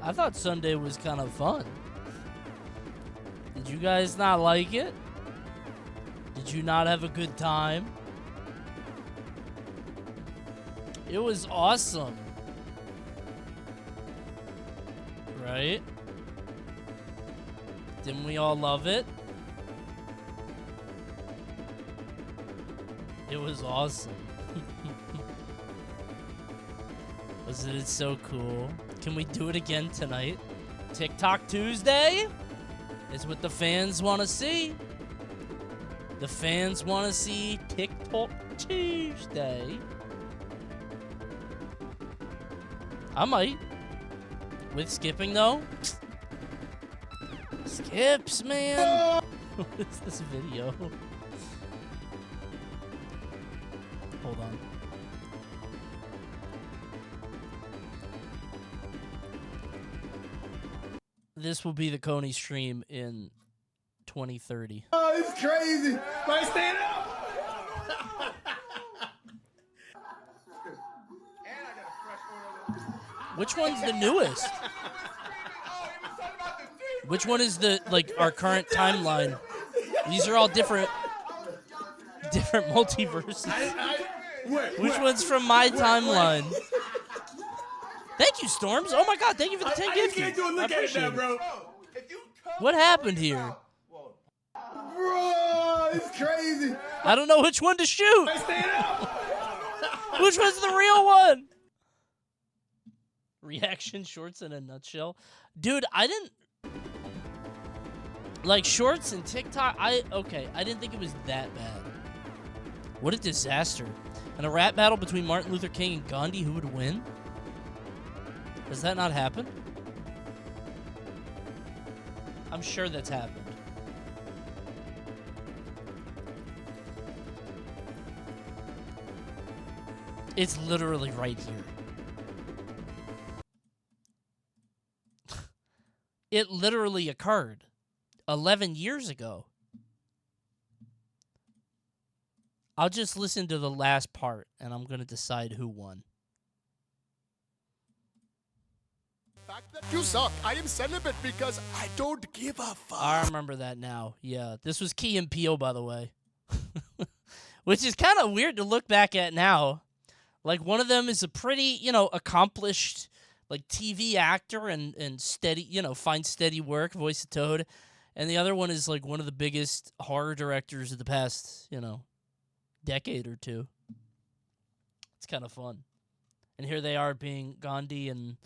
I thought Sunday was kind of fun. Did you guys not like it? Did you not have a good time? It was awesome. Right? Didn't we all love it? It was awesome. Wasn't it so cool? Can we do it again tonight? TikTok Tuesday is what the fans want to see. The fans want to see TikTok Tuesday. I might. With skipping, though? Skips, man. What is this video? Hold on. This will be the Coney stream in 2030. Oh, it's crazy. Like, stand up. Which one's the newest? Which one is the, like, our current timeline? These are all different multiverses. Which one's from my timeline? Thank you, Storms. Oh my God, thank you for the 10 gifts. I can't do a look at it now, bro. What happened here? Bro, it's crazy. I don't know which one to shoot. Stand up. Which one's the real one? Reaction shorts in a nutshell. Dude, I didn't... Like, shorts and TikTok, I didn't think it was that bad. What a disaster. In a rap battle between Martin Luther King and Gandhi, who would win? Does that not happen? I'm sure that's happened. It's literally right here. It literally occurred 11 years ago. I'll just listen to the last part, and I'm going to decide who won. Fact that you suck. I am celibate because I don't give a fuck. I remember that now. Yeah, this was Key and Peele, by the way. Which is kind of weird to look back at now. Like, one of them is a pretty, accomplished, like, TV actor and steady, finds steady work, voice of Toad. And the other one is, like, one of the biggest horror directors of the past, decade or two. It's kind of fun. And here they are being Gandhi and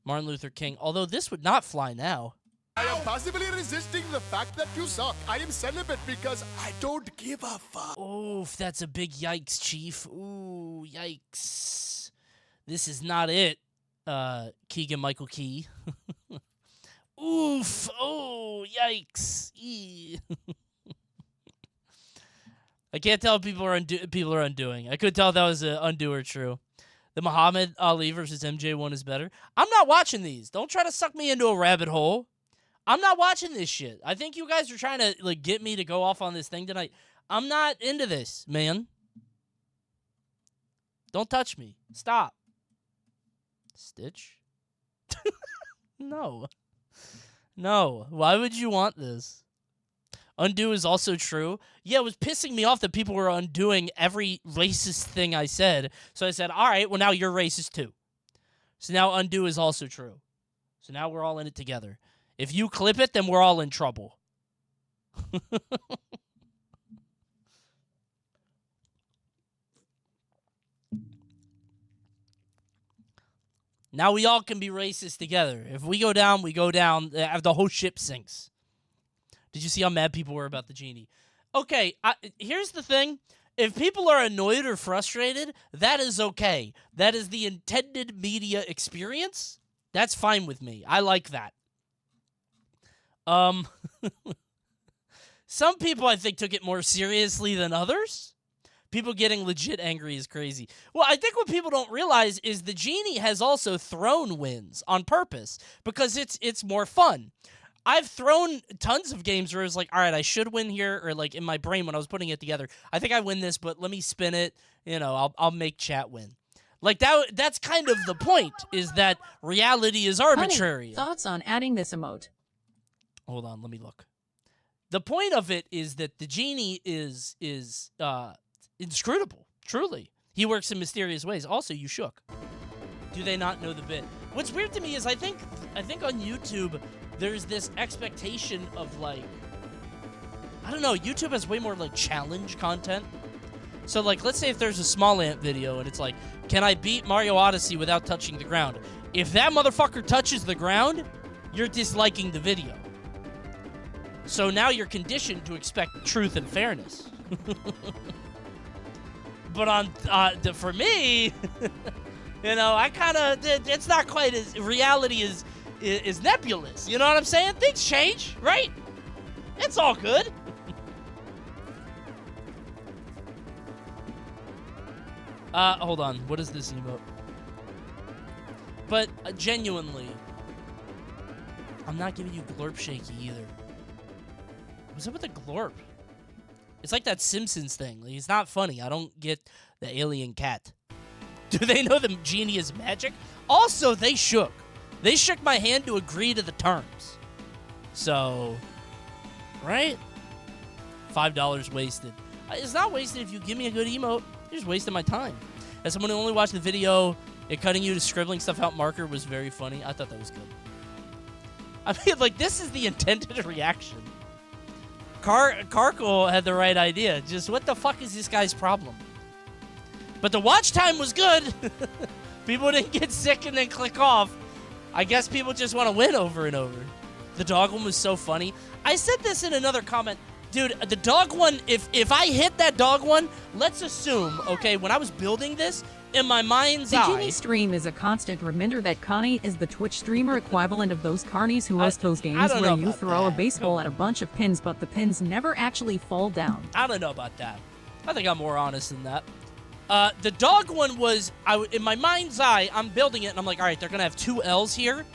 Martin Luther King. Although this would not fly now. I am passively resisting the fact that you suck. I am celibate because I don't give a fuck. Oof, that's a big yikes, Chief. Ooh, yikes. This is not it, Keegan-Michael Key. Oof, oh, yikes. I can't tell if people are undoing. I could tell if that was an undo or true. The Muhammad Ali versus MJ one is better. I'm not watching these. Don't try to suck me into a rabbit hole. I'm not watching this shit. I think you guys are trying to get me to go off on this thing tonight. I'm not into this, man. Don't touch me. Stop. Stitch? No. No. Why would you want this? Undo is also true. Yeah, it was pissing me off that people were undoing every racist thing I said. So I said, all right, well, now you're racist too. So now undo is also true. So now we're all in it together. If you clip it, then we're all in trouble. Now we all can be racist together. If we go down, we go down. The whole ship sinks. Did you see how mad people were about the genie? Okay, here's the thing. If people are annoyed or frustrated, that is okay. That is the intended media experience. That's fine with me. I like that. Some people, I think, took it more seriously than others. People getting legit angry is crazy. Well, I think what people don't realize is the genie has also thrown wins on purpose because it's more fun. I've thrown tons of games where it's like, all right, I should win here, or like in my brain when I was putting it together, I think I win this, but let me spin it. I'll make chat win. Like, that's kind of the point, is that reality is arbitrary. Coney, thoughts on adding this emote? Hold on, let me look. The point of it is that the genie is inscrutable, truly. He works in mysterious ways. Also, you shook. Do they not know the bit? What's weird to me is I think on YouTube there's this expectation of, like, I don't know, YouTube has way more, like, challenge content. So, like, let's say if there's a Small Ant video and it's like, can I beat Mario Odyssey without touching the ground? If that motherfucker touches the ground, you're disliking the video. So now you're conditioned to expect truth and fairness. But for me, you know, I kind of, it's not quite as, reality is nebulous. You know what I'm saying? Things change, right? It's all good. Hold on. What is this emote? But genuinely, I'm not giving you glorp shaky either. What's up with the glorp? It's like that Simpsons thing. Like, it's not funny. I don't get the alien cat. Do they know the genie is magic? Also, they shook. They shook my hand to agree to the terms. So, right? $5 wasted. It's not wasted if you give me a good emote. You're just wasting my time. As someone who only watched the video, it cutting you to scribbling stuff out marker was very funny. I thought that was good. I mean, like, this is the intended reaction. Karkle had the right idea. Just, what the fuck is this guy's problem? But the watch time was good. People didn't get sick and then click off. I guess people just want to win over and over. The dog one was so funny. I said this in another comment. Dude, the dog one, if I hit that dog one, let's assume, okay, when I was building this, in my mind's eye... The Genie stream is a constant reminder that Coney is the Twitch streamer equivalent of those carnies who host those games where you throw a baseball at a bunch of pins, but the pins never actually fall down. I don't know about that. I think I'm more honest than that. The dog one was, in my mind's eye, I'm building it, and I'm like, all right, they're going to have 2 L's here.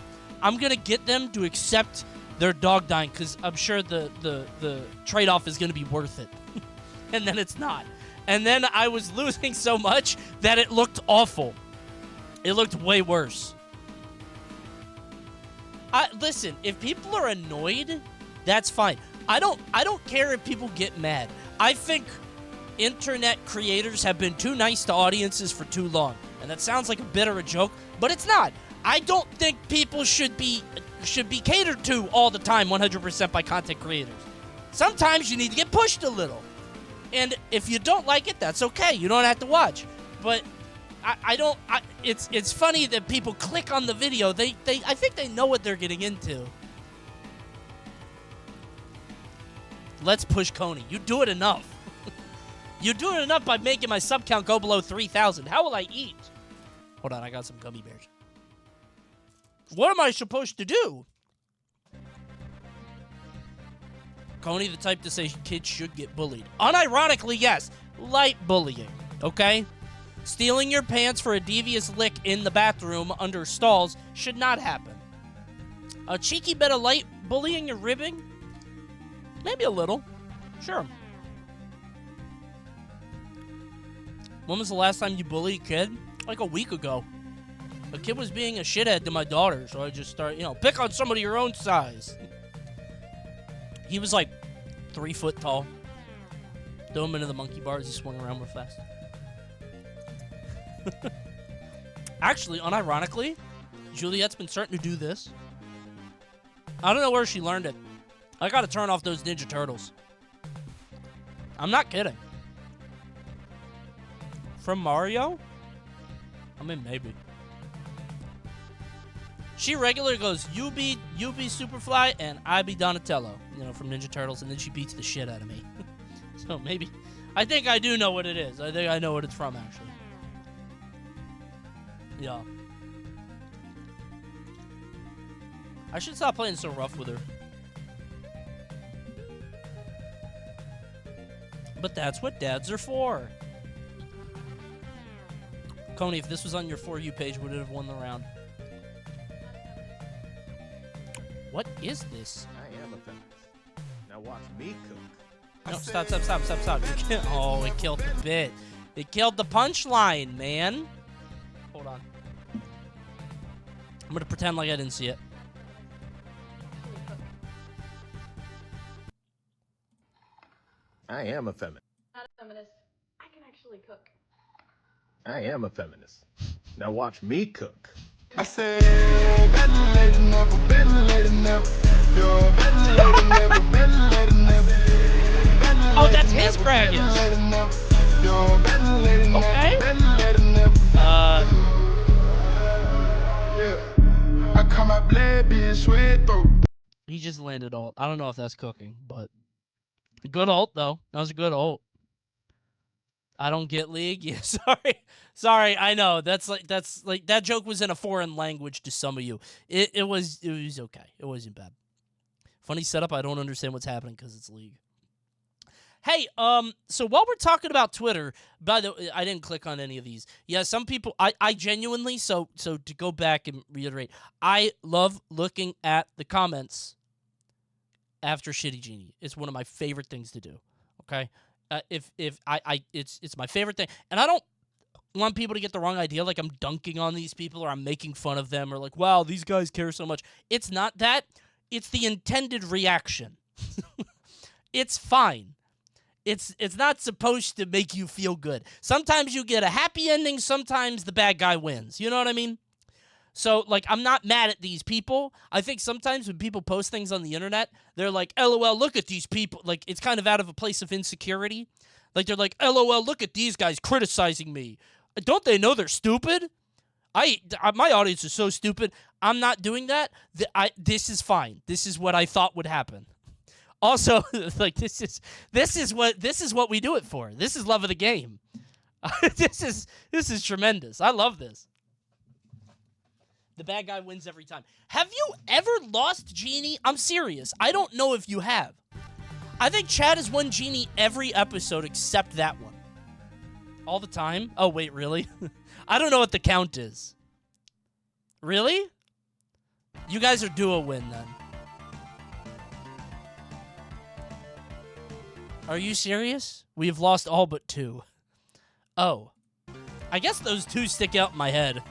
I'm going to get them to accept their dog dying, because I'm sure the trade-off is going to be worth it. And then it's not. And then I was losing so much that it looked awful. It looked way worse. Listen, if people are annoyed, that's fine. I don't care if people get mad. I think internet creators have been too nice to audiences for too long. And that sounds like a bit of a joke, but it's not. I don't think people should be catered to all the time 100% by content creators. Sometimes you need to get pushed a little. And if you don't like it, that's okay. You don't have to watch. But it's funny that people click on the video. I think they know what they're getting into. Let's push Coney. You do it enough. You do it enough by making my sub count go below 3,000. How will I eat? Hold on, I got some gummy bears. What am I supposed to do? Coney the type to say kids should get bullied. Unironically, yes. Light bullying, okay? Stealing your pants for a devious lick in the bathroom under stalls should not happen. A cheeky bit of light bullying or ribbing? Maybe a little. Sure. When was the last time you bullied a kid? Like a week ago. A kid was being a shithead to my daughter, so I just started, pick on somebody your own size. He was like 3 foot tall. Throw him into the monkey bars, he swung around real fast. Actually, unironically, Juliet's been starting to do this. I don't know where she learned it. I gotta turn off those Ninja Turtles. I'm not kidding. From Mario? I mean, maybe. She regularly goes, you be Superfly, and I be Donatello, from Ninja Turtles, and then she beats the shit out of me. So maybe, I think I do know what it is. I think I know what it's from, actually. Yeah. I should stop playing so rough with her. But that's what dads are for. Coney, if this was on your For You page, would it have won the round? What is this? I am a feminist. Now watch me cook. No, stop. Oh, it killed the bit. It killed the punchline, man. I'm gonna pretend like I didn't see it. I am a feminist. Not a feminist. I can actually cook. I am a feminist. Now watch me cook. I said, better late than never, better late than never. Yo, better late than never, better late than never. Oh, that's his bragging. Yo, better late than Okay. never, better late than never. Yeah. I call my blade being sweat though. He just landed ult. I don't know if that's cooking, but good ult though. That was a good ult. I don't get League. Yeah, sorry. I know that's like that joke was in a foreign language to some of you. It was okay. It wasn't bad. Funny setup. I don't understand what's happening because it's League. Hey, so while we're talking about Twitter, by the way, I didn't click on any of these. Yeah, some people, I genuinely, so to go back and reiterate, I love looking at the comments after Shitty Genie. It's one of my favorite things to do. Okay, it's my favorite thing, and I don't want people to get the wrong idea, like I'm dunking on these people or I'm making fun of them or like, wow, these guys care so much. It's not that. It's the intended reaction. It's fine. It's not supposed to make you feel good. Sometimes you get a happy ending, sometimes the bad guy wins. You know what I mean? So, like, I'm not mad at these people. I think sometimes when people post things on the internet, they're like, LOL, look at these people. Like, it's kind of out of a place of insecurity. Like, they're like, LOL, look at these guys criticizing me. Don't they know they're stupid? My audience is so stupid. I'm not doing that. This is fine. This is what I thought would happen. Also, like this is what we do it for. This is love of the game. This is tremendous. I love this. The bad guy wins every time. Have you ever lost Genie? I'm serious. I don't know if you have. I think Chad has won Genie every episode except that one. All the time? Oh, wait, really? I don't know what the count is. Really? You guys are due a win then. Are you serious? We have lost all but 2. Oh. I guess those 2 stick out in my head.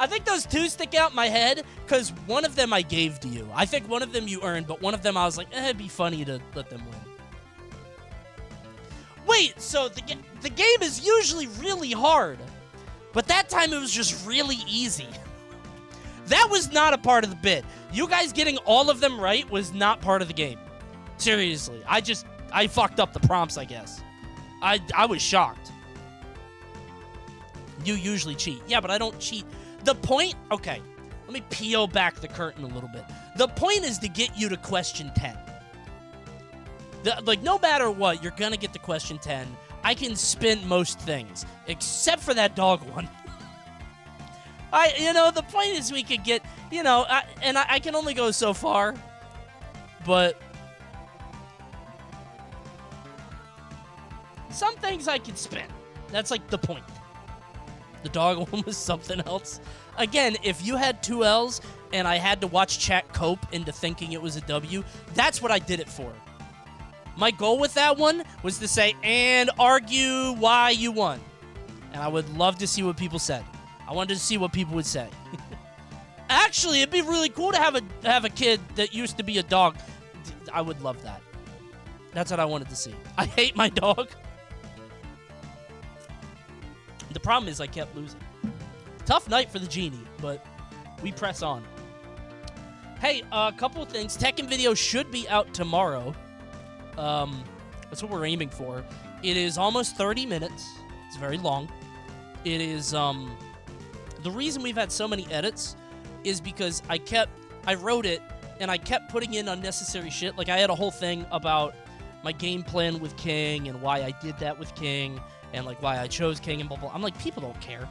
I think those 2 stick out in my head because one of them I gave to you. I think one of them you earned, but one of them I was like, it'd be funny to let them win. Wait, so the game is usually really hard, but that time it was just really easy. That was not a part of the bit. You guys getting all of them right was not part of the game. Seriously, I fucked up the prompts, I guess. I was shocked. You usually cheat. Yeah, but I don't cheat. The point, okay, let me peel back the curtain a little bit. The point is to get you to question 10. Like, no matter what, you're gonna get to question 10. I can spin most things, except for that dog one. The point is we could get, I can only go so far, but some things I can spin. That's like the point. The dog one was something else. Again, if you had 2 L's and I had to watch chat cope into thinking it was a W, that's what I did it for. My goal with that one was to say, and argue why you won. And I would love to see what people said. I wanted to see what people would say. Actually, it'd be really cool to have a kid that used to be a dog. I would love that. That's what I wanted to see. I hate my dog. The problem is I kept losing. Tough night for the Genie, but we press on. Hey, a couple of things. Tekken video should be out tomorrow. That's what we're aiming for. It is almost 30 minutes. It's very long. It is, the reason we've had so many edits is because I wrote it, and I kept putting in unnecessary shit. Like, I had a whole thing about my game plan with King and why I did that with King and, like, why I chose King and blah, blah. I'm like, people don't care.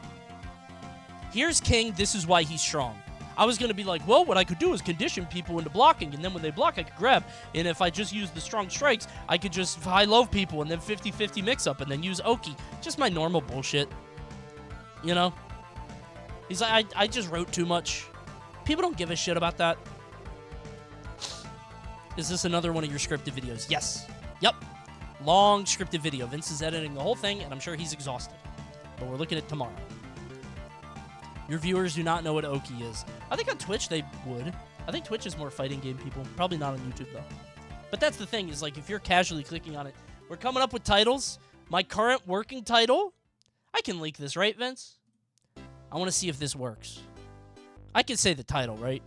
Here's King. This is why he's strong. I was going to be like, well, what I could do is condition people into blocking, and then when they block, I could grab. And if I just use the strong strikes, I could just high-low people and then 50-50 mix-up and then use Oki. Just my normal bullshit. You know? He's like, I just wrote too much. People don't give a shit about that. Is this another one of your scripted videos? Yes. Yep. Long scripted video. Vince is editing the whole thing, and I'm sure he's exhausted. But we're looking at tomorrow. Your viewers do not know what Oki is. I think on Twitch they would. I think Twitch is more fighting game people. Probably not on YouTube, though. But that's the thing, is like if you're casually clicking on it, we're coming up with titles. My current working title, I can leak this, right, Vince? I want to see if this works. I can say the title, right?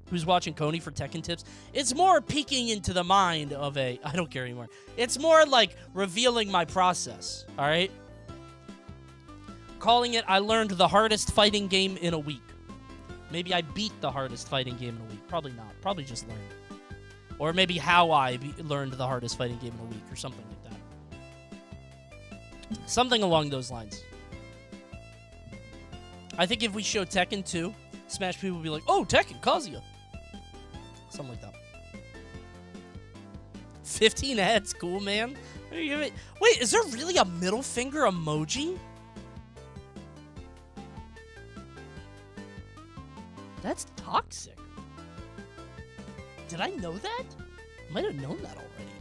Who's watching Coney for Tekken tips? It's more peeking into the mind of a... I don't care anymore. It's more like revealing my process, all right? Calling it, I learned the hardest fighting game in a week. Maybe I beat the hardest fighting game in a week. Probably not. Probably just learned. Or maybe how I learned the hardest fighting game in a week or something like that. Something along those lines. I think if we show Tekken 2, Smash people will be like, oh, Tekken, Kazuya. Something like that. 15 heads, cool, man. Wait, is there really a middle finger emoji? That's toxic. Did I know that? I might have known that already.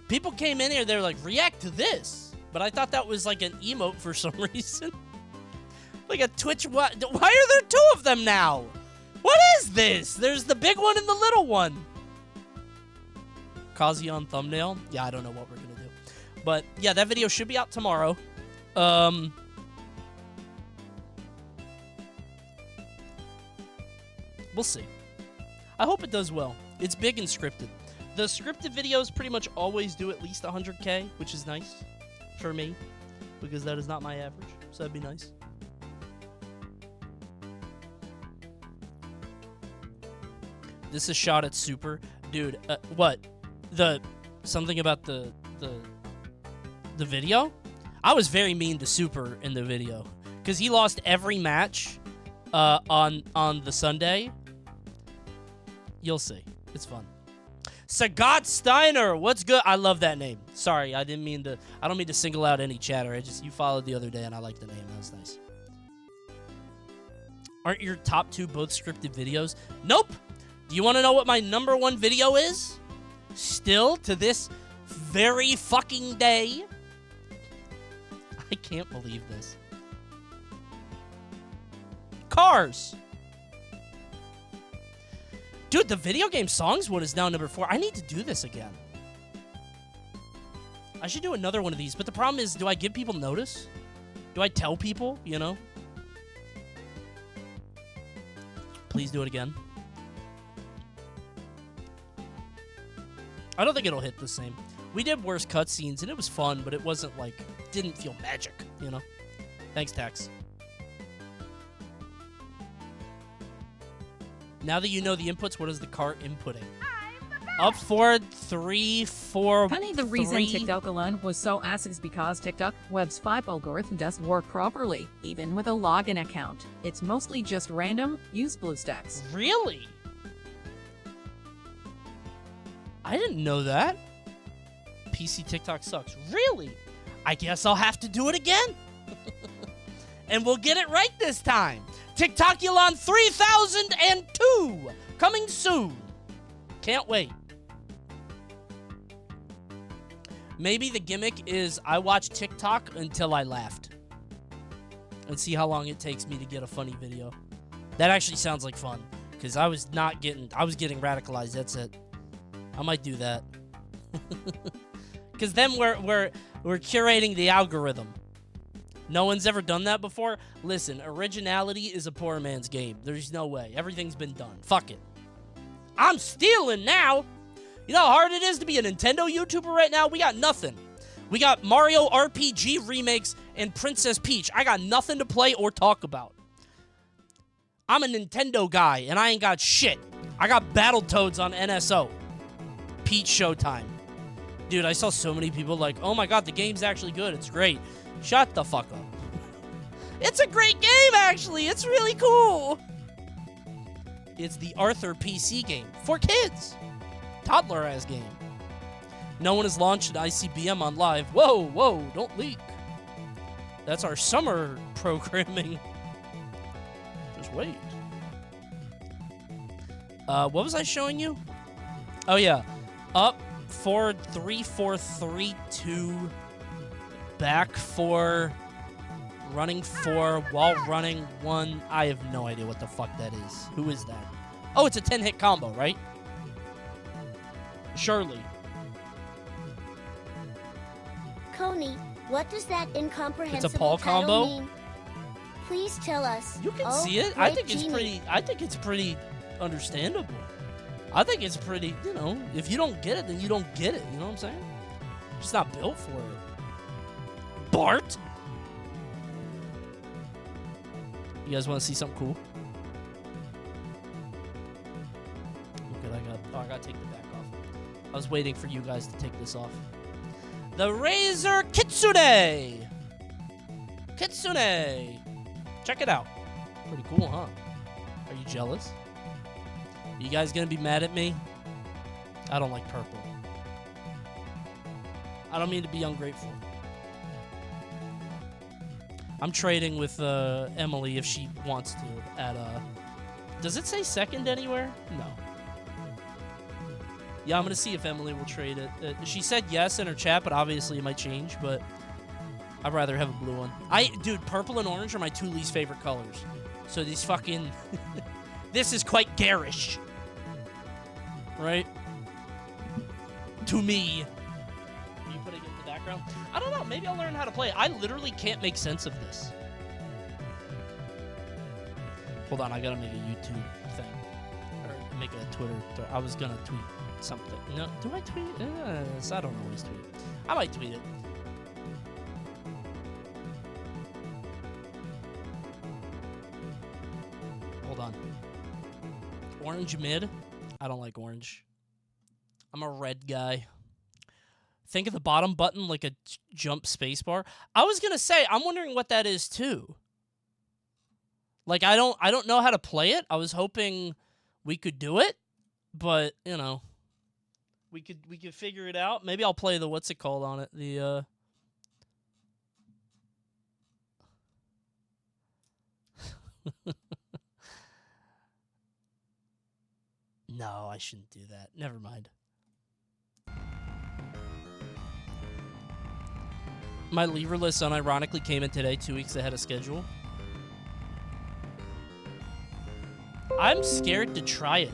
People came in here, they're like, react to this. But I thought that was like an emote for some reason. Like a Twitch, what? Why are there two of them now? What is this? There's the big one and the little one. Kazuya on thumbnail? Yeah, I don't know what we're going to do. But yeah, that video should be out tomorrow. We'll see. I hope it does well. It's big and scripted. The scripted videos pretty much always do at least 100K, which is nice for me, because that is not my average, so that'd be nice. This is shot at Super. Dude, what? Something about the video? I was very mean to Super in the video, because he lost every match on the Sunday. You'll see. It's fun. Sagat Steiner, what's good? I love that name. Sorry, I don't mean to single out any chatter. You followed the other day and I like the name. That was nice. Aren't your top two both scripted videos? Nope. Do you want to know what my number one video is? Still to this very fucking day. I can't believe this. Cars. Dude, the video game songs one is now number 4. I need to do this again. I should do another one of these, but the problem is, do I give people notice? Do I tell people, you know? Please do it again. I don't think it'll hit the same. We did worse cutscenes, and it was fun, but it wasn't like, didn't feel magic, you know? Thanks, Tax. Now that you know the inputs, what is the car inputting? Up, forward, 3, 4, Honey, the reason TikTok alone was so ass is because TikTok Web's 5 algorithm doesn't work properly, even with a login account. It's mostly just random, use BlueStacks. Really? I didn't know that. PC TikTok sucks. Really? I guess I'll have to do it again. And we'll get it right this time. TikTokulon 3002 coming soon. Can't wait. Maybe the gimmick is I watch TikTok until I laughed. And see how long it takes me to get a funny video. That actually sounds like fun. Because I was getting radicalized, that's it. I might do that. Because then we're curating the algorithm. No one's ever done that before? Listen, originality is a poor man's game. There's no way. Everything's been done. Fuck it. I'm stealing now. You know how hard it is to be a Nintendo YouTuber right now? We got nothing. We got Mario RPG remakes and Princess Peach. I got nothing to play or talk about. I'm a Nintendo guy, and I ain't got shit. I got Battletoads on NSO. Peach Showtime. Dude, I saw so many people like, oh my god, the game's actually good. It's great. Shut the fuck up. It's a great game, actually. It's really cool. It's the Arthur PC game for kids. Toddler-ass game. No one has launched an ICBM on live. Whoa, whoa, don't leak. That's our summer programming. Just wait. What was I showing you? Oh, yeah. Up, forward, 3, 4, 3, 2... back 4, Running 4 while running 1. I have no idea what the fuck that is. Who is that? Oh, it's a 10-hit combo, right? Surely. Coney, what does that incomprehensible It's a Paul title combo? mean? Please tell us. You can Oh, see it. I great think it's genie. pretty. I think it's pretty understandable. I think it's pretty. You know, if you don't get it, then you don't get it. You know what I'm saying? It's not built for it. Bart. You guys want to see something cool? Good. I gotta take the back off. I was waiting for you guys to take this off. The Razor Kitsune. Kitsune. Check it out. Pretty cool, huh? Are you jealous? Are you guys gonna be mad at me? I don't like purple. I don't mean to be ungrateful. I'm trading with Emily if she wants to at does it say second anywhere? No. Yeah, I'm gonna see if Emily will trade it. She said yes in her chat, but obviously it might change, but I'd rather have a blue one. Dude, purple and orange are my 2 least favorite colors. So these fucking... this is quite garish. Right? To me. Are you putting it in the background? I don't know. Maybe I'll learn how to play it. I literally can't make sense of this. Hold on. I gotta make a YouTube thing. Or make a Twitter. I was gonna tweet something. No, do I tweet? I don't always tweet. I might tweet it. Hold on. Orange mid? I don't like orange. I'm a red guy. Think of the bottom button like a jump spacebar. I was gonna say, I'm wondering what that is too. Like I don't know how to play it. I was hoping we could do it, but you know, we could figure it out. Maybe I'll play the what's it called on it? The No, I shouldn't do that. Never mind. My lever list unironically came in today, 2 weeks ahead of schedule. I'm scared to try it.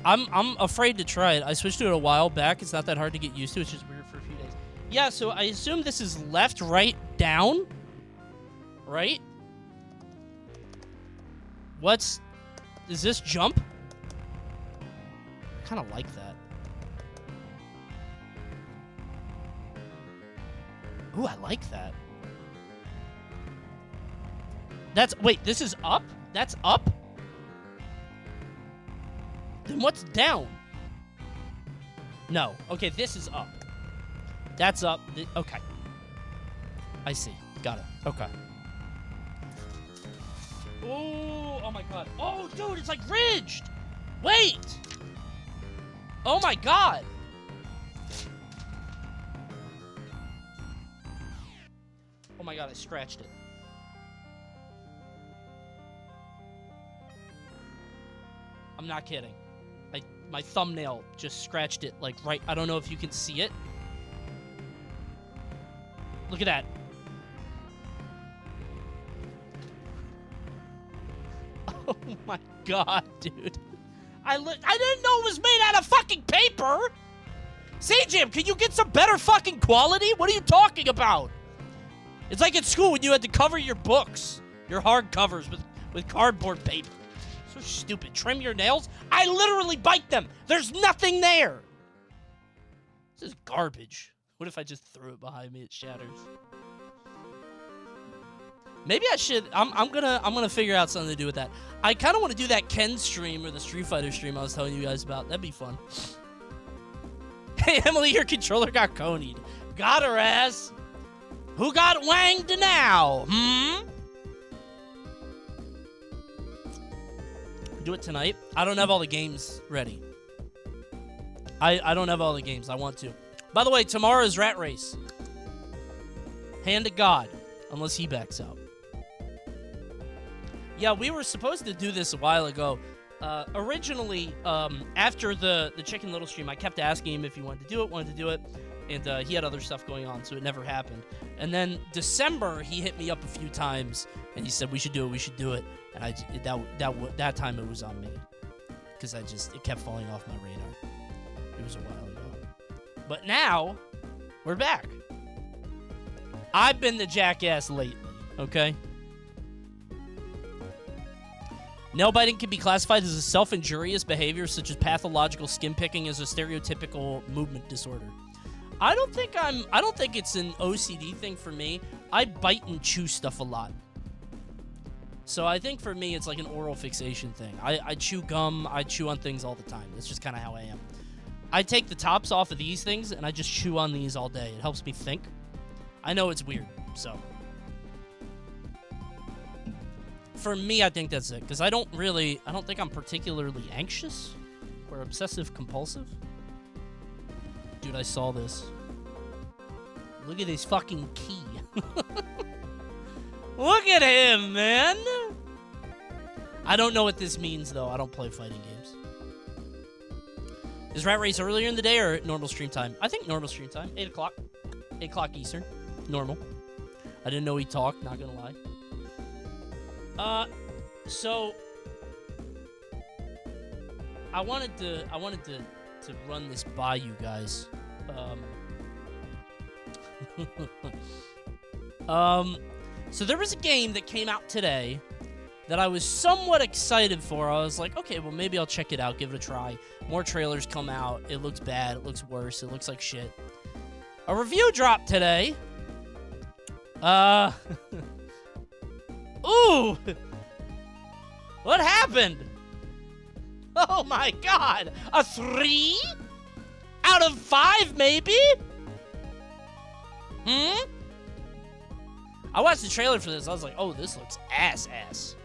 I'm afraid to try it. I switched to it a while back. It's not that hard to get used to. It's just weird for a few days. Yeah, so I assume this is left, right, down. Right? Is this jump? I kind of like that. Ooh, I like that. Wait, this is up? That's up? Then what's down? No. Okay, this is up. That's up. Okay. I see. Got it. Okay. Oh my god. Oh, dude, it's like ridged. Wait. Oh my god. Oh my god, I scratched it. I'm not kidding. My thumbnail just scratched it, like right. I don't know if you can see it. Look at that. Oh my god, dude. I didn't know it was made out of fucking paper. CJM, can you get some better fucking quality? What are you talking about? It's like at school when you had to cover your books, your hard covers with cardboard paper. So stupid. Trim your nails? I literally bite them. There's nothing there. This is garbage. What if I just threw it behind me? It shatters. Maybe I should. I'm gonna figure out something to do with that. I kind of want to do that Ken stream or the Street Fighter stream I was telling you guys about. That'd be fun. Hey Emily, your controller got Coney'd. Got her ass. Who got wanged now? Do it tonight. I don't have all the games ready. I don't have all the games. I want to. By the way, tomorrow is Rat Race. Hand to God. Unless he backs out. Yeah, we were supposed to do this a while ago. Originally, after the Chicken Little stream, I kept asking him if he wanted to do it, and he had other stuff going on, so it never happened. And then December, he hit me up a few times, and he said, we should do it, and that time it was on me, because it kept falling off my radar. It was a while ago. But now, we're back. I've been the jackass lately, okay? Nail biting can be classified as a self-injurious behavior such as pathological skin picking as a stereotypical movement disorder. I don't think it's an OCD thing for me. I bite and chew stuff a lot. So I think for me it's like an oral fixation thing. I chew gum, I chew on things all the time. That's just kind of how I am. I take the tops off of these things and I just chew on these all day. It helps me think. I know it's weird, so. For me, I think that's it, because I don't think I'm particularly anxious or obsessive compulsive. Dude, I saw this. Look at his fucking key. Look at him, man! I don't know what this means, though. I don't play fighting games. Is Rat Race earlier in the day or normal stream time? I think normal stream time. 8 o'clock. 8 o'clock Eastern. Normal. I didn't know he talked, not gonna lie. So I wanted to run this by you guys. So there was a game that came out today that I was somewhat excited for. I was like, okay, well, maybe I'll check it out, give it a try. More trailers come out. It looks bad. It looks worse. It looks like shit. A review dropped today. Ooh! What happened? Oh my god! A 3? Out of 5, maybe? I watched the trailer for this. I was like, oh, this looks ass.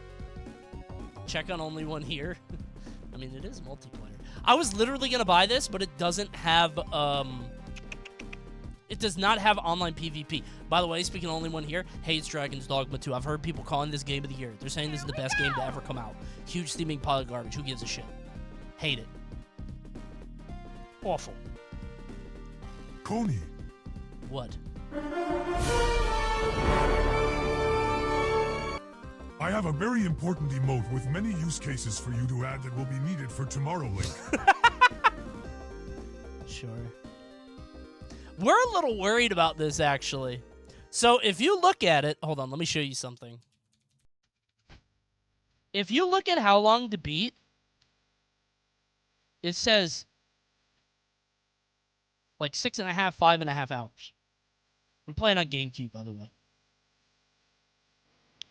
Check on only one here. I mean, it is multiplayer. I was literally gonna buy this, but it doesn't have, it does not have online PvP. By the way, speaking of only one here, hates Dragon's Dogma 2. I've heard people calling this game of the year. They're saying this is the best game to ever come out. Huge steaming pile of garbage. Who gives a shit? Hate it. Awful. Coney. What? I have a very important emote with many use cases for you to add that will be needed for Tomorrow Link. Sure. We're a little worried about this, actually. So if you look at it, hold on, let me show you something. If you look at how long to beat, it says like 6.5, 5.5 hours. I'm playing on GameCube, by the way.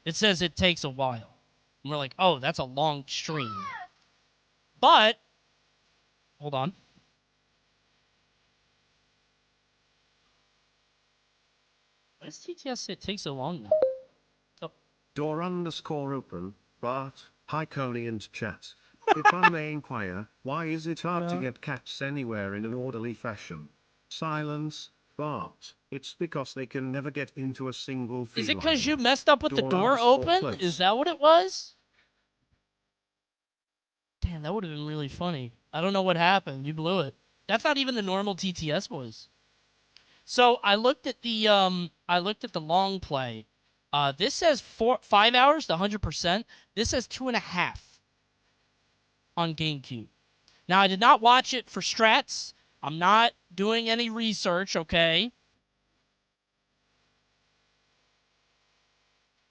It says it takes a while. And we're like, oh, that's a long stream. But, hold on. Why does TTS say it takes so long now? Oh. Door_open, Bart, hi Coney and chat. If I may inquire, why is it hard to get cats anywhere in an orderly fashion? Silence, Bart. It's because they can never get into a single feline. Is it because you messed up with the door open? Is that what it was? Damn, that would have been really funny. I don't know what happened. You blew it. That's not even the normal TTS voice. So I looked at the long play. This says 5 hours to 100%. This says 2.5 on GameCube. Now I did not watch it for strats. I'm not doing any research, okay?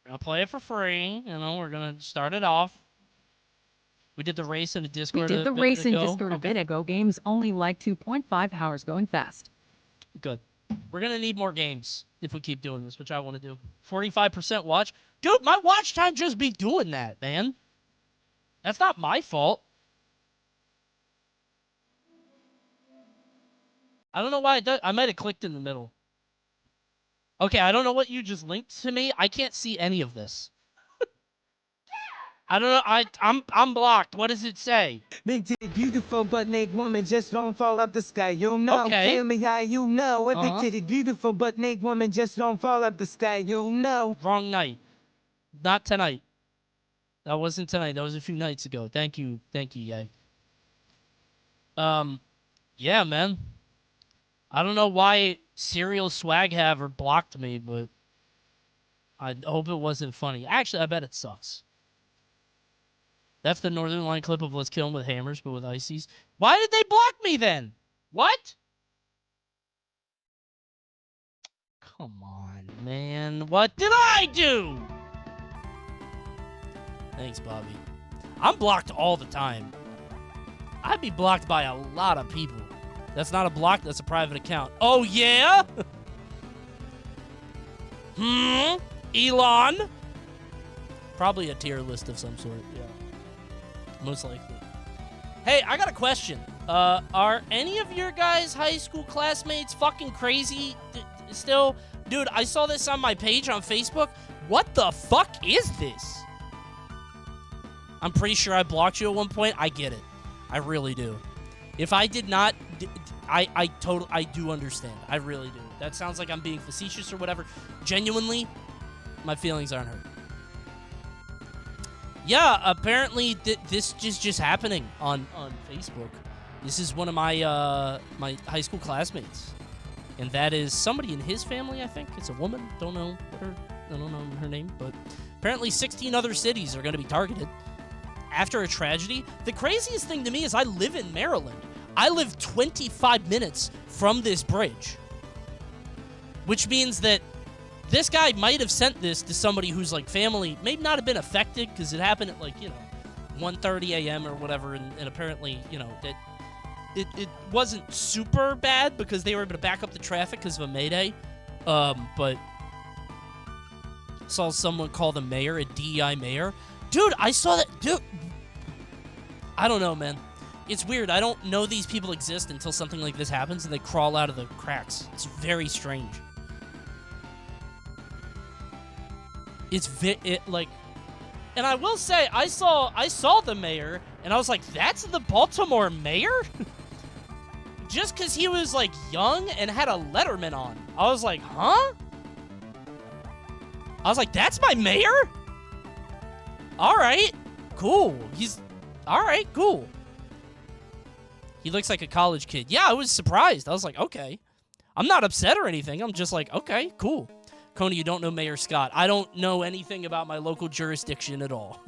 We're gonna play it for free. You know, we're gonna start it off. We did the race in the Discord. We did the race in Discord a bit ago. Games only like 2.5 hours going fast. Good. We're gonna need more games if we keep doing this, which I want to do. 45% watch. Dude, my watch time just be doing that, man. That's not my fault. I don't know why it does. I might have clicked in the middle. Okay, I don't know what you just linked to me. I can't see any of this. I don't know. I'm blocked. What does it say? Big titty, beautiful butt naked woman just don't fall up the sky. You know. Okay. Tell me how you know. A big titty, beautiful butt naked woman just don't fall up the sky. You know. Wrong night. Not tonight. That wasn't tonight. That was a few nights ago. Thank you, Yay. Yeah, man. I don't know why Serial Swaghaver blocked me, but I hope it wasn't funny. Actually, I bet it sucks. That's the Northern Line clip of Let's Kill 'em with hammers, but with ices. Why did they block me then? What? Come on, man. What did I do? Thanks, Bobby. I'm blocked all the time. I'd be blocked by a lot of people. That's not a block, that's a private account. Oh, yeah? Elon? Probably a tier list of some sort, yeah. Most likely. Hey, I got a question. Are any of your guys' high school classmates fucking crazy still? Dude, I saw this on my page on Facebook. What the fuck is this? I'm pretty sure I blocked you at one point. I get it. I really do. If I did not, I do understand. I really do. That sounds like I'm being facetious or whatever. Genuinely, my feelings aren't hurt. Yeah, apparently this is just happening on Facebook. This is one of my my high school classmates, and that is somebody in his family. I think it's a woman. Don't know her name, but apparently 16 other cities are going to be targeted after a tragedy. The craziest thing to me is I live in Maryland. I live 25 minutes from this bridge, which means that this guy might have sent this to somebody whose, like, family may not have been affected because it happened at, like, 1:30 a.m. or whatever, and apparently, that it wasn't super bad because they were able to back up the traffic because of a Mayday, but saw someone call the mayor a DEI mayor. Dude, I saw that. Dude, I don't know, man. It's weird. I don't know these people exist until something like this happens and they crawl out of the cracks. It's very strange. And I will say, I saw the mayor, and I was like, that's the Baltimore mayor? Just because he was, like, young and had a Letterman on. I was like, huh? I was like, that's my mayor? All right, cool. All right, cool. He looks like a college kid. Yeah, I was surprised. I was like, okay. I'm not upset or anything. I'm just like, okay, cool. Coney, you don't know Mayor Scott. I don't know anything about my local jurisdiction at all.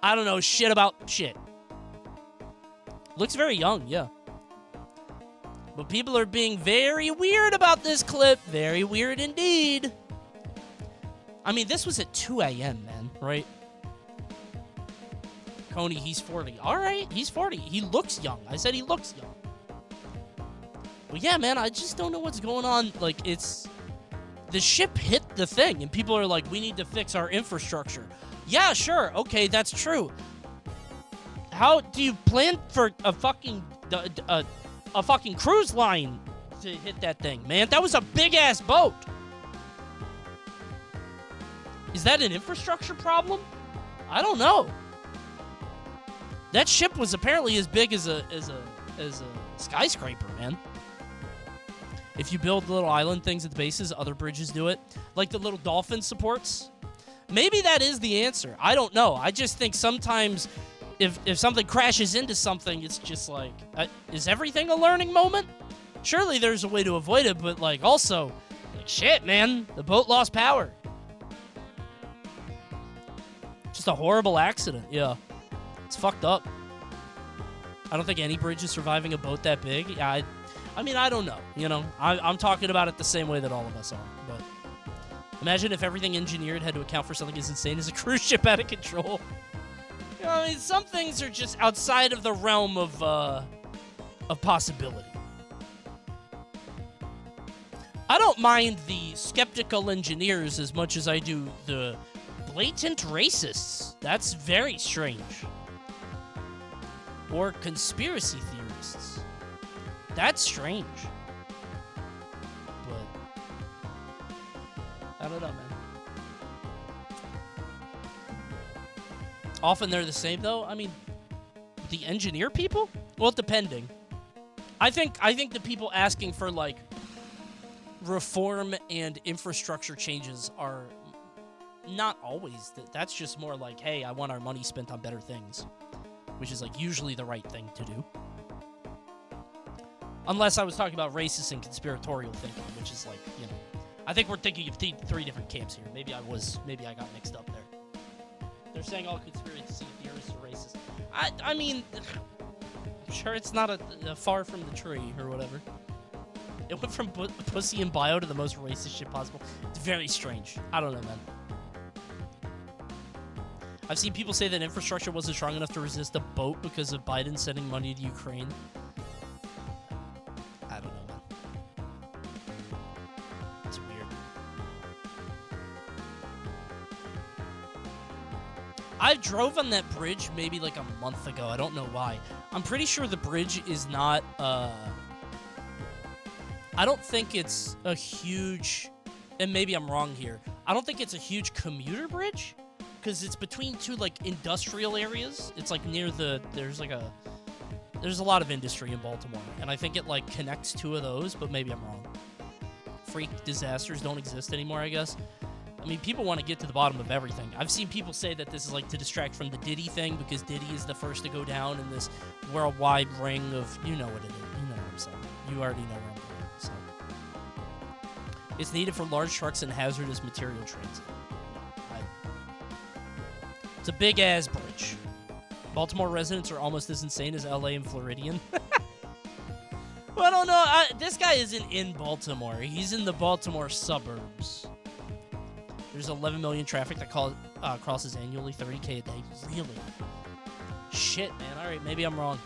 I don't know shit about shit. Looks very young, yeah. But people are being very weird about this clip. Very weird indeed. I mean, this was at 2 a.m., man, right? Coney, he's 40. All right, he's 40. He looks young. I said he looks young. But yeah, man, I just don't know what's going on. Like, the ship hit the thing, and people are like, we need to fix our infrastructure. Yeah, sure. Okay, that's true. How do you plan for a fucking cruise line to hit that thing, man? That was a big-ass boat. Is that an infrastructure problem? I don't know. That ship was apparently as big as a skyscraper, man. If you build little island things at the bases, other bridges do it. Like the little dolphin supports. Maybe that is the answer. I don't know. I just think sometimes if something crashes into something, it's just like, is everything a learning moment? Surely there's a way to avoid it, but like also, like, shit, man, the boat lost power. Just a horrible accident, yeah. It's fucked up. I don't think any bridge is surviving a boat that big. Yeah, I mean, I don't know. I'm talking about it the same way that all of us are. But imagine if everything engineered had to account for something as insane as a cruise ship out of control. I mean, some things are just outside of the realm of possibility. I don't mind the skeptical engineers as much as I do the blatant racists. That's very strange. Or conspiracy theorists. That's strange. But I don't know, man. Often they're the same, though. I mean, the engineer people? Well, depending. I think the people asking for, like, reform and infrastructure changes are not always. That's just more like, hey, I want our money spent on better things, which is like usually the right thing to do. Unless I was talking about racist and conspiratorial thinking, which is like, you know, I think we're thinking of three different camps here. Maybe I got mixed up there. They're saying all conspiracy theorists are racist. I mean, I'm sure it's not a far from the tree or whatever. It went from pussy and bio to the most racist shit possible. It's very strange. I don't know, man. I've seen people say that infrastructure wasn't strong enough to resist a boat because of Biden sending money to Ukraine. I don't know, man. It's weird. I drove on that bridge maybe like a month ago. I don't know why. I'm pretty sure the bridge is not, I don't think it's a huge, and maybe I'm wrong here, I don't think it's a huge commuter bridge, because it's between two, like, industrial areas. It's, like, near there's a lot of industry in Baltimore, and I think it, like, connects two of those, but maybe I'm wrong. Freak disasters don't exist anymore, I guess. I mean, people want to get to the bottom of everything. I've seen people say that this is, like, to distract from the Diddy thing, because Diddy is the first to go down in this worldwide ring of, you know what it is. You know what I'm saying. You already know where I'm going. So. It's needed for large trucks and hazardous material transit. It's a big-ass bridge. Baltimore residents are almost as insane as LA and Floridian. Well, I don't know. This guy isn't in Baltimore. He's in the Baltimore suburbs. There's 11 million traffic that crosses annually, 30K a day. Really? Shit, man. All right, maybe I'm wrong.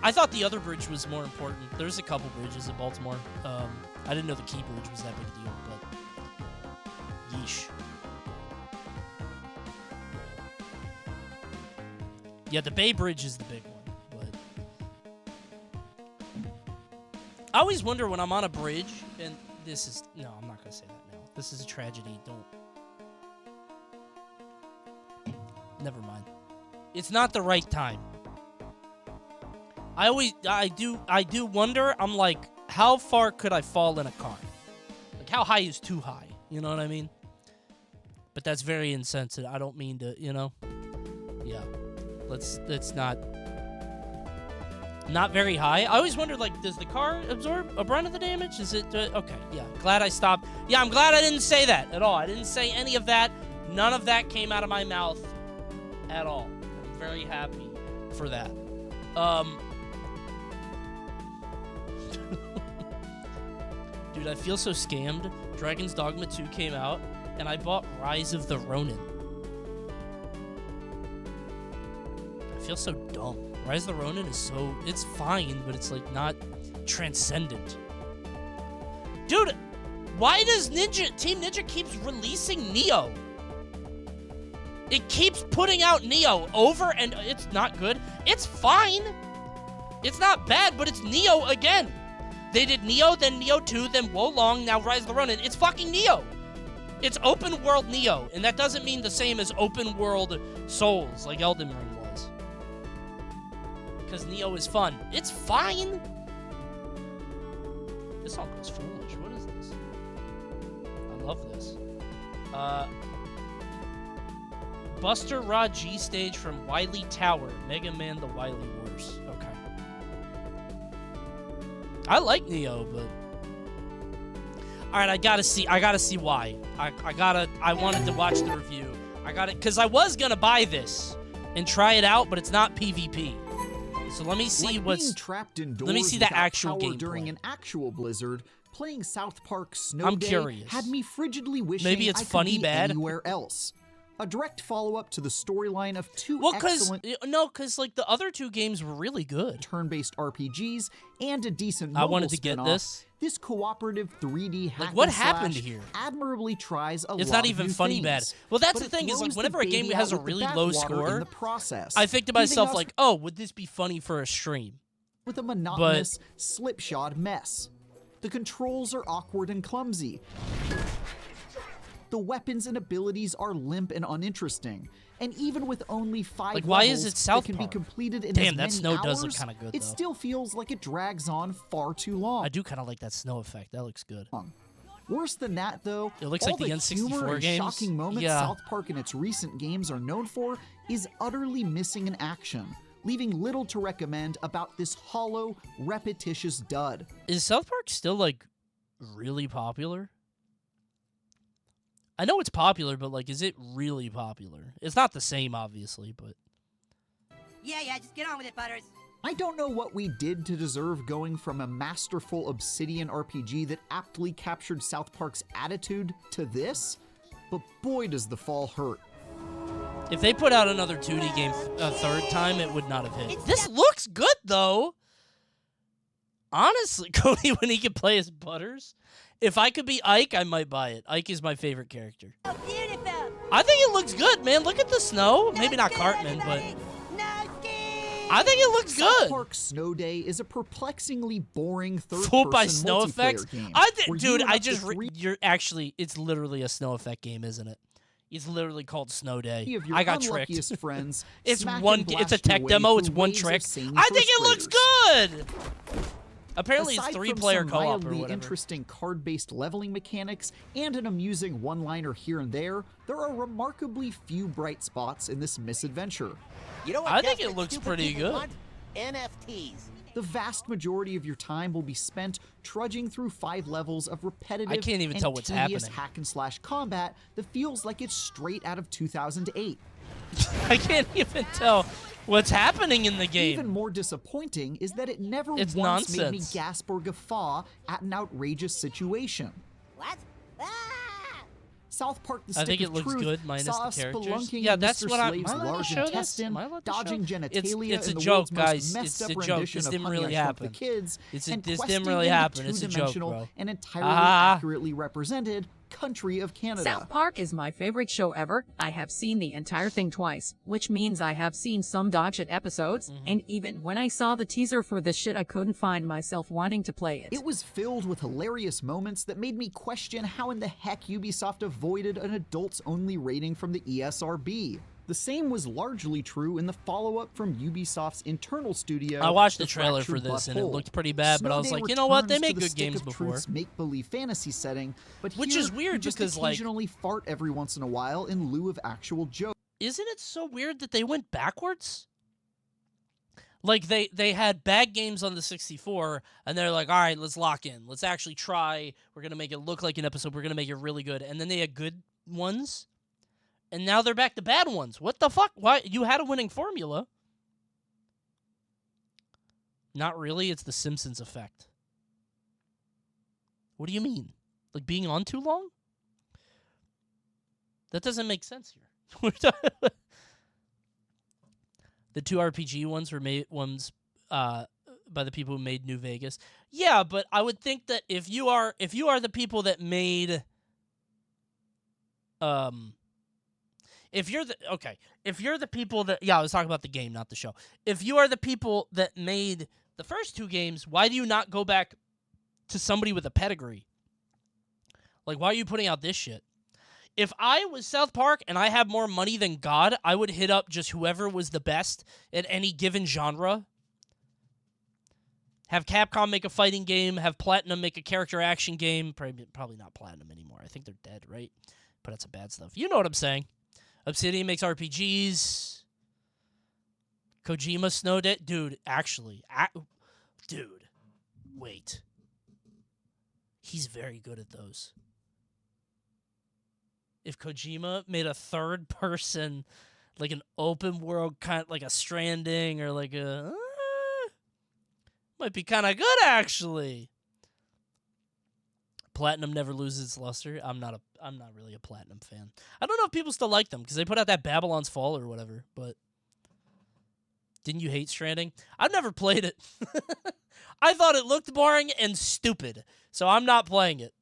I thought the other bridge was more important. There's a couple bridges in Baltimore. I didn't know the Key Bridge was that big a deal, but yeesh. Yeah, the Bay Bridge is the big one, but I always wonder when I'm on a bridge, and this is, no, I'm not going to say that now. This is a tragedy. Never mind. It's not the right time. I do wonder, I'm like, how far could I fall in a car? Like, how high is too high? You know what I mean? But that's very insensitive. I don't mean to, you know? Yeah. Let's not very high. I always wondered, like, does the car absorb a brunt of the damage? Is it, okay, yeah. Glad I stopped. Yeah, I'm glad I didn't say that at all. I didn't say any of that. None of that came out of my mouth at all. I'm very happy for that. Dude, I feel so scammed. Dragon's Dogma 2 came out, and I bought Rise of the Ronin. I feel so dumb. Rise of the Ronin is so... It's fine, but it's, like, not transcendent. Dude, why does Team Ninja keeps releasing Nioh? It keeps putting out Nioh over, and it's not good. It's fine. It's not bad, but it's Nioh again. They did Nioh, then Nioh 2, then Wolong, now Rise of the Ronin. It's fucking Nioh. It's open world Nioh, and that doesn't mean the same as open world Souls, like Elden Ring was. Because Nioh is fun. It's fine. This song goes foolish. What is this? I love this. Buster Rod G stage from Wily Tower. Mega Man the Wily Wars. Okay. I like Nioh, but... Alright, I gotta see why. I wanted to watch the review. Because I was gonna buy this and try it out, but it's not PvP. So let me see what's... trapped indoors let me see the actual gameplay. During an actual blizzard, playing South Park Snow I'm Day curious. had me frigidly wishing Maybe it's I could funny be bad. anywhere else. A direct follow-up to the storyline of two excellent... No, because, like, the other two games were really good. Turn-based RPGs and a decent I wanted to get this. This cooperative 3D hack what happened here? Admirably tries a lot It's not even of new funny things, bad. Well, that's but the thing, is, like, throws whenever the a game baby has a out with the really low bathwater score, in the process, I think to leaving myself, us like, oh, would this be funny for a stream? with a monotonous, slipshod mess. The controls are awkward and clumsy. The weapons and abilities are limp and uninteresting, and even with only 5 Like, why levels is it South that can Park? be completed in Damn, as that many snow does look hours, kinda good, it though. still feels like it drags on far too long. I do kind of like that snow effect. That looks good. Worse than that, though, It looks all like the N64 humor and games. shocking moments Yeah. South Park and its recent games are known for is utterly missing in action, leaving little to recommend about this hollow, repetitious dud. Is South Park still, like, really popular? I know it's popular, but, like, is it really popular? It's not the same, obviously, but... Yeah, just get on with it, Butters. I don't know what we did to deserve going from a masterful Obsidian RPG that aptly captured South Park's attitude to this, but boy does the fall hurt. If they put out another 2D game a third time, it would not have hit. This looks good, though. Honestly, Coney, when he could play as Butters, if I could be Ike, I might buy it. Ike is my favorite character. Oh, beautiful. I think it looks good, man. Look at the snow. Maybe not Cartman, but I think it looks South good. Park Snow Day is a perplexingly boring third-person Fooled by snow multiplayer effects. game. Dude, I just you're actually it's literally a snow effect game, isn't it? It's literally called Snow Day. Of your I got tricked. unluckiest friends It's smack one. and It's a blast tech your way demo. It's through one waves trick. of sane I think it looks first good. Apparently, it's Aside from 3-player some co-op or mildly whatever. interesting card-based leveling mechanics and an amusing one-liner here and there are remarkably few bright spots in this misadventure. You know what I think desperate, it looks stupid pretty people good. want? NFTs. The vast majority of your time will be spent trudging through 5 levels of repetitive I can't even and tell what's tedious happening. hack-and-slash combat that feels like it's straight out of 2008. I can't even tell what's happening in the game. Even more disappointing is that it never It's once made me nonsense. gasp or guffaw at an outrageous situation. What? South Park: The I Stick think it of looks Truth good minus saw the us characters. spelunking Yeah, in that's Mr. what I. Slave's Am I allowed to large show this? intestine, Am I allowed to dodging show? genitalia It's a in the joke, world's guys. most messed It's up a joke. rendition This of didn't Honey, really I Shrunk happen. the Kids, This and didn't questing really in the happen. It's a joke, two-dimensional bro. and entirely Ah. accurately represented country of Canada. South Park is my favorite show ever. I have seen the entire thing twice, which means I have seen some dog shit episodes, and even when I saw the teaser for this shit, I couldn't find myself wanting to play it. It was filled with hilarious moments that made me question how in the heck Ubisoft avoided an adults-only rating from the ESRB. The same was largely true in the follow-up from Ubisoft's internal studio. I watched the trailer for Fractured this, and it Butthole. looked pretty bad, but I was Snow Day like, you know what? They returns made to the good Stick games of before. Truth's make-believe fantasy setting, but Which here, is weird you just because, like- occasionally fart every once in a while in lieu of actual jokes. Isn't it so weird that they went backwards? Like, they had bad games on the 64, and they're like, all right, let's lock in. Let's actually try. We're going to make it look like an episode. We're going to make it really good. And then they had good ones, and now they're back to bad ones. What the fuck? Why? You had a winning formula. Not really. It's the Simpsons effect. What do you mean? Like, being on too long? That doesn't make sense here. The 2 RPG ones were made by the people who made New Vegas. Yeah, but I would think that if you are the people that made if you're the people that I was talking about the game, not the show. If you are the people that made the first 2 games, why do you not go back to somebody with a pedigree? Like, why are you putting out this shit? If I was South Park and I had more money than God, I would hit up just whoever was the best at any given genre. Have Capcom make a fighting game. Have Platinum make a character action game. Probably not Platinum anymore. I think they're dead, right? But that's some bad stuff. You know what I'm saying. Obsidian makes RPGs. Kojima Snow Day. Dude, actually. Dude. Wait. He's very good at those. If Kojima made a third person, like an open world, kind of like a Stranding or like a... might be kind of good, actually. Platinum never loses its luster. I'm not really a Platinum fan. I don't know if people still like them, because they put out that Babylon's Fall or whatever, but... Didn't you hate Stranding? I've never played it. I thought it looked boring and stupid, so I'm not playing it.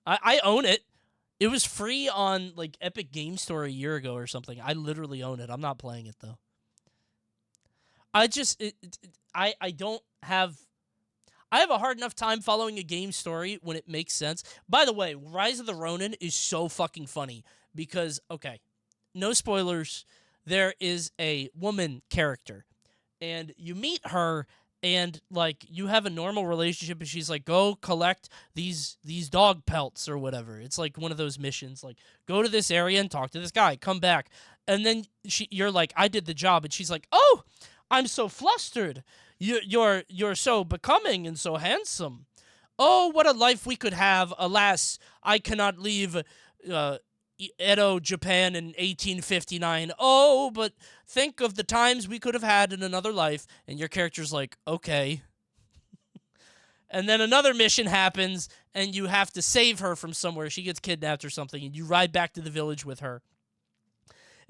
I own it. It was free on, like, Epic Game Store a year ago or something. I literally own it. I'm not playing it, though. I have a hard enough time following a game story when it makes sense. By the way, Rise of the Ronin is so fucking funny because, okay, no spoilers, there is a woman character, and you meet her and like you have a normal relationship, and she's like, go collect these dog pelts or whatever. It's like one of those missions, like go to this area and talk to this guy, come back. And then you're like, I did the job, and she's like, oh, I'm so flustered. You're so becoming and so handsome. Oh, what a life we could have. Alas, I cannot leave Edo, Japan in 1859. Oh, but think of the times we could have had in another life. And your character's like, okay. And then another mission happens, and you have to save her from somewhere. She gets kidnapped or something, and you ride back to the village with her.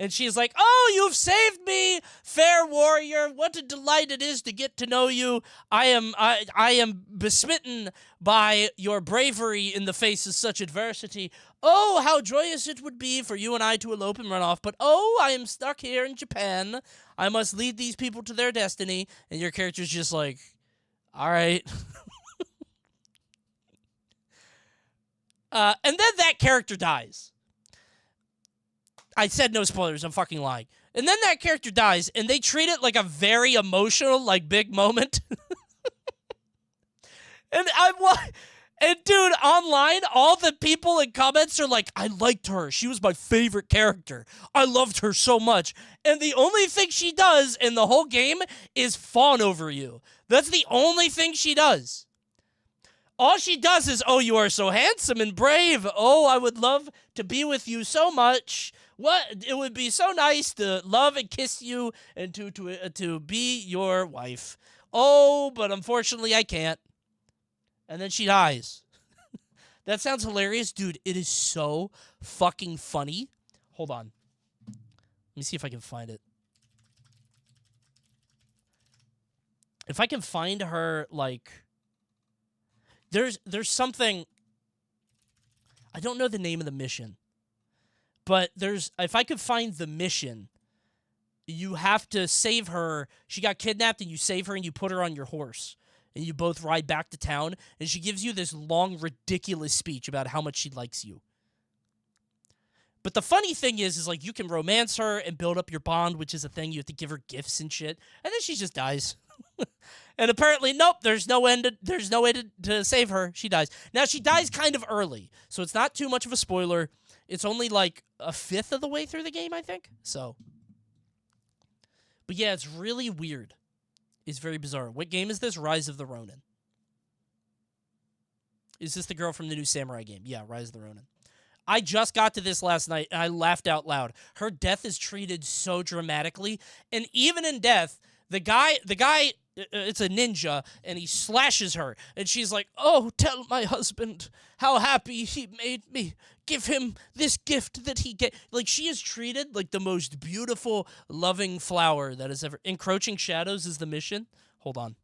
And she's like, oh, you've saved me, fair warrior. What a delight it is to get to know you. I am besmitten by your bravery in the face of such adversity. Oh, how joyous it would be for you and I to elope and run off. But oh, I am stuck here in Japan. I must lead these people to their destiny. And your character's just like, all right. And then that character dies. I said no spoilers, I'm fucking lying. And then that character dies, and they treat it like a very emotional, like, big moment. And dude, online, all the people in comments are like, I liked her. She was my favorite character. I loved her so much. And the only thing she does in the whole game is fawn over you. That's the only thing she does. All she does is, oh, you are so handsome and brave. Oh, I would love to be with you so much. What? It would be so nice to love and kiss you and to be your wife. Oh, but unfortunately I can't. And then she dies. That sounds hilarious. Dude, it is so fucking funny. Hold on. Let me see if I can find it. If I can find her, like... There's something... I don't know the name of the mission. But if I could find the mission, you have to save her. She got kidnapped, and you save her, and you put her on your horse. And you both ride back to town, and she gives you this long, ridiculous speech about how much she likes you. But the funny thing is like, you can romance her and build up your bond, which is a thing. You have to give her gifts and shit. And then she just dies. And apparently, nope, there's no way to save her. She dies. Now, she dies kind of early, so it's not too much of a spoiler. It's only like a fifth of the way through the game, I think. So, but yeah, it's really weird. It's very bizarre. What game is this? Rise of the Ronin. Is this the girl from the new Samurai game? Yeah, Rise of the Ronin. I just got to this last night, and I laughed out loud. Her death is treated so dramatically, and even in death, the guy, it's a ninja, and he slashes her, and she's like, oh, tell my husband how happy he made me. Give him this gift that he get. Like, she is treated like the most beautiful, loving flower that has ever... Encroaching Shadows is the mission. Hold on.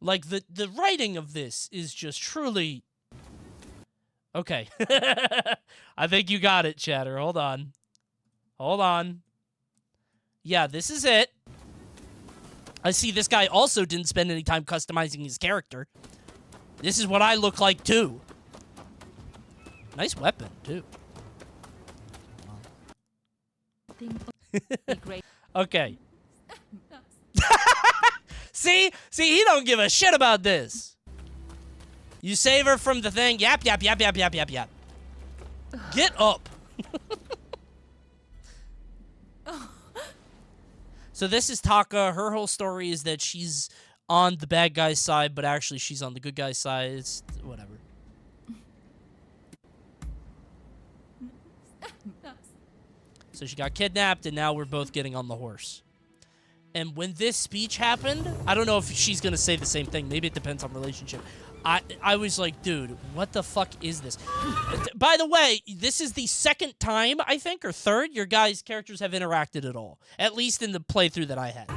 Like, the writing of this is just truly... Okay. I think you got it, chatter. Hold on. Hold on. Yeah, this is it. I see this guy also didn't spend any time customizing his character. This is what I look like, too. Nice weapon, too. Okay. See, he don't give a shit about this. You save her from the thing. Yap. Get up. So this is Taka. Her whole story is that she's on the bad guy's side, but actually she's on the good guy's side. It's whatever. So she got kidnapped, and now we're both getting on the horse. And when this speech happened, I don't know if she's going to say the same thing. Maybe it depends on relationship. I was like, dude, what the fuck is this? By the way, this is the second time, I think, or third, your guys' characters have interacted at all. At least in the playthrough that I had.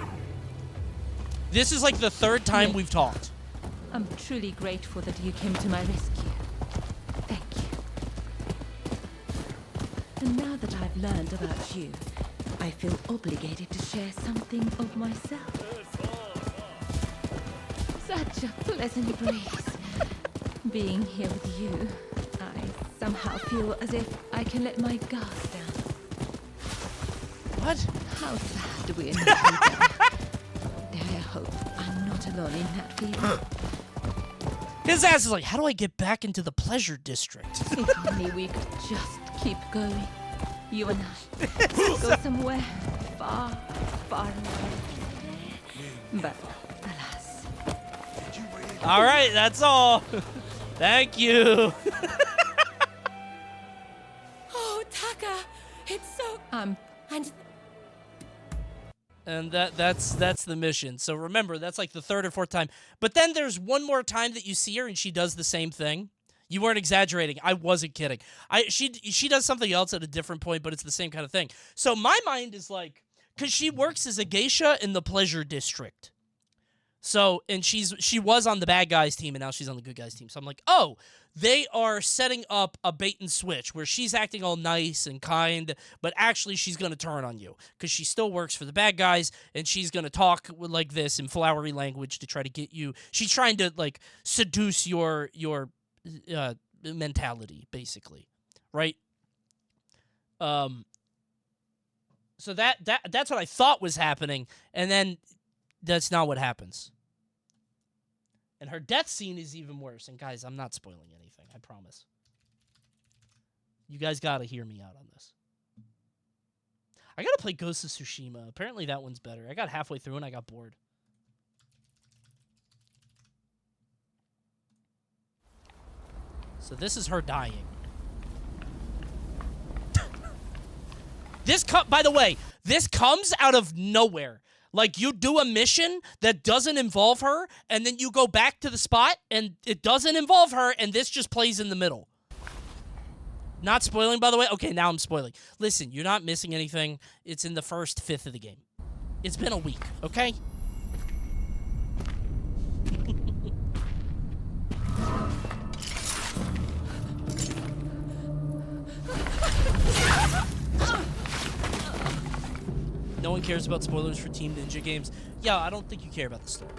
This is like the third time we've talked. I'm truly grateful that you came to my rescue. Thank you. And now that I've learned about you, I feel obligated to share something of myself. Such a pleasant breeze. Being here with you, I somehow feel as if I can let my guard down. What? How sad we are. I hope I'm not alone in that feeling. His ass is like, how do I get back into the pleasure district? If only we could just keep going. You and I. Go somewhere far, far away. But alas. All right, that's all. Thank you. Oh, Taka, it's so... and And that's the mission. So remember, that's like the third or fourth time. But then there's one more time that you see her and she does the same thing. You weren't exaggerating. I wasn't kidding. She does something else at a different point, but it's the same kind of thing. So my mind is like, because she works as a geisha in the pleasure district. So, and she was on the bad guys team, and now she's on the good guys team. So I'm like, oh, they are setting up a bait and switch where she's acting all nice and kind, but actually she's going to turn on you because she still works for the bad guys, and she's going to talk like this in flowery language to try to get you. She's trying to like seduce your mentality, basically, right? So that's what I thought was happening, and then that's not what happens. And her death scene is even worse. And guys, I'm not spoiling anything, I promise. You guys gotta hear me out on this. I gotta play Ghost of Tsushima. Apparently that one's better. I got halfway through and I got bored. So this is her dying. By the way, this comes out of nowhere. Like, you do a mission that doesn't involve her, and then you go back to the spot, and it doesn't involve her, and this just plays in the middle. Not spoiling, by the way. Okay, now I'm spoiling. Listen, you're not missing anything. It's in the first fifth of the game. It's been a week, okay? No one cares about spoilers for Team Ninja games. Yeah, I don't think you care about the story.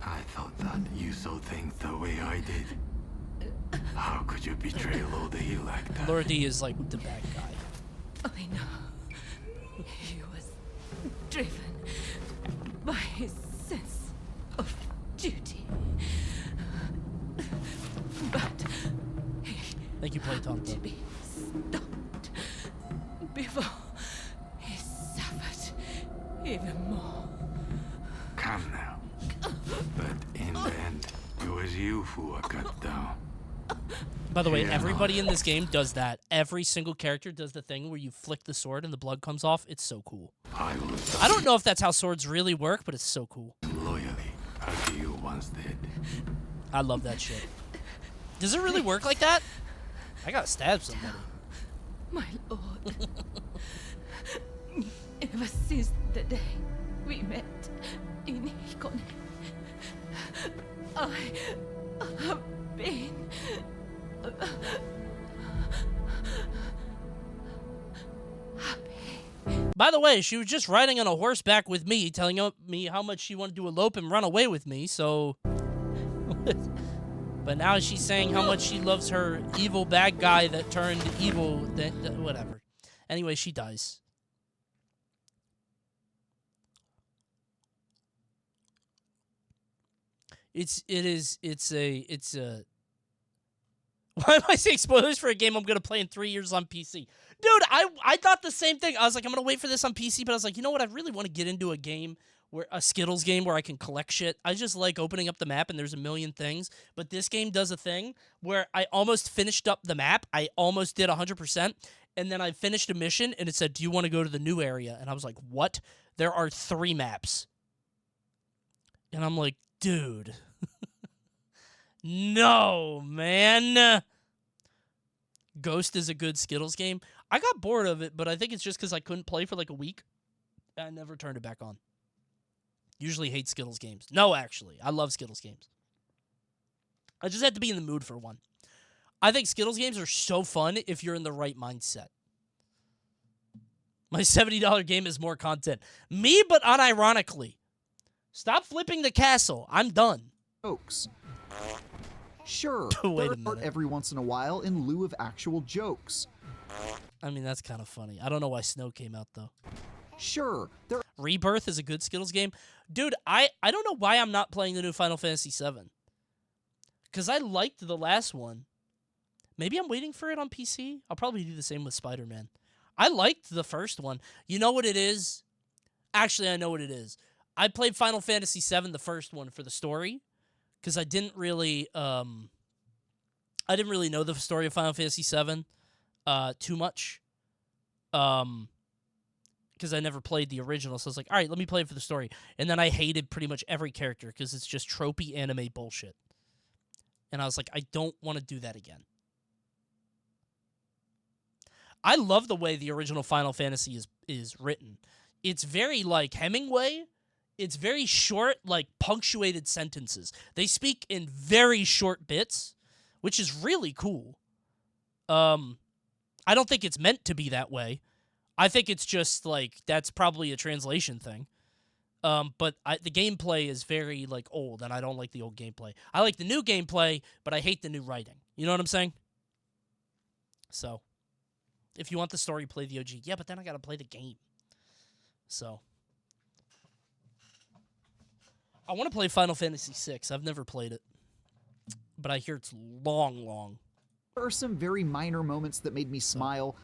I thought that you saw things the way I did. How could you betray Lodi like that? Lord D is like the bad guy. I know. He was driven by his sense of duty. But he Thank you, Playton. had to be stopped before he suffered even more. Come now. But in the end, it was you who were cut down. By the way, everybody in this game does that. Every single character does the thing where you flick the sword and the blood comes off. It's so cool. I don't know if that's how swords really work, but it's so cool. Loyally, as you once did. I love that shit. Does it really work like that? I gotta stab somebody. My lord. Ever since the day we met in Coney, I have been By the way, she was just riding on a horseback with me, telling me how much she wanted to elope and run away with me, so... But now she's saying how much she loves her evil bad guy that turned evil, whatever. Anyway, she dies. It's a... Why am I saying spoilers for a game I'm going to play in 3 years on PC? Dude, I thought the same thing. I was like, I'm going to wait for this on PC, but I was like, you know what? I really want to get into a game, a Skittles game where I can collect shit. I just like opening up the map and there's a million things, but this game does a thing where I almost finished up the map. I almost did 100%, and then I finished a mission, and it said, do you want to go to the new area? And I was like, what? There are 3 maps. And I'm like, dude... No, man. Ghost is a good Skittles game. I got bored of it, but I think it's just because I couldn't play for like a week. I never turned it back on. Usually hate Skittles games. No, actually. I love Skittles games. I just had to be in the mood for one. I think Skittles games are so fun if you're in the right mindset. My $70 game is more content. Me, but unironically. Stop flipping the castle. I'm done. Jokes. Sure, Wait a third part minute. every once in a while in lieu of actual jokes. I mean, that's kind of funny. I don't know why Snow came out, though. Sure, there Rebirth is a good Skittles game. Dude, I don't know why I'm not playing the new Final Fantasy VII. Because I liked the last one. Maybe I'm waiting for it on PC. I'll probably do the same with Spider-Man. I liked the first one. You know what it is? Actually, I know what it is. I played Final Fantasy VII, the first one, for the story. Because I didn't really know the story of Final Fantasy VII too much. Because I never played the original, so I was like, all right, let me play it for the story. And then I hated pretty much every character because it's just tropey anime bullshit. And I was like, I don't want to do that again. I love the way the original Final Fantasy is written. It's very like Hemingway. It's very short, like punctuated sentences. They speak in very short bits, which is really cool. I don't think it's meant to be that way. I think it's just, like, that's probably a translation thing. But the gameplay is very, like, old, and I don't like the old gameplay. I like the new gameplay, but I hate the new writing. You know what I'm saying? So, if you want the story, play the OG. Yeah, but then I gotta play the game. So, I want to play Final Fantasy VI. I've never played it. But I hear it's long, long. are some very minor moments that made me smile.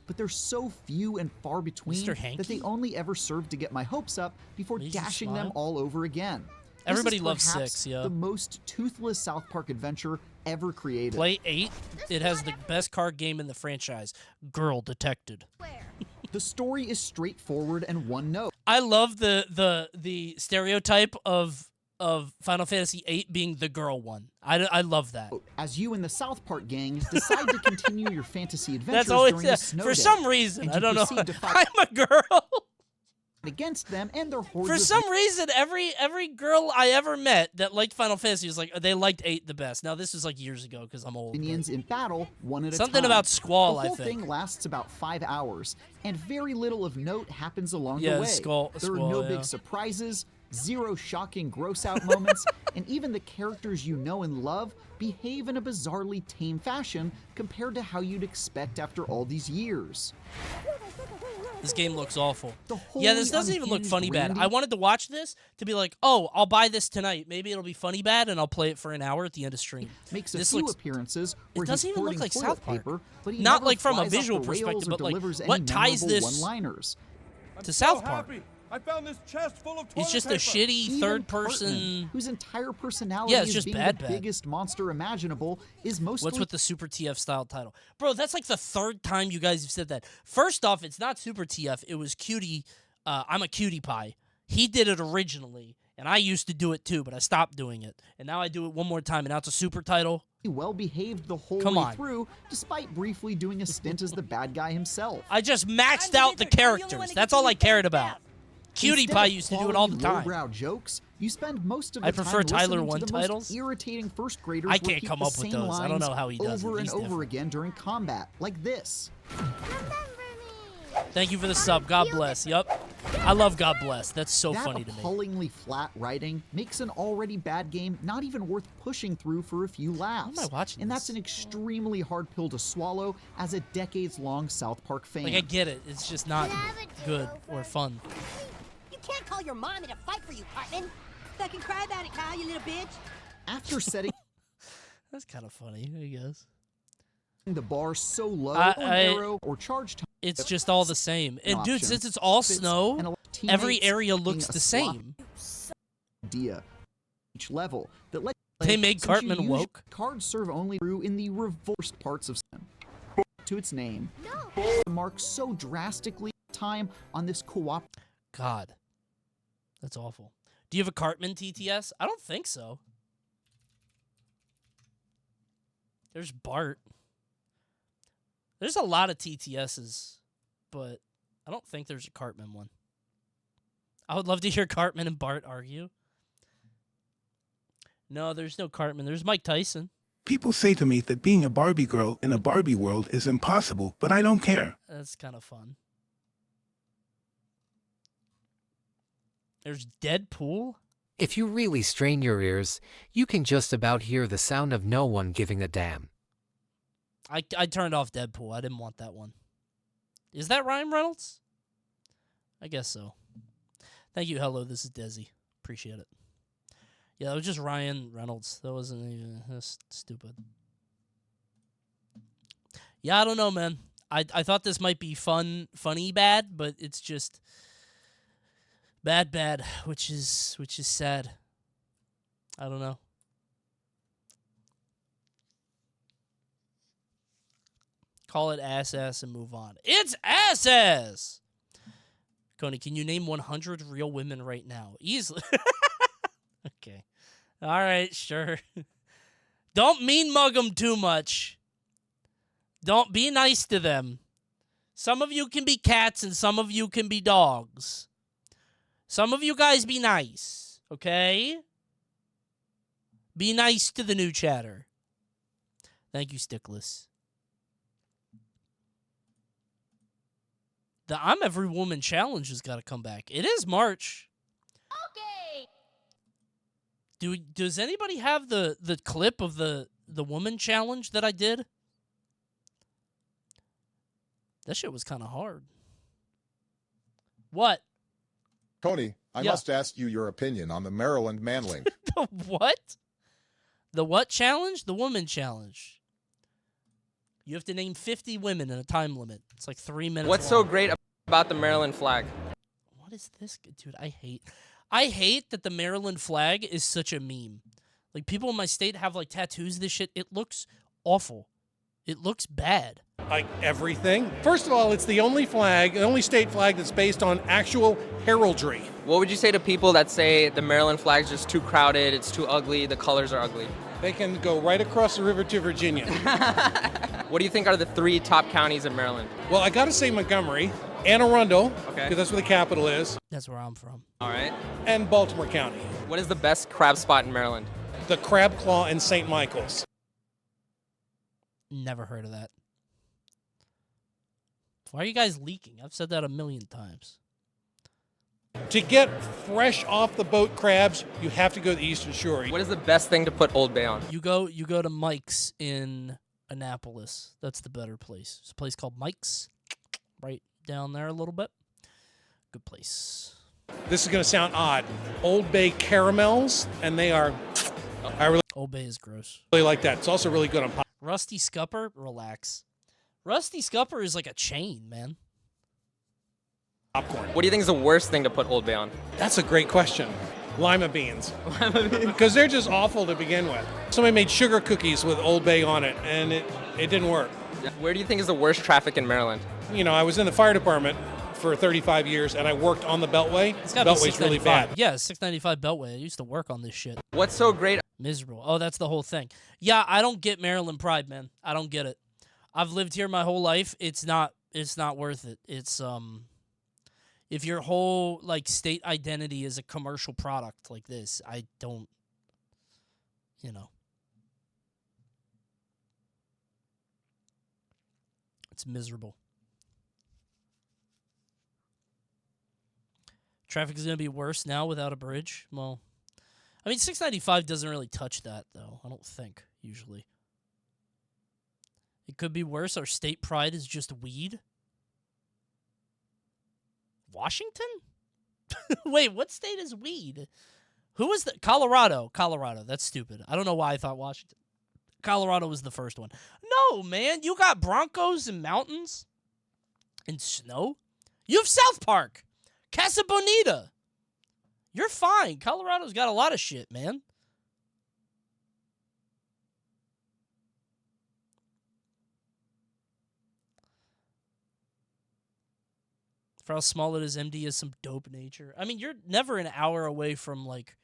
But they're so few and far between that they only ever serve to get my hopes up before dashing them all over again. Everybody This is loves perhaps 6, yeah. the most toothless South Park adventure ever created. Play 8. It has the best card game in the franchise. Girl detected. The story is straightforward and one note. I love the stereotype of Final Fantasy VIII being the girl one. I love that. As you and the South Park gang decide to continue your fantasy adventures That's always during a snow for day, some reason. and I you don't know. proceed to fight I'm a girl. against them and their hordes For of some reason, every girl I ever met that liked Final Fantasy was like they liked 8 the best. Now this was like years ago because I'm old. minions in battle, one at a time. Something about Squall, The whole I think. thing lasts about 5 hours, and very little of note happens along Yeah, the way. Squall, there are no yeah. big surprises, zero shocking gross-out moments, and even the characters you know and love behave in a bizarrely tame fashion compared to how you'd expect after all these years. This game looks awful. The Yeah, this wholly doesn't even look unhinged funny bad. Randy- I wanted to watch this to be like, oh, I'll buy this tonight. Maybe it'll be funny bad, and I'll play it for an hour at the end of stream. Makes a This few looks- appearances It where doesn't he's even look hoarding like toilet South Park. paper, but he Not never like from a flies off visual the rails perspective, or but like delivers what any ties memorable this one-liners. to South Park? I found this chest full of It's just a shitty Even third Cartman, person. whose entire personality Yeah, it's is just being bad. the biggest monster imaginable, is mostly What's with the Super TF style title? Bro, that's like the third time you guys have said that. First off, it's not Super TF. It was Cutie. I'm a Cutie Pie. He did it originally, and I used to do it too, but I stopped doing it. And now I do it one more time, and now it's a super title. well behaved the whole Come way on. through, despite briefly doing a stint as the bad guy himself. I just maxed out the characters. That's all I cared about. Cutie Instead Pie of used to do it all the quality time. lowbrow jokes, you spend most of the I time prefer Tyler listening One to the titles. most irritating first graders I can't repeat come the up with same those. I don't lines know how he does it. over and He's over different. again during combat, like this. Thank you for the sub. God bless. Yup. I love God bless. That's so That funny to me. appallingly flat writing makes an already bad game not even worth pushing through for a few laughs. Why am I watching and that's an extremely hard pill to swallow as a decades-long South Park fan. Like, I get it. It's just not good or fun. You can't call your mom in a fight for you, Cartman. Fucking cry about it, Kyle, you little bitch. After setting That's kind of funny, I guess. the bar so low I- on arrow or charge time, It's just all the same. And dude, option since it's all fits and snow, allow every teammates area being looks a the slot same. idea each level that let They made since Cartman you usually- woke. Cards serve only true in the reversed parts of sin. To its name, marks so drastically time on this co-op. God. That's awful. Do you have a Cartman TTS? I don't think so. There's Bart. There's a lot of TTSs, but I don't think there's a Cartman one. I would love to hear Cartman and Bart argue. No, there's no Cartman. There's Mike Tyson. People say to me that being a Barbie girl in a Barbie world is impossible, but I don't care. That's kind of fun. There's Deadpool. If you really strain your ears, you can just about hear the sound of no one giving a damn. I turned off Deadpool. I didn't want that one. Is that Ryan Reynolds? I guess so. Thank you. Hello, this is Desi. Appreciate it. Yeah, that was just Ryan Reynolds. That wasn't even... That's stupid. Yeah, I don't know, man. I thought this might be funny bad, but it's just bad, which is sad. I don't know. Call it ass and move on. It's ass. Coney, can you name 100 real women right now? Easily. Okay. All right, sure. Don't mean mug them too much. Don't be nice to them. Some of you can be cats and some of you can be dogs. Some of you guys be nice, okay? Be nice to the new chatter. Thank you, Stickless. The I'm Every Woman challenge has got to come back. It is March. Okay. Does anybody have the clip of the woman challenge that I did? That shit was kind of hard. What? Coney, I must ask you your opinion on the Maryland manling. The what? The what challenge? The woman challenge. You have to name 50 women in a time limit. It's like 3 minutes What's long. so great about the Maryland flag? What is this? Dude, I hate that the Maryland flag is such a meme. Like, people in my state have, like, tattoos of this shit. It looks awful. It looks bad. Like everything. First of all, it's the only state flag that's based on actual heraldry. What would you say to people that say the Maryland flag's just too crowded, it's too ugly, the colors are ugly? They can go right across the river to Virginia. What do you think are the 3 top counties in Maryland? Well, I gotta say Montgomery, Anne Arundel, Okay. because that's where the capital is. That's where I'm from. All right. And Baltimore County. What is the best crab spot in Maryland? The Crab Claw in St. Michael's. Never heard of that. Why are you guys leaking? I've said that a million times. To get fresh off the boat crabs, you have to go to the Eastern Shore. What is the best thing to put Old Bay on? You go to Mike's in Annapolis. That's the better place. It's a place called Mike's, right down there a little bit. Good place. This is going to sound odd. Old Bay caramels, and they are... Old Bay is gross. Really like that. It's also really good on pop. Rusty Scupper? Relax. Rusty Scupper is like a chain, man. Popcorn. What do you think is the worst thing to put Old Bay on? That's a great question. Lima beans. Because they're just awful to begin with. Somebody made sugar cookies with Old Bay on it, and it didn't work. Where do you think is the worst traffic in Maryland? You know, I was in the fire department for 35 years, and I worked on the Beltway. It's gotta be Beltway's really bad. Yeah, 695 Beltway. I used to work on this shit. What's so great? Miserable. Oh, that's the whole thing. Yeah, I don't get Maryland pride, man. I don't get it. I've lived here my whole life. It's not worth it. It's if your whole like state identity is a commercial product like this, I don't, it's miserable. Traffic is going to be worse now without a bridge. Well, I mean, 695 doesn't really touch that, though. I don't think, usually. It could be worse. Our state pride is just weed. Washington? Wait, what state is weed? Who was the... Colorado. Colorado. That's stupid. I don't know why I thought Washington. Colorado was the first one. No, man. You got Broncos and mountains and snow. You have South Park. Casa Bonita. You're fine. Colorado's got a lot of shit, man. For how small it is, MD has some dope nature. I mean, you're never an hour away from, like...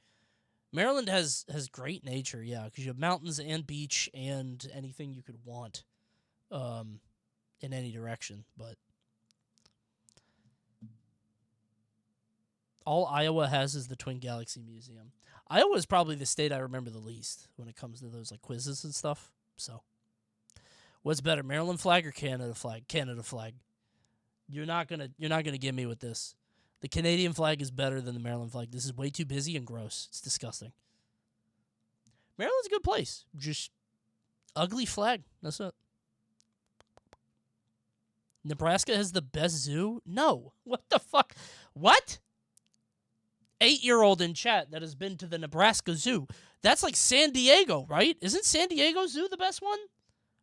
Maryland has great nature, yeah, because you have mountains and beach and anything you could want in any direction, but... All Iowa has is the Twin Galaxy Museum. Iowa is probably the state I remember the least when it comes to those like quizzes and stuff. So, what's better, Maryland flag or Canada flag? Canada flag. You're not gonna get me with this. The Canadian flag is better than the Maryland flag. This is way too busy and gross. It's disgusting. Maryland's a good place. Just ugly flag. That's it. Nebraska has the best zoo? No. What the fuck? What? 8-year-old in chat that has been to the Nebraska Zoo. That's like San Diego, right? Isn't San Diego Zoo the best one?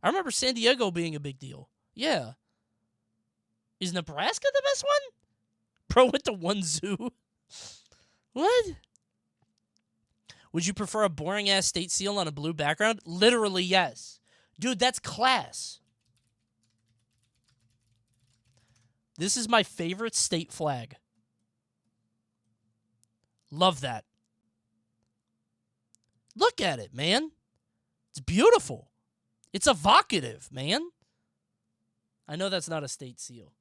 I remember San Diego being a big deal. Yeah. Is Nebraska the best one? Bro went to one zoo. What? Would you prefer a boring-ass state seal on a blue background? Literally, yes. Dude, that's class. This is my favorite state flag. Love that. Look at it, man. It's beautiful. It's evocative, man. I know that's not a state seal.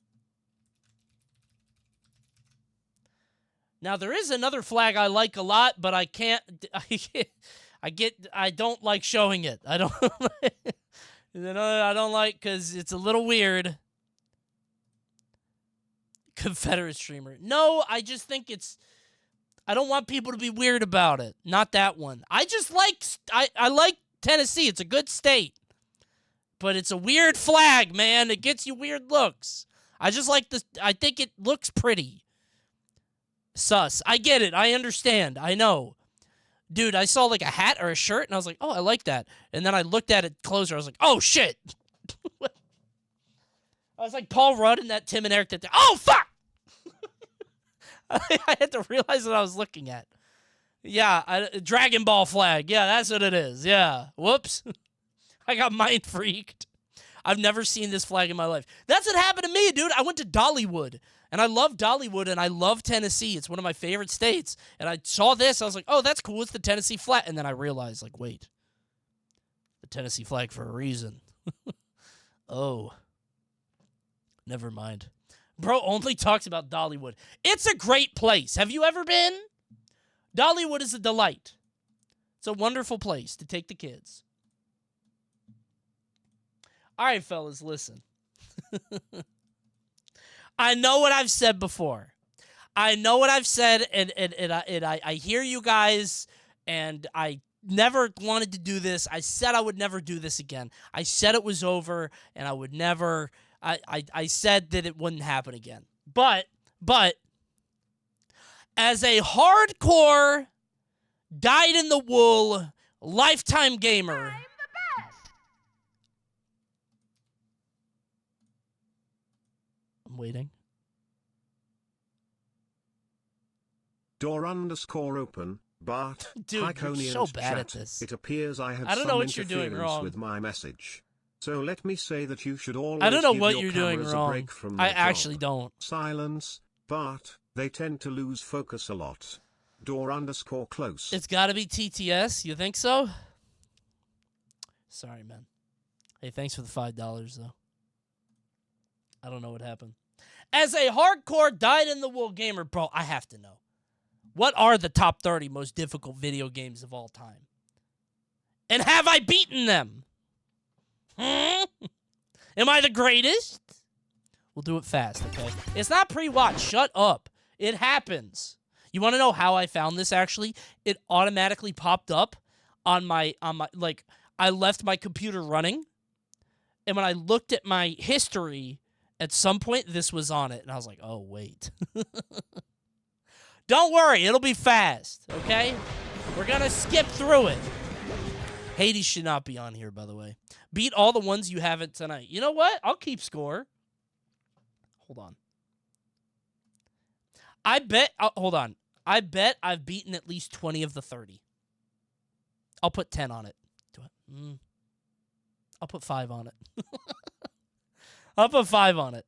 Now, there is another flag I like a lot, but I can't. I don't like showing it. I don't. I don't like because it's a little weird. Confederate streamer. No, I just think it's. I don't want people to be weird about it. Not that one. I just like. I like Tennessee. It's a good state, but it's a weird flag, man. It gets you weird looks. I just like this. I think it looks pretty. Sus. I get it. I understand. I know. Dude, I saw like a hat or a shirt, and I was like, oh, I like that. And then I looked at it closer. I was like, oh, shit. I was like Paul Rudd in that Tim and Eric. Oh, fuck! I had to realize what I was looking at. Yeah, Dragon Ball flag. Yeah, that's what it is. Yeah. Whoops. I got mind freaked. I've never seen this flag in my life. That's what happened to me, dude. I went to Dollywood. And I love Dollywood, and I love Tennessee. It's one of my favorite states. And I saw this. I was like, oh, that's cool. It's the Tennessee flag. And then I realized, like, wait. The Tennessee flag for a reason. Oh. Never mind. Bro only talks about Dollywood. It's a great place. Have you ever been? Dollywood is a delight. It's a wonderful place to take the kids. All right, fellas, listen. I know what I've said before. I know what I've said, and I hear you guys, and I never wanted to do this. I said I would never do this again. I said it was over, and I would never. I said that it wouldn't happen again. But as a hardcore, dyed-in-the-wool, lifetime gamer. Waiting. Door underscore open, Bart. Dude, hi, you're Coney so and bad chat. at this. It appears I had I don't some know what you're doing interference wrong. with my message. So let me say that you should always I don't know give what your you're doing cameras a wrong. break from I their actually job. don't. Silence, Bart. They tend to lose focus a lot. Door underscore close. It's got to be TTS. You think so? Sorry, man. Hey, thanks for the $5, though. I don't know what happened. As a hardcore dyed-in-the-wool gamer, bro, I have to know. What are the top 30 most difficult video games of all time? And have I beaten them? Am I the greatest? We'll do it fast, okay? It's not pre-watch. Shut up. It happens. You want to know how I found this, actually? It automatically popped up on my, like, I left my computer running, and when I looked at my history, at some point, this was on it, and I was like, oh, wait. Don't worry, it'll be fast, okay? We're going to skip through it. Hades should not be on here, by the way. Beat all the ones you haven't tonight. You know what? I'll keep score. Hold on. I bet, hold on. I bet I've beaten at least 20 of the 30. I'll put 10 on it. I'll put 5 on it. I'll put 5 on it.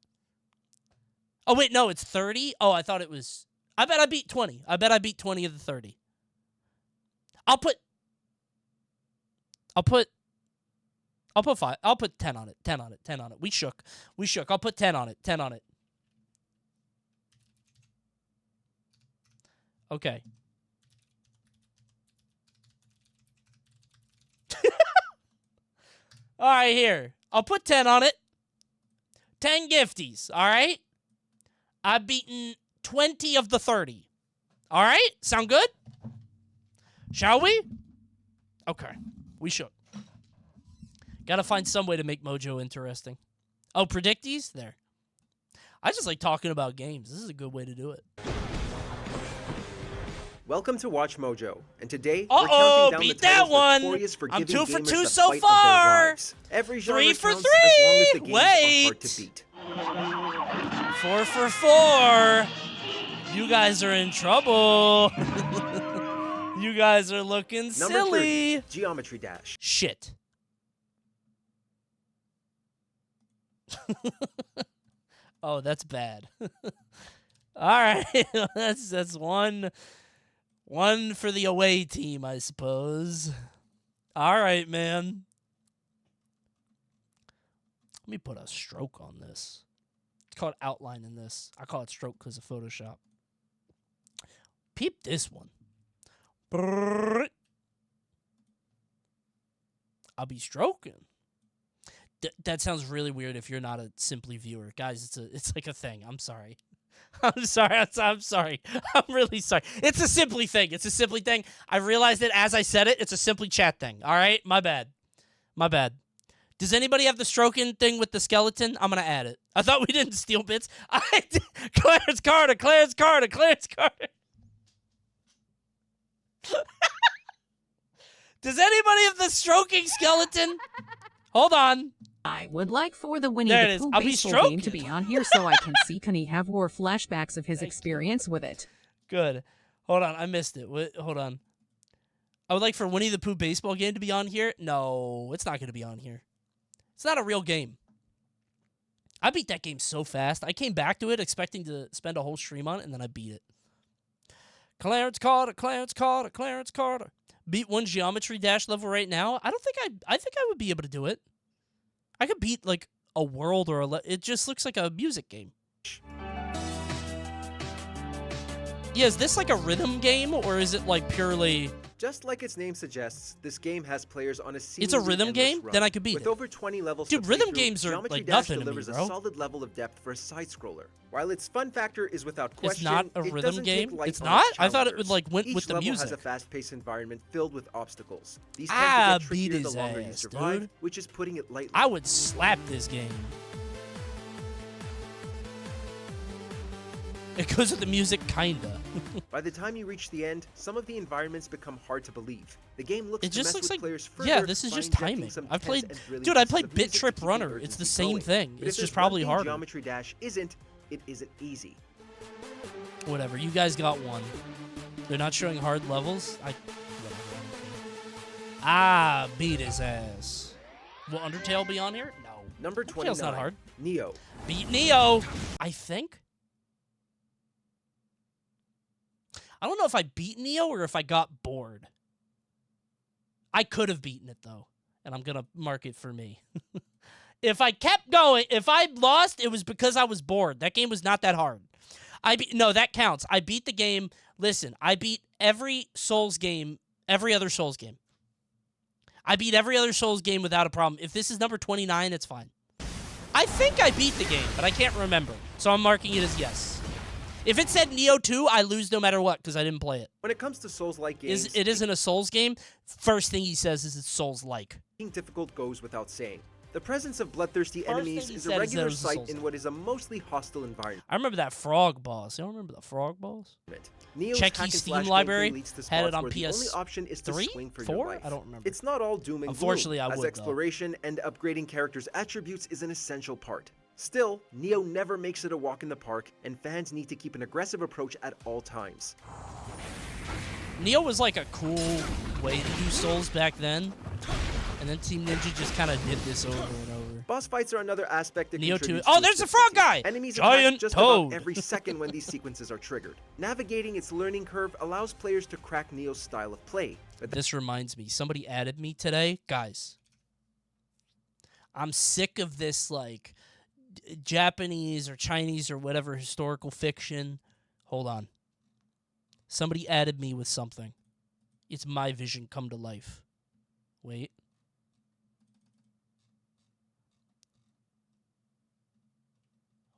Oh, wait, no, it's 30? Oh, I thought it was... I bet I beat 20. I bet I beat 20 of the 30. I'll put 5. I'll put 10 on it. 10 on it. 10 on it. We shook. I'll put 10 on it. 10 on it. Okay. All right, here. I'll put 10 on it. 10 gifties, all right? I've beaten 20 of the 30. All right? Sound good? Shall we? Okay. We should. Gotta find some way to make Mojo interesting. Oh, predictees? There. I just like talking about games. This is a good way to do it. Welcome to Watch Mojo, and today Uh-oh, we're counting down beat the that titles one. notorious for I'm giving 2 for gamers 2 the so fight of their far. lives. Every genre 3 for 3. counts as long as the games Wait. are hard to beat. 4 for 4. You guys are in trouble. You guys are looking Number silly. 30, Geometry Dash. Shit. Oh, that's bad. All right, that's one for the away team, I suppose. All right, man. Let me put a stroke on this. It's called outline in this. I call it stroke because of Photoshop. Peep this one. Brrr. I'll be stroking. That sounds really weird if you're not a Simply viewer. Guys, it's like a thing. I'm sorry. I'm sorry. I'm sorry. I'm really sorry. It's a Simply thing. It's a Simply thing. I realized it as I said it. It's a Simply chat thing. All right? My bad. My bad. Does anybody have the stroking thing with the skeleton? I'm going to add it. I thought we didn't steal bits. Clarence Carter. Clarence Carter. Clarence Carter. Does anybody have the stroking skeleton? Hold on. I would like for the Winnie There the it is. Pooh I'll be baseball stroking. game to be on here so I can see Coney have more flashbacks of his experience with it. Good. Hold on. I missed it. Hold on. I would like for Winnie the Pooh baseball game to be on here. No, it's not going to be on here. It's not a real game. I beat that game so fast. I came back to it expecting to spend a whole stream on it, and then I beat it. Clarence Carter, Clarence Carter, Clarence Carter. Beat one Geometry Dash level right now. I think I would be able to do it. I could beat like a world or it just looks like a music game. Yeah, is this like a rhythm game or is it like purely... Just like its name suggests, this game has players on a It's a rhythm game? run. Then I could beat With it. over 20 levels Dude, to play rhythm through, games are Geometry like Dash nothing to me, delivers bro. a solid level of depth for a side scroller. While its fun factor is without question, It's not a it rhythm doesn't game? take light It's on not? its I thought it would challengers. like went Each with the level music. has a fast-paced environment filled with obstacles. These Ah, tend to get beat trickier his the longer you ass, survive, dude. which is putting it lightly. I would slap this game. Because of the music, kinda. By the time you reach the end, some of the environments become hard to believe. The game looks It to just mess looks with like, players further yeah, this is by just injecting timing. some I've tense played, and thrilling dude, I pieces played of Bit music to Trip keep the Runner. It's urgency the same going. thing. But It's if just there's probably one thing harder. Geometry Dash isn't, it isn't easy. Whatever, you guys got one. They're not showing hard levels. Beat his ass. Will Undertale be on here? No. Number Undertale's 29, not hard. Neo. Beat Neo, I think. I don't know if I beat Neo or if I got bored. I could have beaten it, though, and I'm going to mark it for me. If I kept going, if I lost, it was because I was bored. That game was not that hard. No, that counts. I beat the game. Listen, I beat every Souls game, every other Souls game. I beat every other Souls game without a problem. If this is number 29, it's fine. I think I beat the game, but I can't remember, so I'm marking it as yes. If it said Neo 2, I lose no matter what because I didn't play it. When it comes to Souls-like games, It isn't a Souls game. First thing he says is it's Souls-like. being difficult goes without saying. The presence of bloodthirsty First enemies thing he is said a is that regular it was a sight Souls in what is a mostly hostile environment. I remember that frog boss. You don't remember the frog boss? Neo's Check hack his and Steam slash library. gameplay leads to Had it spots on where the only PS3, option is to swing for your 4? life. I don't remember. It's not all doom and Unfortunately, gloom, I as would, exploration and upgrading characters' attributes is an essential part. Still, Neo never makes it a walk in the park, and fans need to keep an aggressive approach at all times. Neo was like a cool way to do Souls back then. And then Team Ninja just kind of did this over and over. Boss fights are another aspect that Neo 2. contributes Oh, to there's its the frog difficulty. guy! Enemies Giant attack just toad. about every second when these sequences are triggered. Navigating its learning curve allows players to crack Neo's style of play. But This reminds me. Somebody added me today. Guys, I'm sick of this, like, Japanese or Chinese or whatever historical fiction. Hold on. Somebody added me with something. It's my vision come to life. Wait.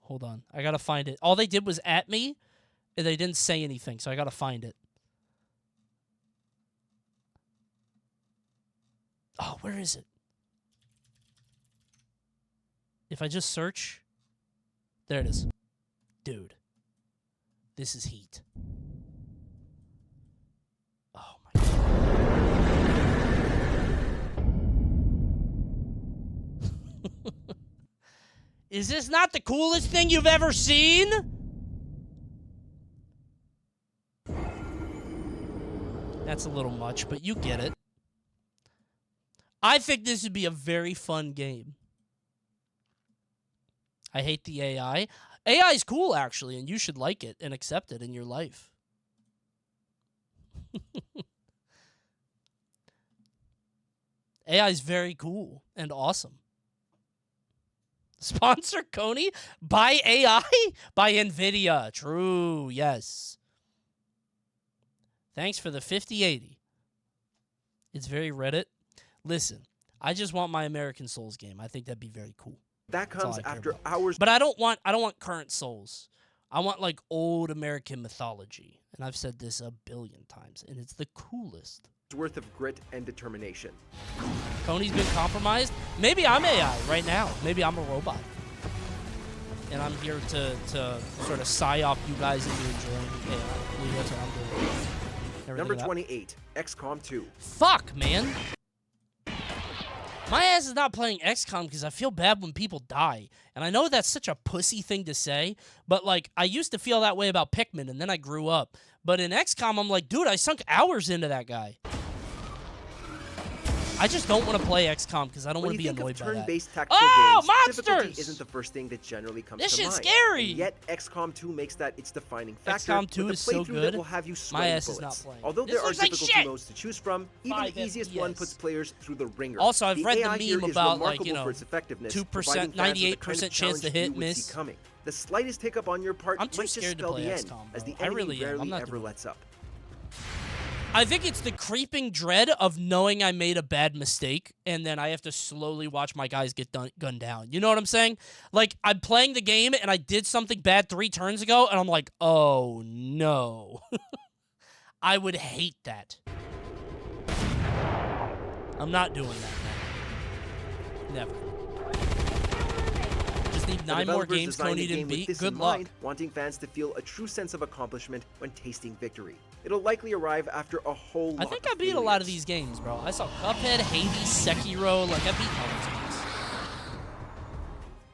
Hold on. I gotta find it. All they did was at me, and they didn't say anything, so I gotta find it. Oh, where is it? If I just search, there it is. Dude. This is heat. Oh my god. Is this not the coolest thing you've ever seen? That's a little much, but you get it. I think this would be a very fun game. I hate the AI. AI is cool, actually, and you should like it and accept it in your life. AI is very cool and awesome. Sponsor Coney by AI? By NVIDIA. True, yes. Thanks for the 5080. It's very Reddit. Listen, I just want my American Souls game. I think that'd be very cool. That comes after hours. But I don't want current Souls. I want like old American mythology. And I've said this a billion times, and it's the coolest. Worth of grit and determination. Coney's been compromised. Maybe I'm AI right now. Maybe I'm a robot. And I'm here to sort of psyop you guys into enjoying AI. Maybe that's what I'm doing. Number 28, XCOM 2. Fuck, man. My ass is not playing XCOM because I feel bad when people die. And I know that's such a pussy thing to say, but like I used to feel that way about Pikmin and then I grew up. But in XCOM, I'm like, dude, I sunk hours into that guy. I just don't want to play XCOM because I don't want to be annoyed by that. Turn-based tactical games, difficulty isn't the first thing that generally comes to mind. This shit's scary. And yet XCOM 2 makes that its defining factor. XCOM 2 is so good. That will have you My ass bullets. is not playing. Although this there are difficulty like modes to choose from, even the easiest one puts players through the ringer. Also, I've read AI the meme about like, you know, for its effectiveness, 2%, 98% chance to hit, miss. The slightest hiccup on your part I'm too might just scared to spell play the XCOM, end, bro. as the I enemy really am. I'm rarely not ever doing lets up. I think it's the creeping dread of knowing I made a bad mistake and then I have to slowly watch my guys get gunned down. You know what I'm saying? Like, I'm playing the game and I did something bad 3 turns ago and I'm like, oh no. I would hate that. I'm not doing that, man. Never. Just need 9 more games Coney didn't beat. Good luck. Wanting fans to feel a true sense of accomplishment when tasting victory. It'll likely arrive after a whole lot I think I beat a lot of these games, bro. I saw Cuphead, Hades, Sekiro. Like, I beat all those games.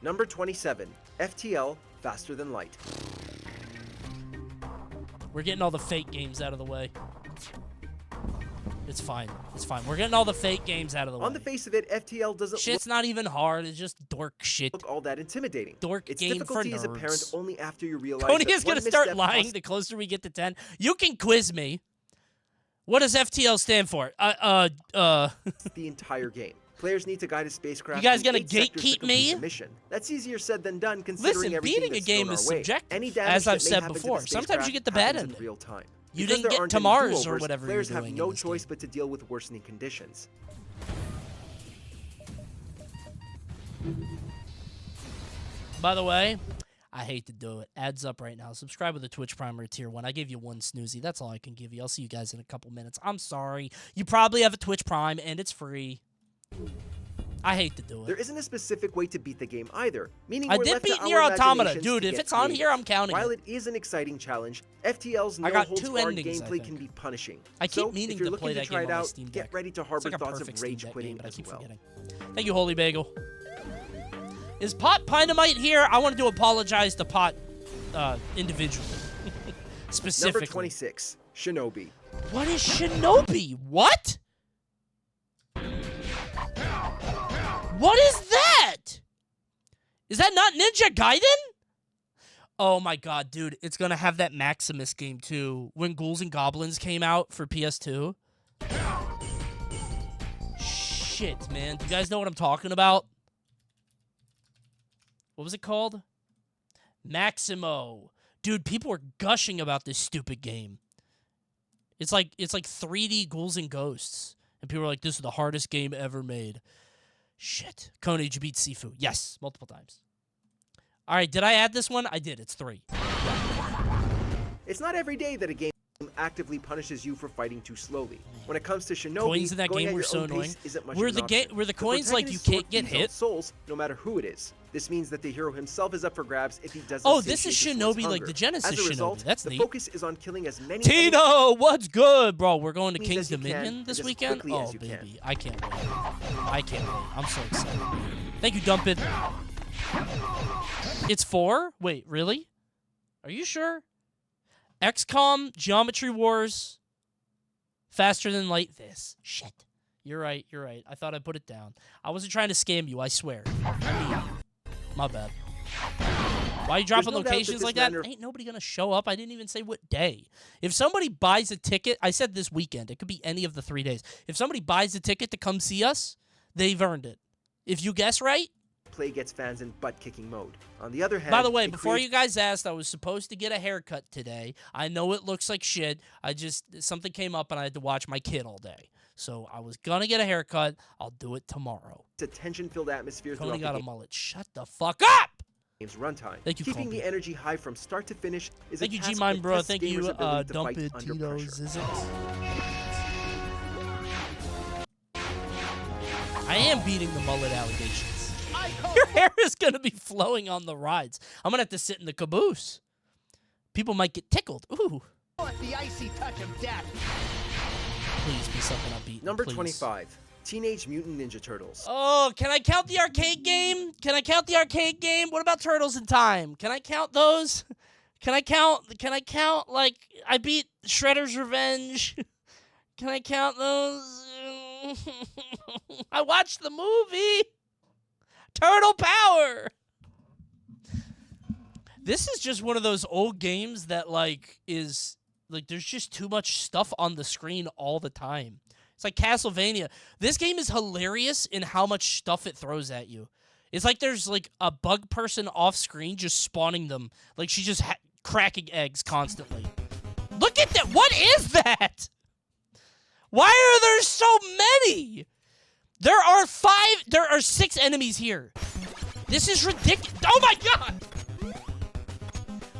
Number 27, FTL, Faster Than Light. We're getting all the fake games out of the way. It's fine. It's fine. We're getting all the fake games out of the way. On the face of it, FTL doesn't Shit's not even hard. It's just dork shit. Look all that intimidating. Dork its game for difficulty is nerds. apparent only after you realize Coney that is going to start lying the closer we get to 10. You can quiz me. What does FTL stand for? The entire game. Players need to guide a spacecraft. You guys gonna gatekeep me? Mission. That's easier said than done, considering Listen, everything beating a that's game thrown is our way. subjective, Any damage as I've that may said happen to the before. Sometimes you get the bad spacecraft ending. in real time. You Because didn't there get aren't to any Mars or do-overs, whatever players you're have doing no in this choice game. but to deal with worsening conditions. By the way, I hate to do it. Adds up right now. Subscribe with the Twitch Prime or Tier 1. I gave you 1 snoozy. That's all I can give you. I'll see you guys in a couple minutes. I'm sorry. You probably have a Twitch Prime, and it's free. I hate to do it. There isn't a specific way to beat the game either, meaning I we're did left beat to Nier our Automata. imaginations Dude, to if get it's on creative. here, I'm counting While it. it is an exciting challenge, FTL's I got no-holds 2 barred endings, I gameplay think. can be punishing. I So, keep meaning if you're to looking play to that try game it on my out, Steam Deck. get ready to It's harbor like a thoughts perfect of rage Steam Deck quitting game, but I as keep well. forgetting. Thank you, Holy Bagel. Is Pot Pynamite here? I wanted to apologize to Pot individually. Specifically. Number 26, Shinobi. What is Shinobi? What? What is that? Is that not Ninja Gaiden? Oh my god, dude. It's gonna have that Maximus game too. When Ghouls and Goblins came out for PS2. Shit, man. Do you guys know what I'm talking about? What was it called? Maximo. Dude, people were gushing about this stupid game. It's like 3D Ghouls and Ghosts. And people were like, this is the hardest game ever made. Shit. Coney, did you beat Sifu? Yes, multiple times. All right, did I add this one? I did. It's 3. It's not every day that a game actively punishes you for fighting too slowly. When it comes to Shinobi, Coins in that going game at were your so own pace annoying. isn't much Were of an the option. were the coins like you protagonist can't sort get these on hit? souls, no matter who it is. This means that the hero himself is up for grabs if he doesn't. Oh, this is satiate the sword's Shinobi, like hunger. the Genesis As a result, Shinobi. That's the neat. focus is on killing as many Tito, what's good, bro? We're going to enemies King's as you can, Dominion and this as weekend. quickly as Oh, you baby, can. I can't wait. I can't wait. I'm so excited. Thank you, Dumpin. It's 4? Wait, really? Are you sure? XCOM, Geometry Wars, Faster Than Light. This shit. You're right. You're right. I thought I put it down. I wasn't trying to scam you. I swear. My bad. Why are you dropping no doubt that locations this like that? manner- Ain't nobody gonna show up. I didn't even say what day. If somebody buys a ticket, I said this weekend. It could be any of the 3 days. If somebody buys a ticket to come see us, they've earned it. If you guess right. Play gets fans in butt-kicking mode. On the other hand, By the way, it before creates- you guys asked, I was supposed to get a haircut today. I know it looks like shit. Something came up and I had to watch my kid all day. So I was gonna get a haircut. I'll do it tomorrow. It's a tension-filled atmosphere Coney throughout got the a game. mullet. Shut the fuck up! Game's runtime. Thank you, Keeping Colby. the energy high from start to finish is Thank a you, task G-Mine, that bro. tests Thank gamers' you, ability to Dump fight It under Tito's. pressure. Is it? I am beating the mullet allegations. Your hair is going to be flowing on the rides. I'm going to have to sit in the caboose. People might get tickled. Ooh. The icy touch of death. Please be something upbeat. Number please. 25, Teenage Mutant Ninja Turtles. Oh, can I count the arcade game? Can I count the arcade game? What about Turtles in Time? Can I count those? Can I count, like, I beat Shredder's Revenge? Can I count those? I watched the movie. Turtle Power. This is just one of those old games that, like, is, like, there's just too much stuff on the screen all the time. It's like Castlevania. This game is hilarious in how much stuff it throws at you. It's like there's, like, a bug person off screen just spawning them. Like, she's just cracking eggs constantly. Look at that. What is that? Why are there so many? There are 6 enemies here. This is ridiculous. Oh my god!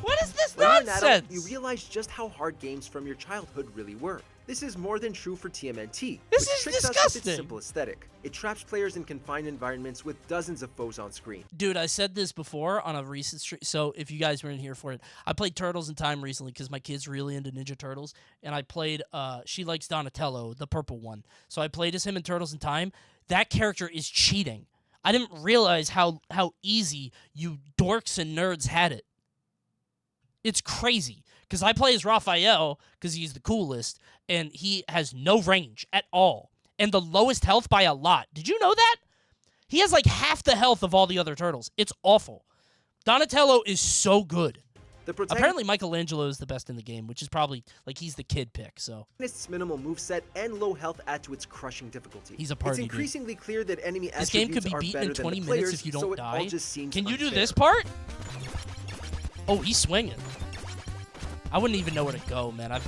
What is this When you're an nonsense? adult, you realize just how hard games from your childhood really were. This is more than true for TMNT, This which is tricks us with disgusting. its simple aesthetic. It traps players in confined environments with dozens of foes on screen. Dude, I said this before on a recent stream, so if you guys were in here for it, I played Turtles in Time recently because my kid's really into Ninja Turtles, and I played, she likes Donatello, the purple one, so I played as him in Turtles in Time. That character is cheating. I didn't realize how easy you dorks and nerds had it. It's crazy, because I play as Raphael, because he's the coolest, and he has no range at all, and the lowest health by a lot. Did you know that? He has like half the health of all the other turtles. It's awful. Donatello is so good. Apparently Michelangelo is the best in the game, which is probably, like, he's the kid pick, so. Its minimal moveset and low health add to its crushing difficulty. He's a party It's dude. increasingly clear that enemy This game attributes could be are beaten better in than 20 the minutes players, if you don't so it die. all just seems Can you do unfair. this part? Oh, he's swinging. I wouldn't even know where to go, man. I've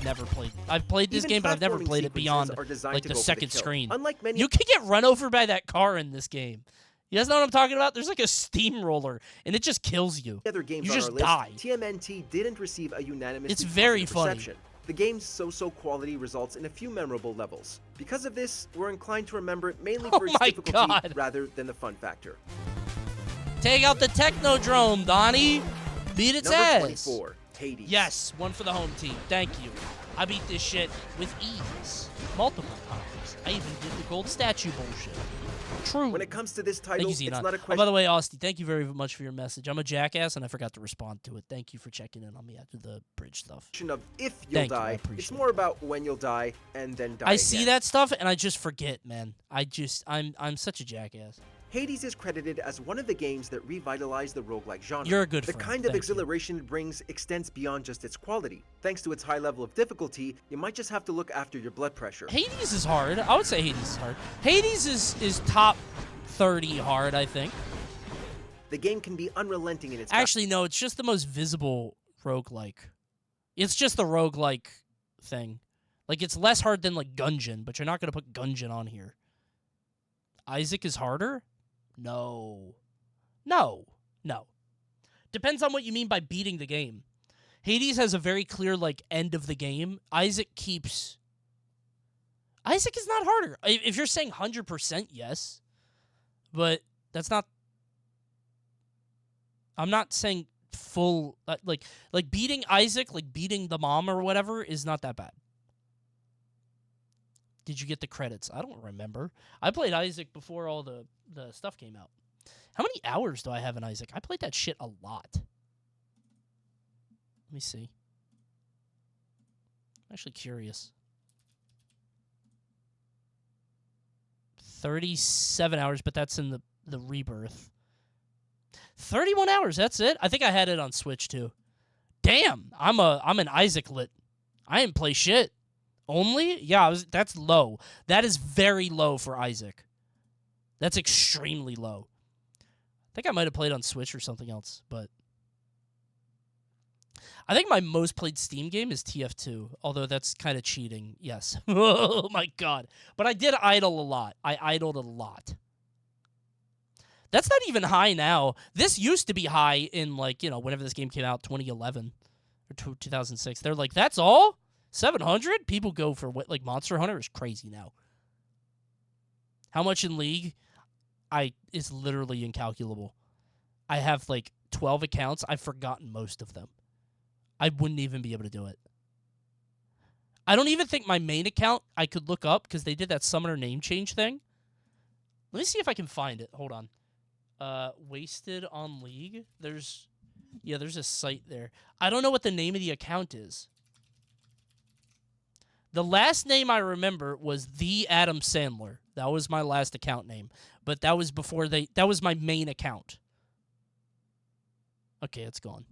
played this Even game, but I've never platforming played it sequences beyond, are designed like, to the go for the second kill. screen. Unlike many You can get run over by that car in this game. You guys know what I'm talking about? There's like a steamroller, and it just kills you. Other games You on just our list, die. TMNT didn't receive a unanimous It's very funny. reception. The game's so-so quality results in a few memorable levels. Because of this, we're inclined to remember it mainly for its my difficulty God. rather than the fun factor. Take out the Technodrome, Donnie. Beat its Number ass. 24, Hades. Yes, one for the home team. Thank you. I beat this shit with ease. Multiple times. I even did the gold statue bullshit. True. When it comes to this Thank title, you, it's Xenon. not a Oh, question. by the way, Austin, thank you very much for your message. I'm a jackass, and I forgot to respond to it. Thank you for checking in on me after the bridge stuff. Of if you'll Thank you, I die, appreciate it's more about when you'll die and then die I again. see that stuff, and I just forget, man. I'm such a jackass. Hades is credited as one of the games that revitalized the roguelike genre. You're a good The friend. kind of Thank you. exhilaration it brings extends beyond just its quality. Thanks to its high level of difficulty, you might just have to look after your blood pressure. Hades is hard. I would say Hades is hard. Hades is top 30 hard, I think. The game can be unrelenting in its Actually, no, it's just the most visible roguelike. It's just the roguelike thing. Like, it's less hard than, like, Gungeon, but you're not going to put Gungeon on here. Isaac is harder? No. No. No. Depends on what you mean by beating the game. Hades has a very clear, like, end of the game. Isaac is not harder. If you're saying 100%, yes. But that's not... I'm not saying full... Like beating Isaac, like beating the mom or whatever, is not that bad. Did you get the credits? I don't remember. I played Isaac before all the stuff came out. How many hours do I have in Isaac? I played that shit a lot. Let me see. I'm actually curious. 37 hours, but that's in the rebirth. 31 hours, that's it? I think I had it on Switch too. Damn, I'm an Isaac lit. I didn't play shit. Only? Yeah, that's low. That is very low for Isaac. That's extremely low. I think I might have played on Switch or something else, but I think my most played Steam game is TF2, although that's kind of cheating, yes. Oh my god. But I did idle a lot. I idled a lot. That's not even high now. This used to be high in, like, you know, whenever this game came out, 2011 or 2006. They're like, that's all? 700? People go for what, like, Monster Hunter is crazy now. How much in League? It's literally incalculable. I have, like, 12 accounts. I've forgotten most of them. I wouldn't even be able to do it. I don't even think my main account I could look up because they did that summoner name change thing. Let me see if I can find it. Hold on. Wasted on League. There's a site there. I don't know what the name of the account is. The last name I remember was The Adam Sandler. That was my last account name. But that was before that was my main account. Okay, it's gone.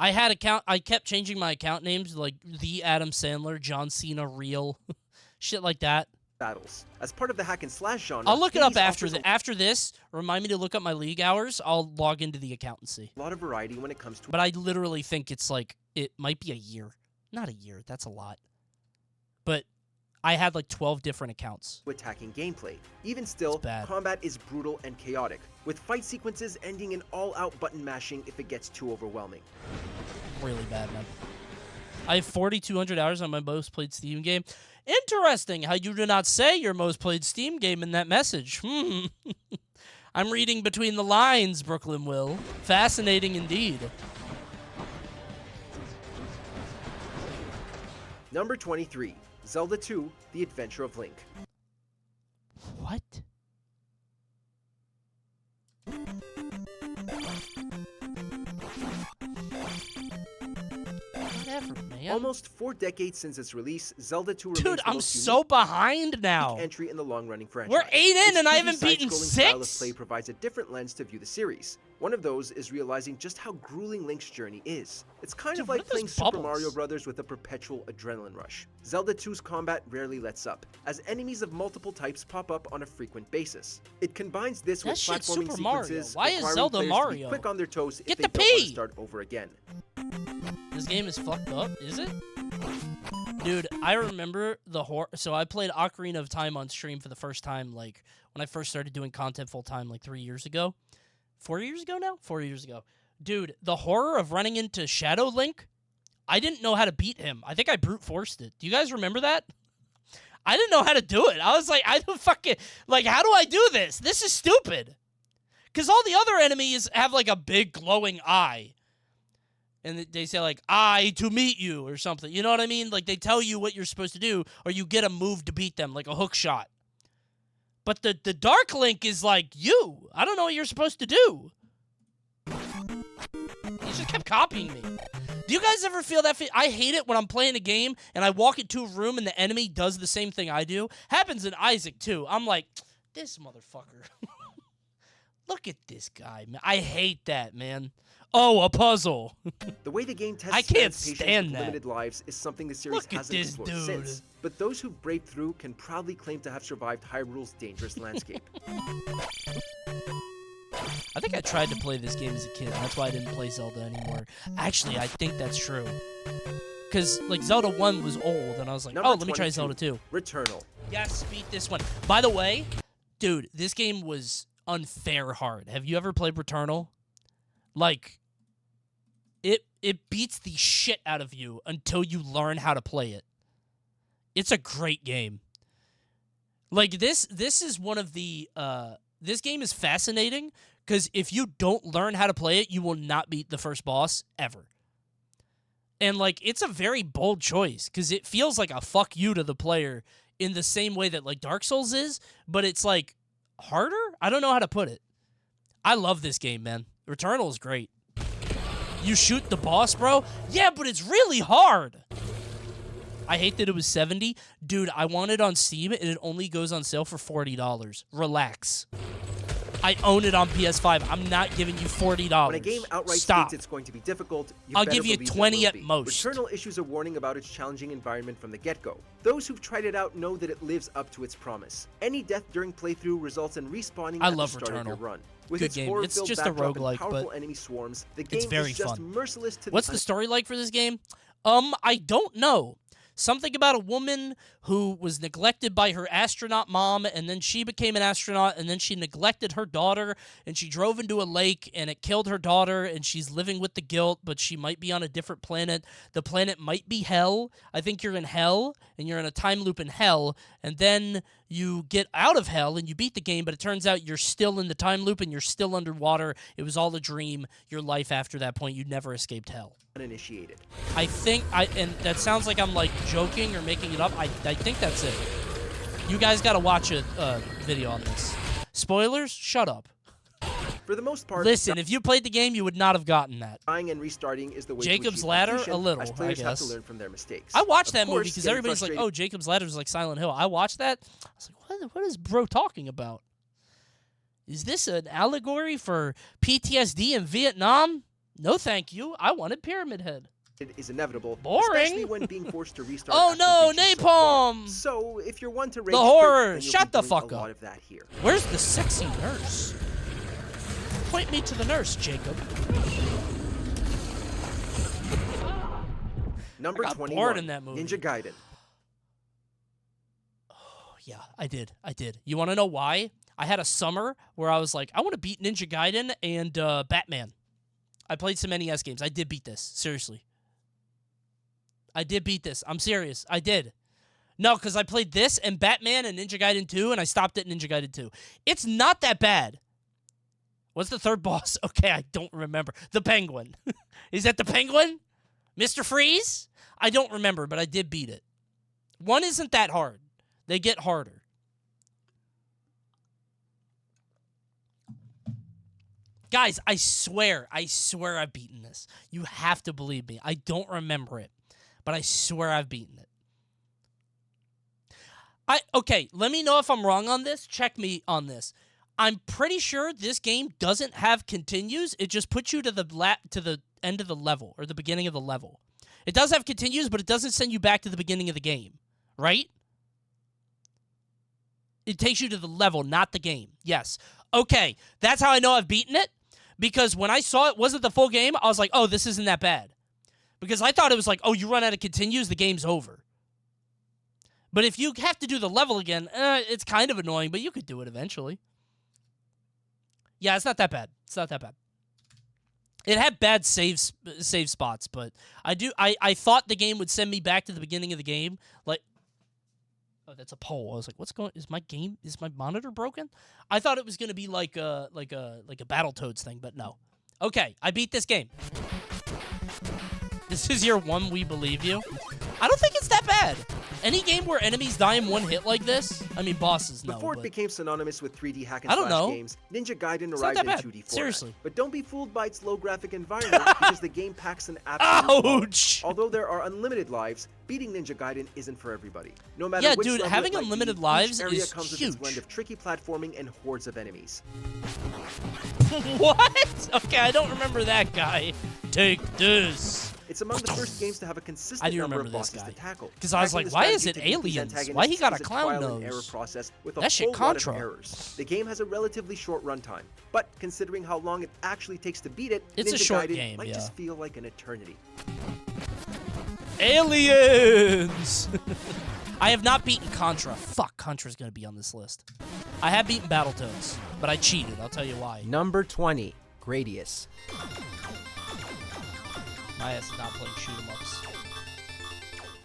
I kept changing my account names, like The Adam Sandler, John Cena Real, shit like that. Battles. As part of the hack and slash genre, I'll look it up after this. Remind me to look up my League hours. I'll log into the account and see. A lot of variety when it comes to... But I literally think it's like, it might be a year. Not a year, that's a lot. But I had like 12 different accounts. Attacking gameplay. Even still, combat is brutal and chaotic, with fight sequences ending in all-out button mashing if it gets too overwhelming. Really bad, man. I have 4,200 hours on my most played Steam game. Interesting how you do not say your most played Steam game in that message. I'm reading between the lines, Brooklyn Will. Fascinating indeed. Number 23, Zelda 2, The Adventure of Link. What? Whatever, man. Almost 4 decades since its release, Zelda 2 remains Dude, the I'm most so behind now. entry in the long-running franchise. We're 8 in Its and I 2D haven't beaten side-scrolling style of 6? play provides a different lens to view the series. One of those is realizing just how grueling Link's journey is. It's kind of like playing Super Mario Bros. With a perpetual adrenaline rush. Zelda 2's combat rarely lets up, as enemies of multiple types pop up on a frequent basis. It combines this with platforming sequences, Why is requiring Zelda players to Mario? be quick on their toes Get if they the don't want to P! start over again. This game is fucked up, is it? Dude, I remember the horror. So I played Ocarina of Time on stream for the first time, like, when I first started doing content full-time, like, 3 years ago. 4 years ago now? 4 years ago. Dude, the horror of running into Shadow Link, I didn't know how to beat him. I think I brute forced it. Do you guys remember that? I didn't know how to do it. I was like, I don't fucking, like, how do I do this? This is stupid. Because all the other enemies have, like, a big glowing eye. And they say, like, I to meet you or something. You know what I mean? Like, they tell you what you're supposed to do, or you get a move to beat them, like a hook shot. But the Dark Link is like, you. I don't know what you're supposed to do. He just kept copying me. Do you guys ever feel that? I hate it when I'm playing a game and I walk into a room and the enemy does the same thing I do. Happens in Isaac, too. I'm like, this motherfucker. Look at this guy, man. I hate that, man. Oh, a puzzle. The way the game tests I can't fans' patience stand with that. limited lives is something the series Look at hasn't this explored dude. since. But those who've braved through can proudly claim to have survived Hyrule's dangerous landscape. I think I tried to play this game as a kid. That's why I didn't play Zelda anymore. Actually, I think that's true. Because, like, Zelda 1 was old, and I was like, Number oh, let me try 22, Zelda 2. Returnal. Yes, beat this one. By the way, dude, this game was unfair hard. Have you ever played Returnal? Like, it beats the shit out of you until you learn how to play it. It's a great game. Like, this is one of the, this game is fascinating, because if you don't learn how to play it, you will not beat the first boss, ever. And, like, it's a very bold choice, because it feels like a fuck you to the player in the same way that, like, Dark Souls is, but it's, like, harder? I don't know how to put it. I love this game, man. Returnal is great. You shoot the boss, bro? Yeah, but it's really hard. I hate that it was $70. Dude, I want it on Steam, and it only goes on sale for $40. Relax. I own it on PS5. I'm not giving you $40. When a game outright Stop. states it's going to be difficult, I'll give you 20 at most. Returnal issues a warning about its challenging environment from the get-go. Those who've tried it out know that it lives up to its promise. Any death during playthrough results in respawning at the start of your run. With Good its game. It's horror-filled just a backdrop and roguelike, powerful but enemy swarms, the it's game very is just fun. merciless to What's the story like for this game? I don't know. Something about a woman who was neglected by her astronaut mom, and then she became an astronaut, and then she neglected her daughter, and she drove into a lake, and it killed her daughter, and she's living with the guilt, but she might be on a different planet. The planet might be hell. I think you're in hell, and you're in a time loop in hell, and then you get out of hell, and you beat the game, but it turns out you're still in the time loop, and you're still underwater. It was all a dream. Your life after that point, you never escaped hell. Uninitiated. I think, and that sounds like I'm, like, joking or making it up. I think that's it. You guys got to watch a video on this. Spoilers? Shut up. For the most part, listen, if you played the game, you would not have gotten that. Dying and restarting is the way Jacob's to achieve Ladder, completion, a little, as players I have guess. to learn from their mistakes. I watched Of that movie course, because getting everybody's like, frustrated- oh, Jacob's Ladder is like Silent Hill. I watched that. I was like, what is bro talking about? Is this an allegory for PTSD in Vietnam? No, thank you. I wanted Pyramid Head. It is inevitable, Boring. especially when being forced to restart. Oh after no, reaching so far. napalm! So if you're one to rage The quit, horror! then you'll Shut be the doing fuck a up. lot of that here. Where's the sexy nurse? Point me to the nurse, Jacob. Number I got 21, bored in that movie. Ninja Gaiden. Yeah, I did. You want to know why? I had a summer where I was like, I want to beat Ninja Gaiden and Batman. I played some NES games. I did beat this. Seriously. I did beat this. I'm serious. I did. No, because I played this and Batman and Ninja Gaiden 2, and I stopped at Ninja Gaiden 2. It's not that bad. What's the third boss? Okay, I don't remember. The Penguin. Is that the Penguin? Mr. Freeze? I don't remember, but I did beat it. One isn't that hard. They get harder. Guys, I swear I've beaten this. You have to believe me. I don't remember it, but I swear I've beaten it. Okay, let me know if I'm wrong on this. Check me on this. I'm pretty sure this game doesn't have continues. It just puts you to the end of the level or the beginning of the level. It does have continues, but it doesn't send you back to the beginning of the game, right? It takes you to the level, not the game. Yes. Okay, that's how I know I've beaten it. Because when I saw it wasn't the full game, I was like, oh, this isn't that bad. Because I thought it was like, oh, you run out of continues, the game's over. But if you have to do the level again, it's kind of annoying, but you could do it eventually. Yeah, it's not that bad. It's not that bad. It had bad save spots, but I thought the game would send me back to the beginning of the game. Like, oh, that's a pole. I was like, what's going? Is my monitor broken? I thought it was gonna be like a Battletoads thing, but no. Okay, I beat this game. This is your one we believe you. I don't think it's that bad. Any game where enemies die in one hit like this, I mean bosses, no. Before it but became synonymous with 3D hack and I don't slash know. games, Ninja Gaiden It's not arrived that in bad. 2D format. Seriously. But don't be fooled by its low graphic environment because the game packs an absolute Ouch! bomb. Although there are unlimited lives, beating Ninja Gaiden isn't for everybody. No matter Yeah, which dude, level having it might unlimited be, lives each area is comes with huge. its blend of tricky platforming and hordes of enemies. What? Okay, I don't remember that guy. Take this. It's among the first games to have a consistent I do number remember of this bosses guy. to tackle. Because I was Hacking like, the why is strategy it to defeat aliens? antagonists Why he got a is clown trial and error nose? process with a That shit whole lot of Contra. errors. The game has a relatively short runtime, but considering how long it actually takes to beat it, It's a Ninja short Gaiden game, might yeah. just feel like an eternity. Aliens! I have not beaten Contra. Fuck, Contra's gonna be on this list. I have beaten Battletoads, but I cheated. I'll tell you why. Number 20, Gradius. My ass is not playing shoot 'em ups.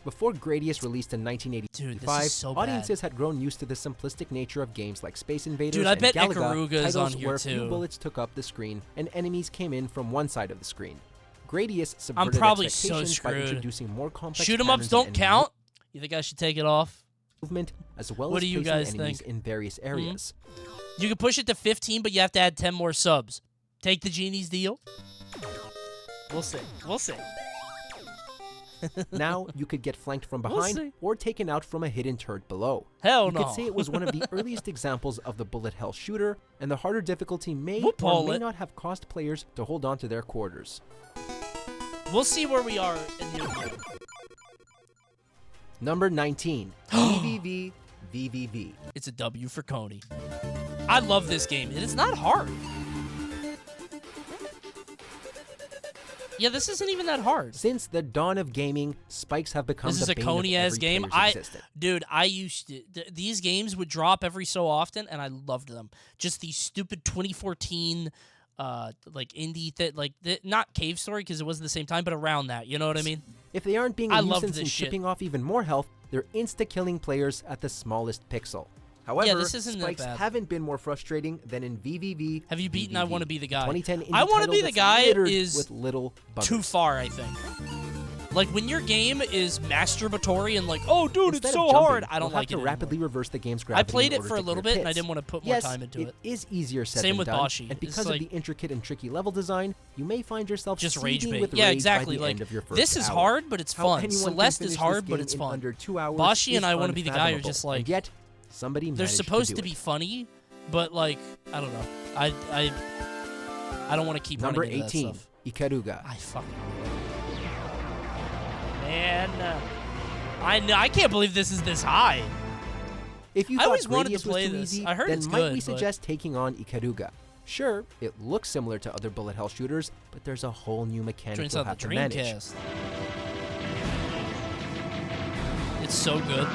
Before Gradius released in 1985, so audiences had grown used to the simplistic nature of games like Space Invaders Dude, I and bet Galaga, Ikaruga's titles on here where few too. bullets took up the screen and enemies came in from one side of the screen. Gradius I'm subverted probably so expectations by screwed. introducing more complex Shoot 'em ups patterns don't and count? You think I should take it off? movement, as well What as do you placing guys enemies think? in various areas. You can push it to 15, but you have to add 10 more subs. Take the genie's deal? We'll see. We'll see. Now, you could get flanked from We'll behind see. or taken out from a hidden turret below. Hell you no. could say it was one of the earliest examples of the bullet hell shooter, and the harder difficulty may We'll or pull may it. not have caused players to hold on to their quarters. We'll see where we are in the review. Number 19, VVV VVV. It's a W for Coney. I love this game. It is not hard. Yeah, this isn't even that hard. Since the dawn of gaming, spikes have become This is the a bane of Coney-ass every game. player's existence. Dude, I used to. These games would drop every so often, and I loved them. Just these stupid 2014, like indie not Cave Story because it wasn't the same time, but around that. You know what I mean? If they aren't being a I loved nuisance this and shit. chipping off even more health, they're insta-killing players at the smallest pixel. However, this isn't that spikes bad. haven't been more frustrating than in VVV. Have you beaten I Want to Be the Guy? 2010 indie I Want to title Be the that's Guy littered is with little buggers. too far, I think. Like when your game is masturbatory and like, oh, dude, Instead it's of so jumping, hard. I don't you'll like have it to rapidly reverse the game's gravity. I played in it order for a to little clear bit, and I pits. didn't want to put Yes, more time into it. It is easier said Same than with done, Bashi. and It's because like- of the intricate and tricky level design, you may find yourself Just rage seething bait. with Yeah, rage exactly. by the like end of your first this is hour. hard, but it's How fun. anyone can Celeste finish is this hard, but game it's in fun. under 2 hours Bashi and is I Want to Be the Guy are unfathomable, just like and yet somebody they're managed supposed to, to do be it. funny, but like I don't know. I don't want to keep Number running into 18, that stuff. Ikaruga. I fucking man. I can't believe this is this high. If you I thought always wanted to Gradius was play too this. easy, I heard then it's might good, we but- suggest taking on Ikaruga? Sure, it looks similar to other bullet hell shooters, but there's a whole new mechanic Turns you'll out have the to manage. Dreamcast. It's so good.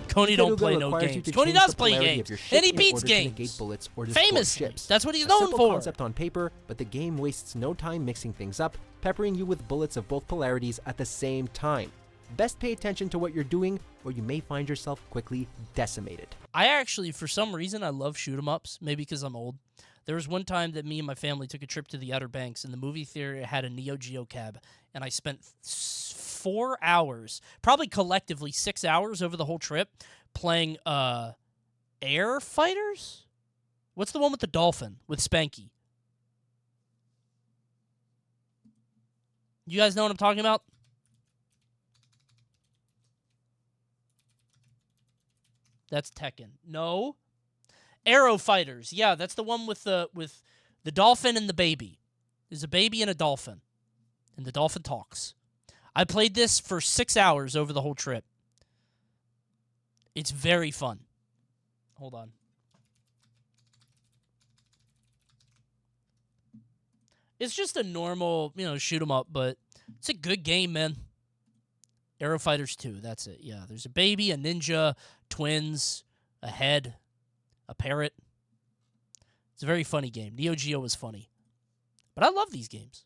Coney don't Ikaruga play no requires you games. to Coney change does the play polarity games, of your ship and he in beats order to negate games. bullets or destroy Famously, ships. that's what he's A known simple for. concept on paper, but the game wastes no time mixing things up, peppering you with bullets of both polarities at the same time. Best pay attention to what you're doing, or you may find yourself quickly decimated. I actually, for some reason, I love shoot 'em ups. Maybe because I'm old. There was one time that me and my family took a trip to the Outer Banks, and the movie theater had a Neo Geo cab, and I spent 4 hours, probably collectively 6 hours over the whole trip, playing Air Fighters. What's the one with the dolphin with Spanky? You guys know what I'm talking about? That's Tekken. No. Aero Fighters. Yeah, that's the one with the dolphin and the baby. There's a baby and a dolphin. And the dolphin talks. I played this for 6 hours over the whole trip. It's very fun. Hold on. It's just a normal, shoot 'em up, but it's a good game, man. Aero Fighters 2, that's it. Yeah, there's a baby, a ninja, twins, a head, a parrot. It's a very funny game. Neo Geo was funny. But I love these games.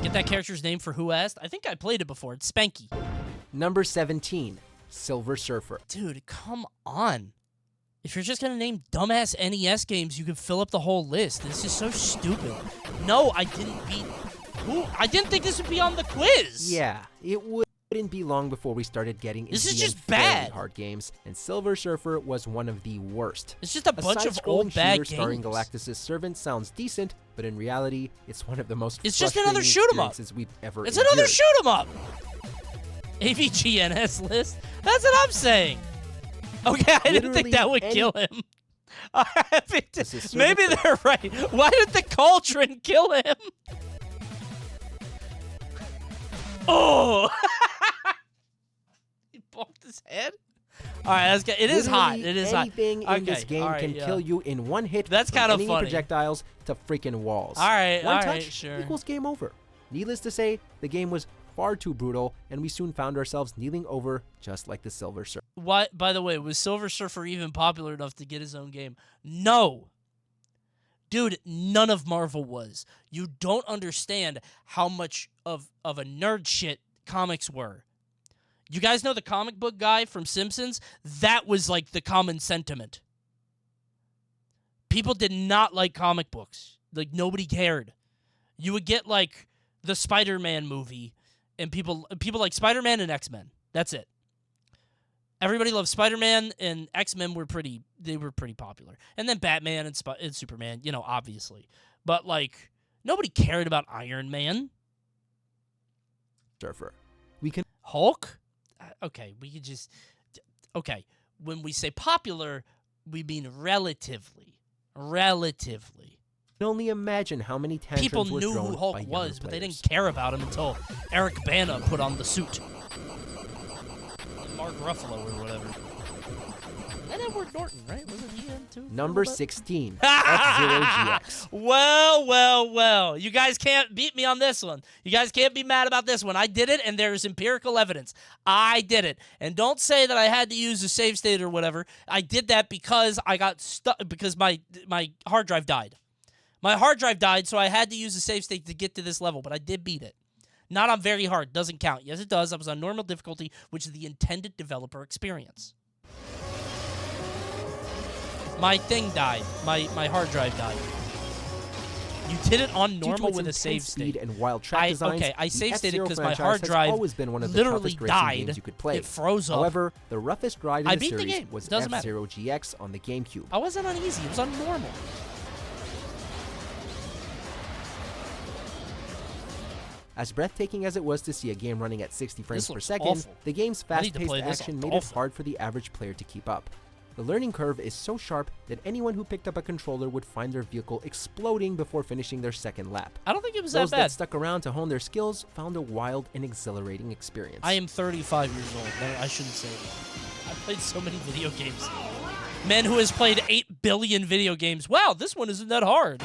Get that character's name for who asked? I think I played it before. It's Spanky. Number 17, Silver Surfer. Dude, come on. If you're just going to name dumbass NES games, you can fill up the whole list. This is so stupid. No, I didn't beat... Who? I didn't think this would be on the quiz. Yeah, it wouldn't be long before we started getting This into is the just very bad. hard games, and Silver Surfer was one of the worst. It's just a bunch of side-scrolling old bad shooter starring games. Galactus' servant sounds decent, but in reality, it's one of the most It's just another frustrating shoot 'em up. experiences we've ever It's endured. another shoot 'em up. AVGNS list. That's what I'm saying. Okay, I didn't think that would kill him. Maybe they're right. Why did the cauldron kill him? Oh! He bumped his head? All right, that's good. It is hot. It is hot. Anything in this Okay, game all right, can yeah. kill you in one hit. That's from kind of enemy funny. projectiles to freaking walls. All right, one all touch right, sure. equals game over. Needless to say, the game was far too brutal, and we soon found ourselves kneeling over just like the Silver Surfer. What, by the way, was Silver Surfer even popular enough to get his own game? No. Dude, none of Marvel was. You don't understand how much of a nerd shit comics were. You guys know the comic book guy from Simpsons? That was like the common sentiment. People did not like comic books. Like, nobody cared. You would get, like, the Spider-Man movie, and people like Spider-Man and X-Men. That's it. Everybody loved Spider-Man, and X-Men were pretty popular. And then Batman and Superman, you know, obviously. But, like, nobody cared about Iron Man. Surfer. We can Hulk? Okay, we could just... Okay, when we say popular, we mean relatively. Relatively. can only imagine how many tantrums People were knew thrown who Hulk by was, but they players. didn't care about him until Eric Bana put on the suit. Mark Ruffalo or whatever. And Edward Norton, right? Wasn't he in too? Number 16, F-Zero GX. Well. You guys can't beat me on this one. You guys can't be mad about this one. I did it, and there's empirical evidence. I did it. And don't say that I had to use a save state or whatever. I did that because I got stuck, because my hard drive died. My hard drive died, so I had to use a save state to get to this level, but I did beat it. Not on very hard. Doesn't count. Yes, it does. I was on normal difficulty, which is the intended developer experience. My thing died. My hard drive died. You did it on normal with a save state. And wild track designs, I the save stated F-Zero because my franchise hard has drive always been one of the literally toughest racing died. games you could play. It froze up. However, the roughest ride in I the beat the series game. was Doesn't matter. F-Zero GX on the GameCube. I wasn't on easy. It was on normal. As breathtaking as it was to see a game running at 60 frames per looks second, awful. the game's I need to fast-paced play this action on made it Dolphin. hard for the average player to keep up. The learning curve is so sharp that anyone who picked up a controller would find their vehicle exploding before finishing their second lap. I don't think it was Those that bad. that stuck around to hone their skills found a wild and exhilarating experience. I am 35 years old. I shouldn't say that. I've played so many video games. Man who has played 8 billion video games. Wow, this one isn't that hard.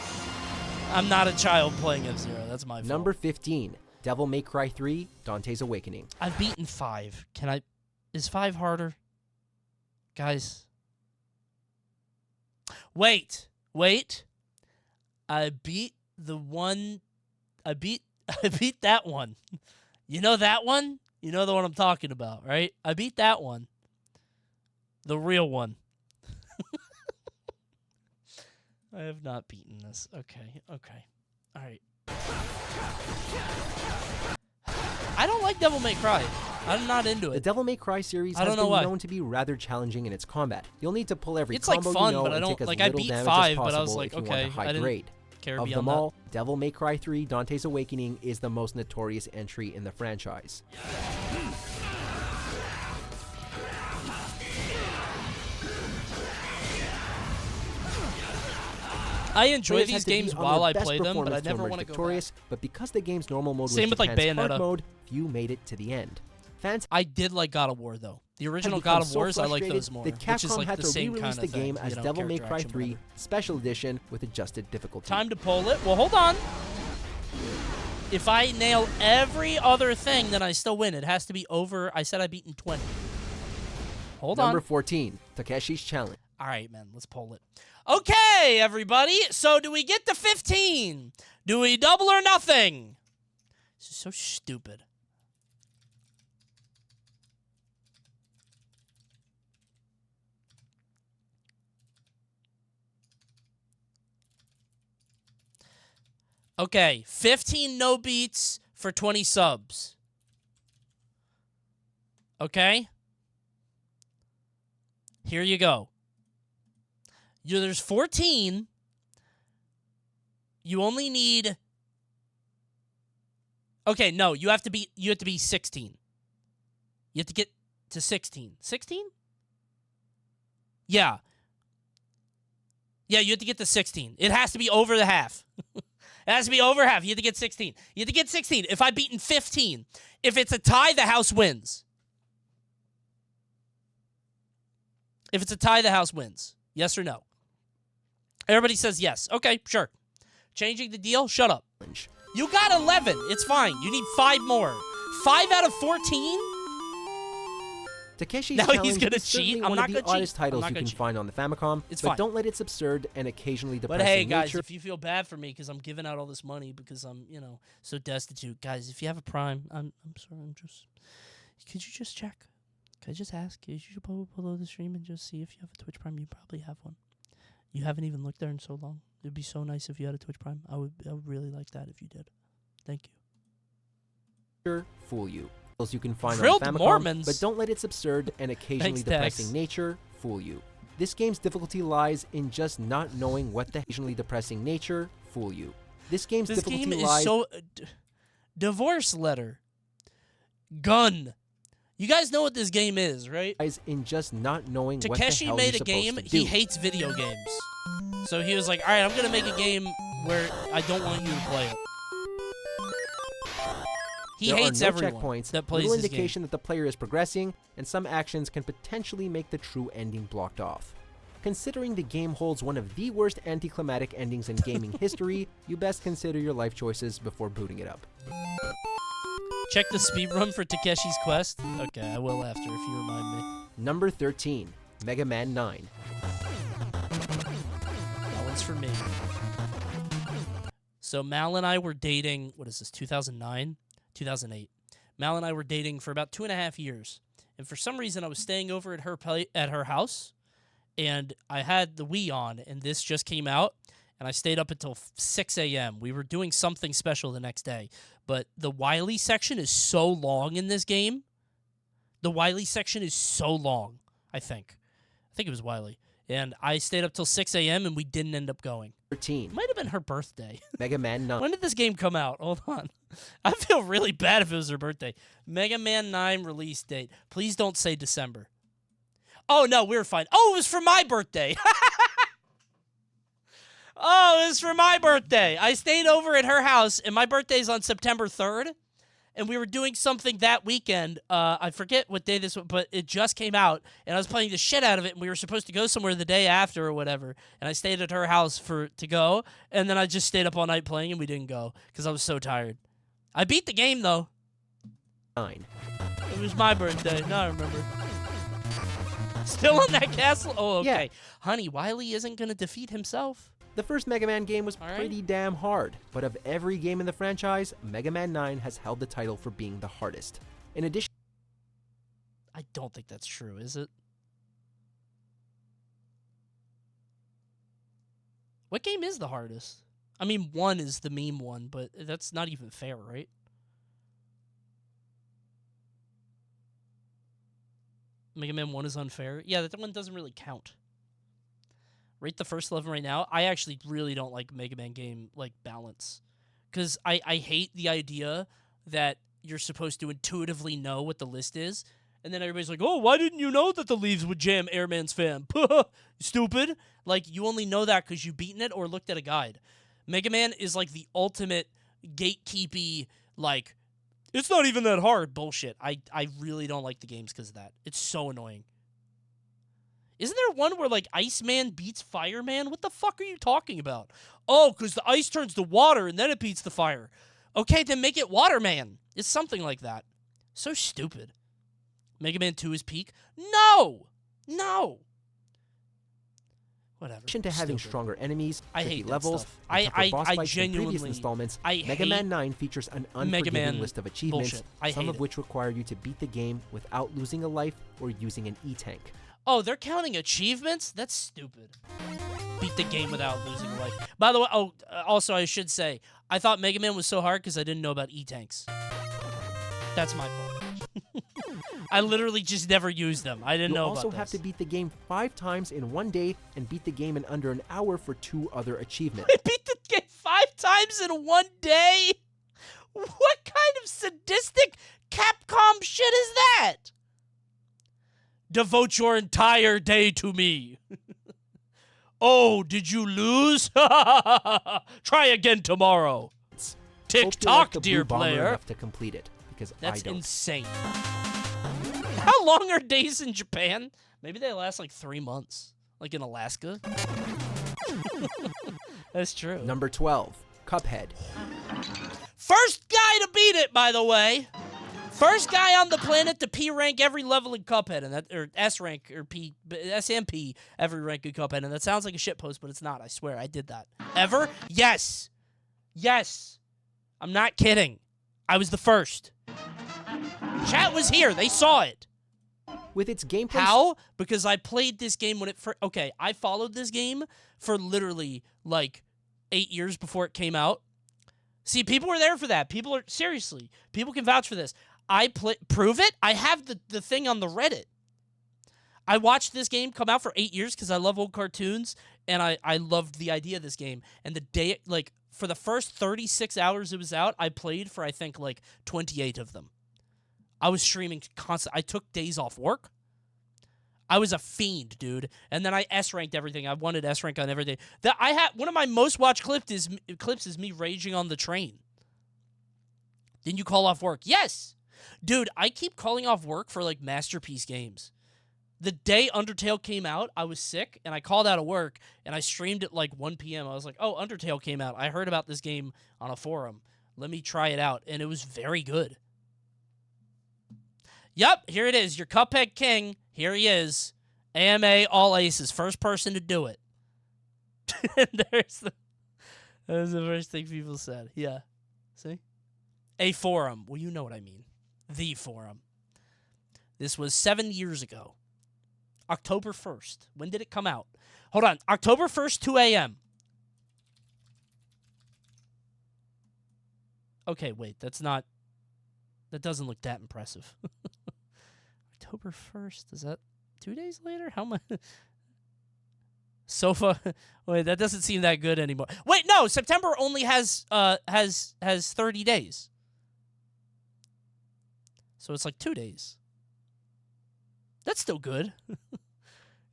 I'm not a child playing F-Zero. That's my fault. Number 15, Devil May Cry 3, Dante's Awakening. I've beaten 5. Is 5 harder? Guys. Wait. I beat that one. You know that one? You know the one I'm talking about, right? I beat that one. The real one. I have not beaten this. Okay. All right. I don't like Devil May Cry. I'm not into it. The Devil May Cry series I has don't know been why. known to be rather challenging in its combat. You'll need to pull every It's like combo fun, you know but I and don't take as like. I little beat damage 5, as but I was possible like, if you okay, want a high I didn't grade. care Of beyond them that. all, Devil May Cry 3 Dante's Awakening is the most notorious entry in the franchise. I enjoy Players these had to be games on while their I best play them, but I performance to never emerge want to go back. victorious, but because the game's normal mode Same was with, like, Japan's hard Bayonetta. mode, few made it to the end. Fans I did like God of War though. The original had become God of so Wars, I like frustrated those more. that Which is Capcom like had the to same re-release kind of the game thing, as you know, Devil May character Cry action, 3 whatever. Special Edition with adjusted difficulty. Time to poll it. Well, hold on. If I nail every other thing, then I still win. It has to be over. I said I beaten 20. Hold Number on. 14, Takeshi's Challenge. All right, man. Let's poll it. Okay, everybody. So do we get to 15? Do we double or nothing? This is so stupid. Okay, 15 no beats for 20 subs. Okay? Here you go. There's 14. You only need... Okay, no, you have to be 16. You have to get to 16. 16? Yeah. Yeah, you have to get to 16. It has to be over the half. It has to be over half. You have to get 16. You have to get 16. If I've beaten 15, if it's a tie, the house wins. If it's a tie, the house wins. Yes or no? Everybody says yes. Okay, sure. Changing the deal? Shut up. You got 11. It's fine. You need 5 more. 5 out of 14? Takeshi's Now Challenge he's gonna is certainly cheat. I'm one not of the gonna cheat. oddest I'm titles not you gonna can cheat. find on the Famicom, It's but fine. don't let its absurd and occasionally But depressing hey, guys, nature if you feel bad for me because I'm giving out all this money because I'm, so destitute, guys, if you have a Prime, I'm sorry, could you just check? Could I just ask? Could you pull below the stream and just see if you have a Twitch Prime? You probably have one. You haven't even looked there in so long. It'd be so nice if you had a Twitch Prime. I would really like that if you did. Thank you. fool you. You can find Drilled on the Famicom, Mormons. but don't let its absurd and occasionally Thanks, depressing Tex. nature fool you. This game's difficulty lies in just not knowing what the occasionally depressing nature fool you. This game's This difficulty game lies is so... divorce letter. Gun. You guys know what this game is, right? in just not knowing what the Takeshi hell made you're a game. supposed to He do. hates video games. So he was like, all right, I'm going to make a game where I don't want you to play it. He There hates are no everyone checkpoints, that plays little this indication game. that the player is progressing, and some actions can potentially make the true ending blocked off. Considering the game holds one of the worst anticlimactic endings in gaming history, you best consider your life choices before booting it up. Check the speedrun for Takeshi's Quest. Okay, I will after if you remind me. Number 13, Mega Man 9. That one's for me. So Mal and I were dating, what is this, 2009? 2008. Mal and I were dating for about 2.5 years. And for some reason, I was staying over at her house, and I had the Wii on, and this just came out, and I stayed up until 6 a.m. We were doing something special the next day, but the Wily section is so long in this game. The Wily section is so long, I think. I think it was Wily. And I stayed up till 6 a.m., and we didn't end up going. 13. Might have been her birthday. Mega Man 9. When did this game come out? Hold on. I feel really bad if it was her birthday. Mega Man 9 release date. Please don't say December. Oh, no, we were fine. Oh, it was for my birthday. Oh, it was for my birthday. I stayed over at her house, and my birthday's on September 3rd. And we were doing something that weekend. I forget what day this was, but it just came out, and I was playing the shit out of it, and we were supposed to go somewhere the day after or whatever, and I stayed at her house to go, and then I just stayed up all night playing, and we didn't go because I was so tired. I beat the game, though. 9. It was my birthday. Now I remember. Still in that castle? Oh, okay. Yeah. Honey, Wily isn't going to defeat himself. The first Mega Man game was pretty damn hard, but of every game in the franchise, Mega Man 9 has held the title for being the hardest. In addition, I don't think that's true, is it? What game is the hardest? I mean, 1 is the meme one, but that's not even fair, right? Mega Man 1 is unfair? Yeah, that one doesn't really count. Rate the first 11 right now. I actually really don't like Mega Man game balance, because I hate the idea that you're supposed to intuitively know what the list is, and then everybody's like, "Oh, why didn't you know that the leaves would jam Airman's fan?" Stupid. Like, you only know that because you've beaten it or looked at a guide. Mega Man is like the ultimate gatekeepy, like, it's not even that hard bullshit. I really don't like the games because of that. It's so annoying. Isn't there one where, like, Iceman beats Fireman? What the fuck are you talking about? Oh, because the ice turns to water and then it beats the fire. Okay, then make it Waterman. It's something like that. So stupid. Mega Man 2 is peak? No! No! Whatever. in addition to having Stupid. stronger enemies, I tricky hate that levels, stuff. and tougher boss I fights than previous genuinely- installments, I Mega hate Man 9 features an Mega unforgiving Man list of achievements, bullshit. I some hate of it. which require you to beat the game without losing a life or using an E-Tank. Oh, they're counting achievements? That's stupid. Beat the game without losing a life. By the way, also I should say, I thought Mega Man was so hard because I didn't know about E-Tanks. That's my fault. I literally just never used them. I didn't You'll know also about have this. to beat the game 5 times in one day and beat the game in under an hour for 2 other achievements. Beat the game 5 times in one day? What kind of sadistic Capcom shit is that? Devote your entire day to me. Oh, did you lose? Try again tomorrow. Tick Hope you tock, like the dear Blue Bomber player. enough to complete it, because That's I don't. insane. How long are days in Japan? Maybe they last like 3 months. Like in Alaska. That's true. Number 12, Cuphead. First guy to beat it, by the way. First guy on the planet to P rank every level in Cuphead, and that or S rank or P S and P every rank in Cuphead, and that sounds like a shit post, but it's not. I swear, I did that. Ever? Yes. Yes. I'm not kidding. I was the first. Chat was here. They saw it. With its gameplay... How? Because I played this game when it first... Okay, I followed this game for literally, like, 8 years before it came out. See, people were there for that. People are... Seriously. People can vouch for this. Prove it? I have the thing on the Reddit. I watched this game come out for 8 years because I love old cartoons, and I loved the idea of this game. And the day... Like, for the first 36 hours it was out, I played for, I think, like, 28 of them. I was streaming constantly. I took days off work. I was a fiend, dude. And then I S-ranked everything. I wanted S-rank on everything. One of my most watched clips is me raging on the train. Didn't you call off work? Yes! Dude, I keep calling off work for, like, masterpiece games. The day Undertale came out, I was sick, and I called out of work, and I streamed at, like, 1 p.m. I was like, oh, Undertale came out. I heard about this game on a forum. Let me try it out. And it was very good. Yep, here it is. Your Cuphead King. Here he is. AMA All Aces. First person to do it. That was the first thing people said. Yeah. See? A forum. Well, you know what I mean. The forum. This was 7 years ago. October 1st. When did it come out? Hold on. October 1st, 2 a.m. Okay, wait. That doesn't look that impressive. October 1st, is that 2 days later? How much? Sofa. Wait, that doesn't seem that good anymore. Wait, no, September only has 30 days. So it's like 2 days. That's still good.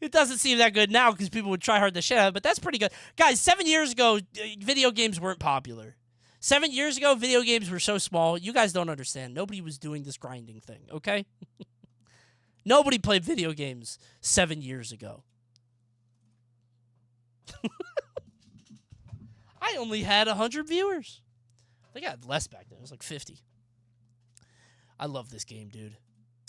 It doesn't seem that good now because people would try hard to shit out, but that's pretty good. Guys, 7 years ago, video games weren't popular. 7 years ago, video games were so small, you guys don't understand. Nobody was doing this grinding thing, okay? Nobody played video games 7 years ago. I only had 100 viewers. I think I had less back then. It was like 50. I love this game, dude.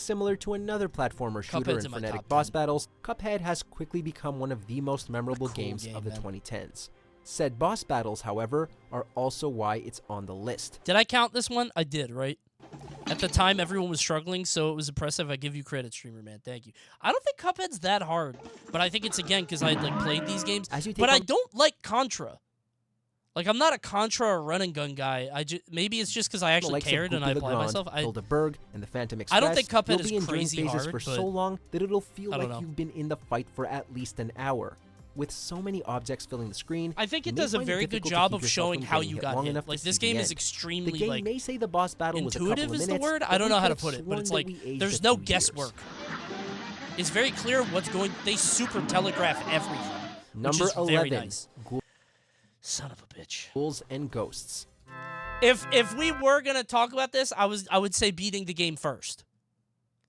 Similar to another platformer shooter Cuphead's in in my frenetic top boss 10. battles, Cuphead has quickly become one of the most memorable games of the 2010s. Said boss battles, however, are also why it's on the list. Did I count this one? I did, right? At the time, everyone was struggling, so it was impressive. I give you credit, streamer man. Thank you. I don't think Cuphead's that hard, but I think it's, again, because I like played these games. But I don't like Contra. Like, I'm not a Contra or run and gun guy. Maybe it's just because I actually cared and I applied myself. Bilderberg and the Phantom Express. I don't think Cuphead is crazy hard for so long that it'll feel like know. you've been in the fight for at least an hour. With so many objects filling the screen, I think it does a very good job of showing how you got hit. Like, this game is extremely, the game may say the boss battle was a couple intuitive of is minutes, the word? but I don't we know how to could've put it, but sworn it's that like, we aged there's a no few guesswork. It's very clear what's going... They super telegraph everything, Number which is 11. very nice. Son of a bitch. Ghouls and Ghosts. If we were going to talk about this, I would say beating the game first.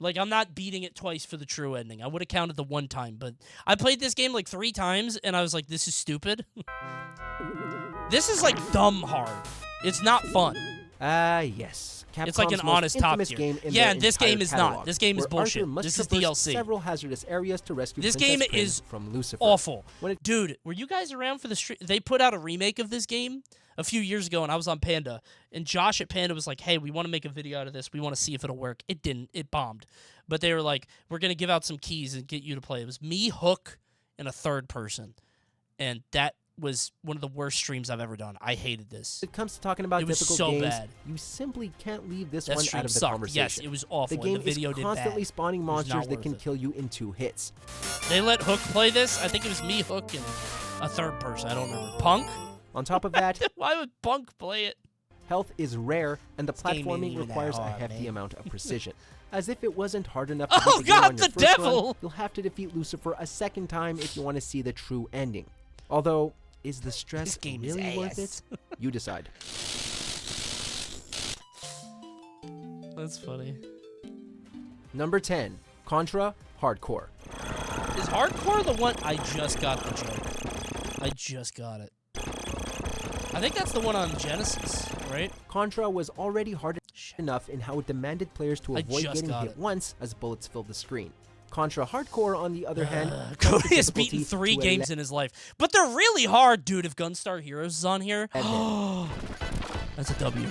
Like, I'm not beating it twice for the true ending. I would have counted the one time, but I played this game like 3 times, and I was like, this is stupid. This is, like, dumb hard. It's not fun. Yes. Capcom's it's like an honest top tier. Yeah, and this game is not. This game is bullshit. This is DLC. Several hazardous areas to rescue this Princess game Prim is from Lucifer. Awful. Dude, were you guys around for the stream? They put out a remake of this game a few years ago, and I was on Panda, and Josh at Panda was like, hey, we want to make a video out of this. We want to see if it'll work. It didn't. It bombed. But they were like, we're going to give out some keys and get you to play. It was me, Hook, and a third person. And that was one of the worst streams I've ever done. I hated this. When it comes to talking about difficult so games, bad. You simply can't leave this that one stream out of the sucked. conversation. Yes, it was awful. The game and the video is did constantly bad. spawning monsters that can kill you in 2 hits. They let Hook play this. I think it was me, Hook, and a third person. I don't remember. Punk? On top of that, why would Punk play it? Health is rare, and the platforming requires a hefty amount of precision. As if it wasn't hard enough to beat the game on your first run, you'll have to defeat Lucifer a second time if you want to see the true ending. Although, is the stress really worth it? You decide. That's funny. Number 10, Contra Hardcore. Is Hardcore the one? I just got the joke. I just got it. I think that's the one on Genesis, right? Contra was already hard. Shit. enough in how it demanded players to I avoid just getting got hit it. once as bullets filled the screen. Contra Hardcore, on the other hand, Cody has beaten 3 games in his life. But they're really hard, dude, if Gunstar Heroes is on here. That's a W.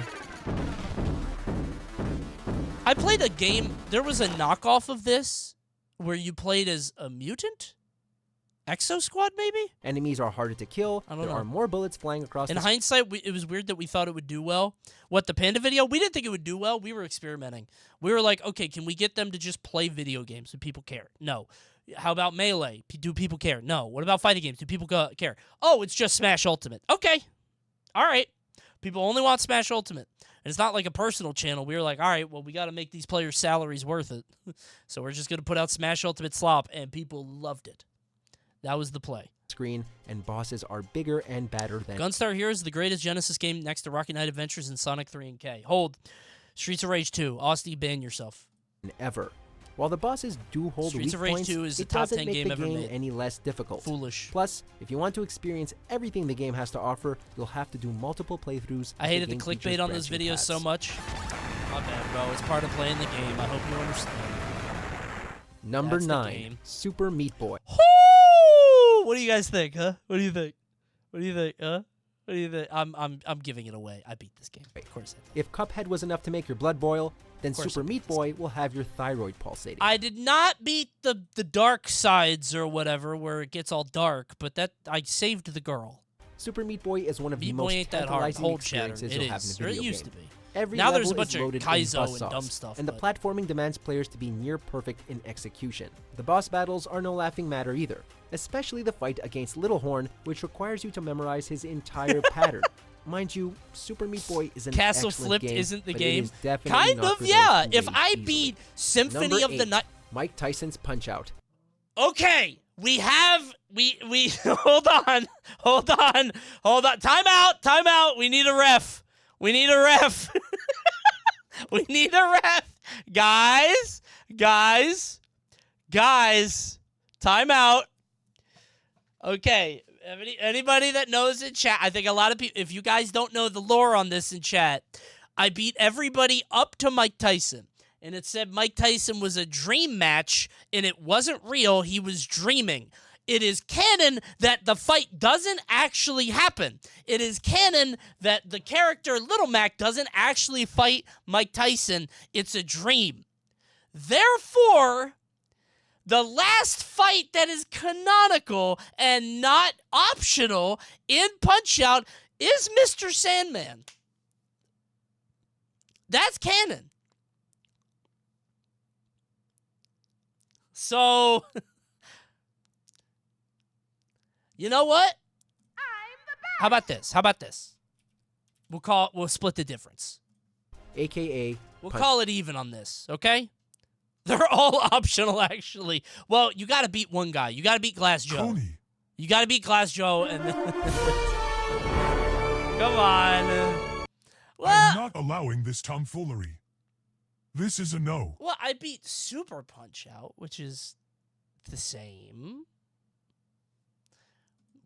I played a game, there was a knockoff of this where you played as a mutant? Exo Squad, maybe? Enemies are harder to kill. I don't There know. are more bullets flying across In the hindsight, it was weird that we thought it would do well. What, the Panda video? We didn't think it would do well. We were experimenting. We were like, okay, can we get them to just play video games? Do people care? No. How about Melee? Do people care? No. What about fighting games? Do people care? Oh, it's just Smash Ultimate. Okay. All right. People only want Smash Ultimate. And it's not like a personal channel. We were like, all right, well, we got to make these players' salaries worth it. So we're just going to put out Smash Ultimate Slop, and people loved it. That was the play. Screen, and bosses are bigger and badder than Gunstar Heroes is the greatest Genesis game next to Rocket Knight Adventures and Sonic 3 and K. Hold. Streets of Rage 2. Austin, ban yourself. ever. While the bosses do hold Streets weak of Rage points, 2 is the it top doesn't 10 make game the ever game made. any less difficult. Foolish. Plus, if you want to experience everything the game has to offer, you'll have to do multiple playthroughs. I hated the clickbait on those videos so much. My bad, bro. It's part of playing the game. I hope you understand. Number That's the 9, game. Super Meat Boy. What do you guys think, huh? What do you think? What do you think, huh? What do you think? I'm giving it away. I beat this game. Of course I did. If Cuphead was enough to make your blood boil, then course Super I beat Meat Boy will have your thyroid pulsating. I did not beat the dark sides or whatever where it gets all dark, but that I saved the girl. Super Meat Boy is one of the Meat Boy most ain't that hard. tantalizing Hold chatter. experiences It you'll have in a is. Or video it used game. to be. Every Now there's a level bunch is of loaded in Kaizo and buzzsaws, dumb stuff, and the but- platforming demands players to be near perfect in execution. The boss battles are no laughing matter either, especially the fight against Little Horn, which requires you to memorize his entire pattern. Mind you, Super Meat Boy is an Castle excellent Flipped game, isn't the but it game. is definitely Kind not of, for yeah. those who If wait I easily. beat Symphony Number of the 8, Night. Mike Tyson's Punch-Out. Okay, we hold on. Time out. We need a ref. We need a ref. Guys. Time out. Okay, anybody that knows in chat, I think a lot of people, if you guys don't know the lore on this in chat, I beat everybody up to Mike Tyson. And it said Mike Tyson was a dream match, and it wasn't real. He was dreaming. It is canon that the fight doesn't actually happen. It is canon that the character Little Mac doesn't actually fight Mike Tyson. It's a dream. Therefore, the last fight that is canonical and not optional in Punch-Out is Mr. Sandman. That's canon. So, you know what? How about this? We'll split the difference. AKA We'll call it even on this, okay? They're all optional, actually. Well, you got to beat one guy. You got to beat Glass Joe. Coney. You got to beat Glass Joe, and then... Come on. I'm not allowing this tomfoolery. This is a no. Well, I beat Super Punch-Out, which is the same.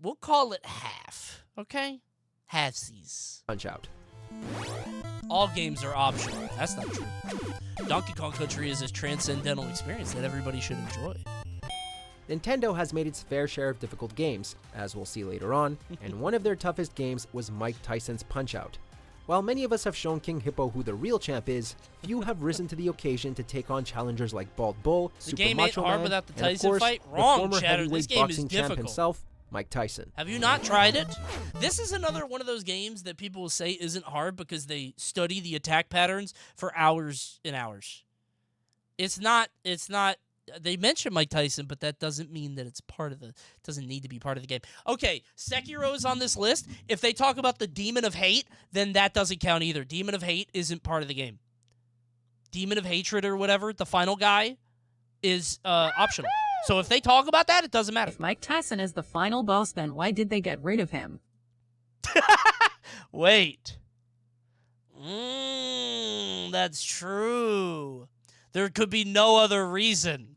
We'll call it half, okay? Halfsies. Punch-Out. All games are optional. That's not true. Donkey Kong Country is a transcendental experience that everybody should enjoy. Nintendo has made its fair share of difficult games, as we'll see later on, and one of their toughest games was Mike Tyson's Punch-Out. While many of us have shown King Hippo who the real champ is, few have risen to the occasion to take on challengers like Bald Bull, The Super game ain't Macho hard Man, without the and of Tyson course, fight? the Wrong, former Chatter. This heavyweight game is boxing champ difficult. himself, Mike Tyson. Have you not tried it? This is another one of those games that people will say isn't hard because they study the attack patterns for hours and hours. It's not, they mention Mike Tyson, but that doesn't mean that it's doesn't need to be part of the game. Okay, Sekiro's on this list. If they talk about the Demon of Hate, then that doesn't count either. Demon of Hate isn't part of the game. Demon of Hatred or whatever, the final guy, is optional. So if they talk about that, it doesn't matter. If Mike Tyson is the final boss, then why did they get rid of him? Wait. That's true. There could be no other reason.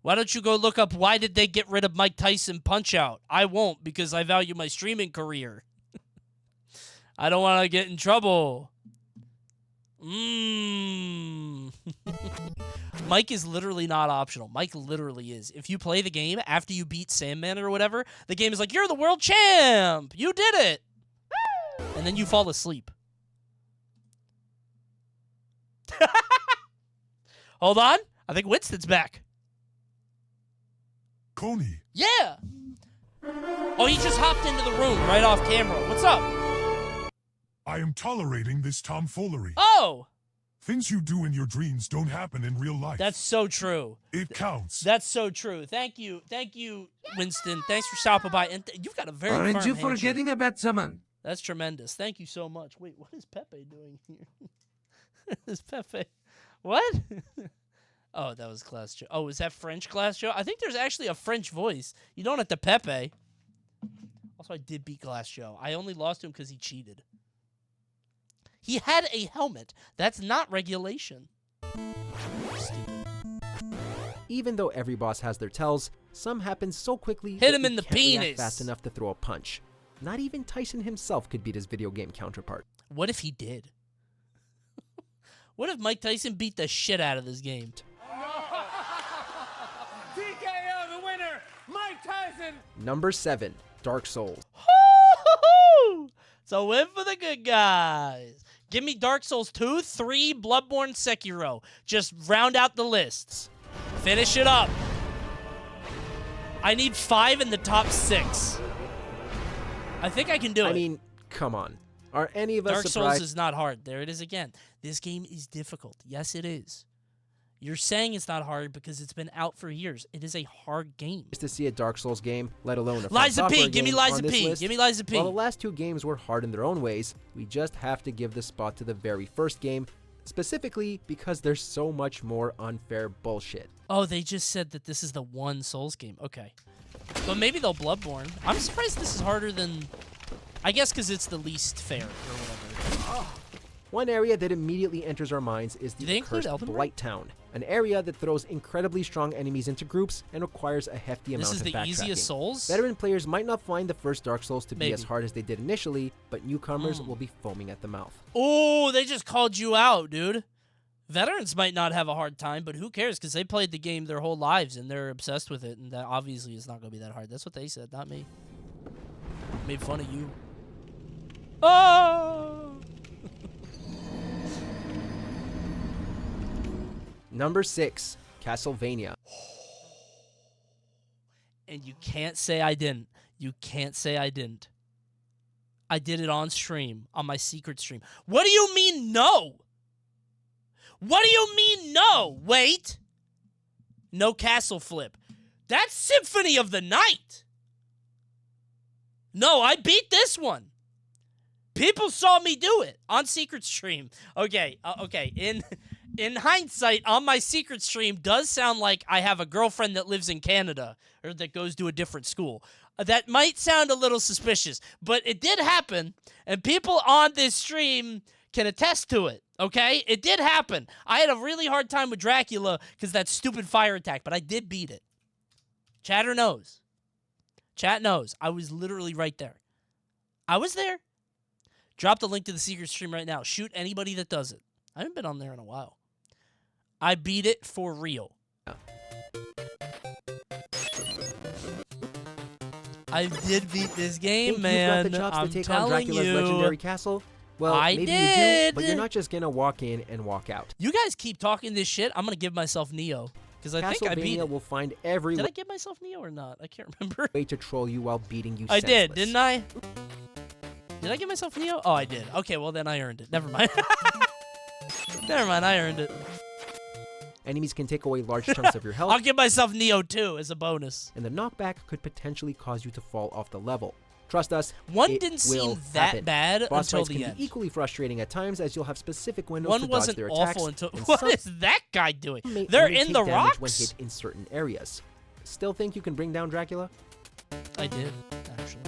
Why don't you go look up why did they get rid of Mike Tyson Punch-Out? I won't because I value my streaming career. I don't want to get in trouble. Mike is literally not optional. Mike literally is. If you play the game after you beat Sandman or whatever, the game is like, you're the world champ. You did it. And then you fall asleep. Hold on. I think Winston's back. Coney. Yeah. Oh, he just hopped into the room right off camera. What's up? I am tolerating this tomfoolery. Oh! Things you do in your dreams don't happen in real life. That's so true. It counts. That's so true. Thank you, Winston. Thanks for stopping by. And you've got a very Aren't firm you handshake. forgetting about someone? That's tremendous. Thank you so much. Wait, what is Pepe doing here? What is Pepe? What? Oh, that was Glass Joe. Oh, is that French Glass Joe? I think there's actually a French voice. You don't have to Pepe. Also, I did beat Glass Joe. I only lost to him because he cheated. He had a helmet. That's not regulation. Stupid. Even though every boss has their tells, some happen so quickly Hit that him you in the can't react penis. fast enough to throw a punch. Not even Tyson himself could beat his video game counterpart. What if he did? What if Mike Tyson beat the shit out of this game? TKO, the winner, Mike Tyson. Number 7, Dark Souls. It's a win for the good guys. Give me Dark Souls 2, 3, Bloodborne, Sekiro. Just round out the lists. Finish it up. I need 5 in the top 6. I think I can do it. I mean, come on. Are any of us Dark surprised? Souls is not hard. There it is again. This game is difficult. Yes, it is. You're saying it's not hard because it's been out for years. It is a hard game. To see a Dark Souls game, let alone a Liza From P. Software Give me game Liza on this P. list, Give me Liza P. While the last 2 games were hard in their own ways, we just have to give the spot to the very first game, specifically because there's so much more unfair bullshit. Oh, they just said that this is the one Souls game. Okay. But maybe they'll Bloodborne. I'm surprised this is harder than... I guess because it's the least fair or whatever. One area that immediately enters our minds is the cursed Blight Town, an area that throws incredibly strong enemies into groups and requires a hefty amount of backtracking. This is the easiest Souls? Veteran players might not find the first Dark Souls to be Maybe. as hard as they did initially, but newcomers will be foaming at the mouth. Oh, they just called you out, dude. Veterans might not have a hard time, but who cares? Because they played the game their whole lives and they're obsessed with it, and that obviously is not going to be that hard. That's what they said, not me. Made fun of you. Oh! Number 6, Castlevania. And you can't say I didn't. You can't say I didn't. I did it on stream, on my secret stream. What do you mean no? What do you mean no? Wait. No castle flip. That's Symphony of the Night. No, I beat this one. People saw me do it on secret stream. Okay, okay. In hindsight, on my secret stream does sound like I have a girlfriend that lives in Canada or that goes to a different school. That might sound a little suspicious, but it did happen, and people on this stream can attest to it, okay? It did happen. I had a really hard time with Dracula because that stupid fire attack, but I did beat it. Chatter knows. Chat knows. I was literally right there. I was there. Drop the link to the secret stream right now. Shoot anybody that does it. I haven't been on there in a while. I beat it for real. I did beat this game, Think man. You've got the chops I'm to take telling on Dracula's you. legendary castle? Well, I maybe did. you do, but you're not just gonna walk in and walk out. You guys keep talking this shit. I'm gonna give myself Neo because I think I beat Castlevania it. will find every Did I give myself Neo or not? I can't remember. way to troll you while beating you I senseless. did, didn't I? Did I give myself Neo? Oh, I did. Okay, well then I earned it. Never mind. Never mind, I earned it. Enemies can take away large chunks of your health. I'll give myself Neo too as a bonus. And the knockback could potentially cause you to fall off the level. Trust us, One it didn't will seem that happen. bad Boss until fights the can end. be equally frustrating at times, as you'll have specific windows One to dodge wasn't their attacks. awful until. and What some is that guy doing? may They're only in take the damage when rocks. hit in certain areas. Still think you can bring down Dracula? I did actually.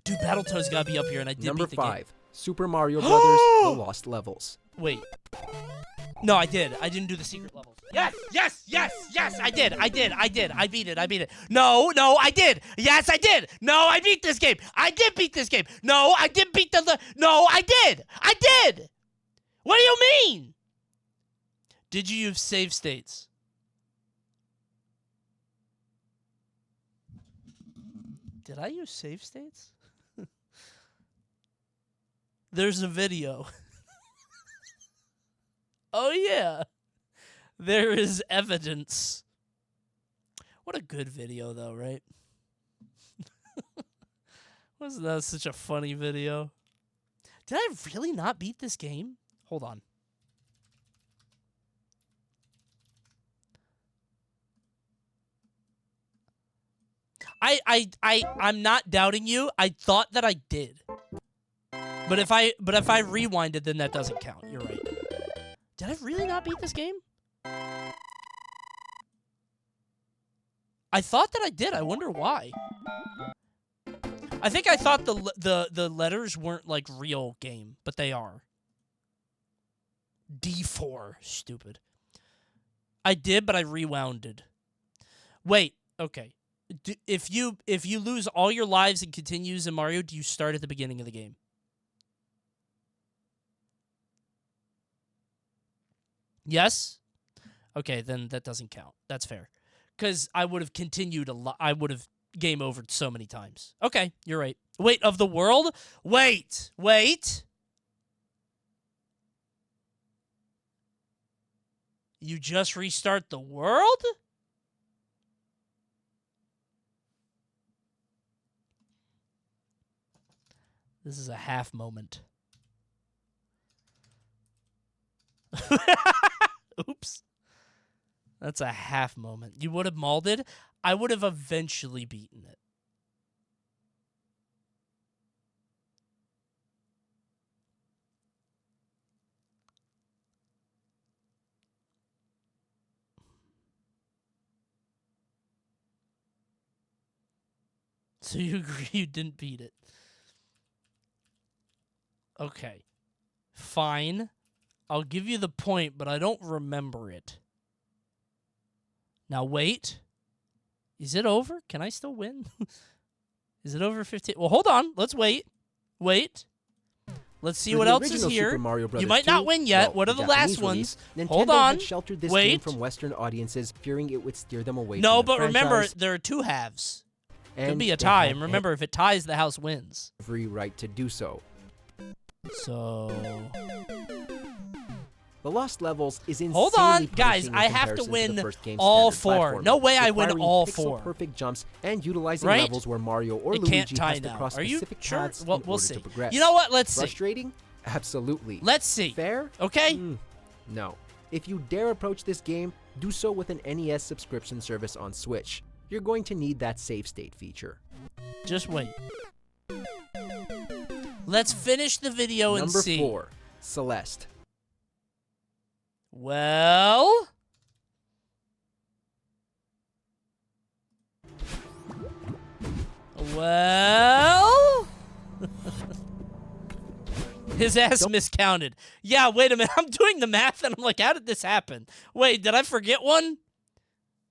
Dude, Battletoads gotta be up here, and I did Number beat the game. 5, Super Mario Brothers: The Lost Levels. Wait. No, I did. I didn't do the secret levels. Yes, I did. I beat it. No, I did. Yes, I did. No, I beat this game. I did beat this game. No, I did beat no, I did. What do you mean? Did you use save states? Did I use save states? There's a video. Oh, yeah. There is evidence. What a good video, though, right? Wasn't that such a funny video? Did I really not beat this game? Hold on. I'm not doubting you. I thought that I did. But if I rewinded, then that doesn't count. You're right. Did I really not beat this game? I thought that I did. I wonder why. I think I thought the letters weren't like real game, but they are. D4. Stupid. I did, but I rewounded. Wait. Okay. If you lose all your lives and continues in Mario, do you start at the beginning of the game? Yes? Okay, then that doesn't count. That's fair. Because I would have continued I would have game overed so many times. Okay, you're right. Wait, of the world? Wait. You just restart the world? This is a half moment. Oops. That's a half moment. You would have molded. I would have eventually beaten it. So you agree you didn't beat it. Okay. Fine. I'll give you the point, but I don't remember it. Now, wait. Is it over? Can I still win? Is it over 15? Well, hold on. Let's wait. Wait. Let's see what else is here. You might not win yet. Well, what are the last ones? Nintendo Hold on. Had sheltered this wait. game from Western audiences, fearing it would steer them away no, from the but remember, franchise. there are two halves. And could be a tie. And remember, if it ties, the house wins. Every right to do so. So... The Lost Levels is insanely hold on, guys. in I have to comparison win the first game's all standard four. platforming, No way I win requiring all pixel four. Perfect jumps and utilizing right? levels where Mario or it Luigi can't tie has to now. cross Are you specific sure? paths Well, in we'll order see. to progress. You know what? Let's see. Frustrating? Absolutely. Let's see. Fair? Okay. No. If you dare approach this game, do so with an NES subscription service on Switch. You're going to need that save state feature. Just wait. Let's finish the video and see. Number 4, Celeste. Well... His ass miscounted. Yeah, wait a minute. I'm doing the math and I'm like, how did this happen? Wait, did I forget one?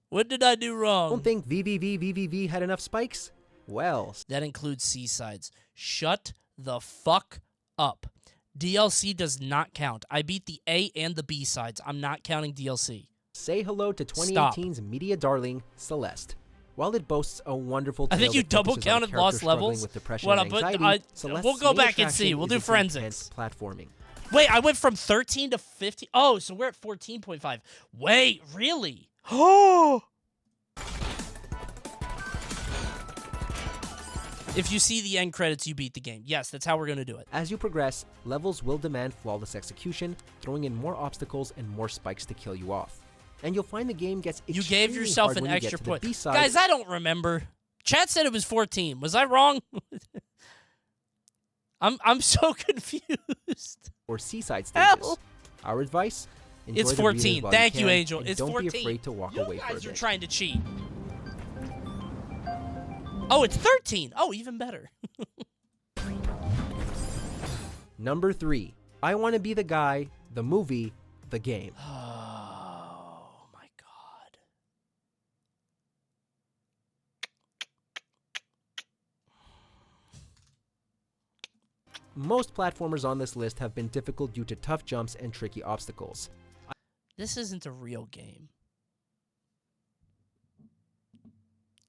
What did I do wrong? Don't think VVV had enough spikes? Well... That includes C-sides. Shut the fuck up. DLC does not count. I beat the A and the B sides. I'm not counting DLC. Say hello to 2018's media darling, Celeste. While it boasts a wonderful tale I think you double counted lost levels. With depression what and anxiety, we'll go back and see. We'll do forensics. Platforming. Wait, I went from 13 to 15. Oh, so we're at 14.5. Wait, really? Oh. If you see the end credits, you beat the game. Yes, that's how we're going to do it. As you progress, levels will demand flawless execution, throwing in more obstacles and more spikes to kill you off. And you'll find the game gets extremely You gave yourself hard an when extra you get point. to the B-side. Guys, I don't remember. Chat said it was 14. Was I wrong? I'm so confused. Or C-side stages. Hell. Our advice? Enjoy It's the 14. while Thank you, can, Angel. and It's don't 14. Be afraid to walk you away for a guys are bit. trying to cheat. Oh, it's 13. Oh, even better. Number 3. I Want to Be the Guy, the movie, the game. Oh, my Most platformers on this list have been difficult due to tough jumps and tricky obstacles. This isn't a real game.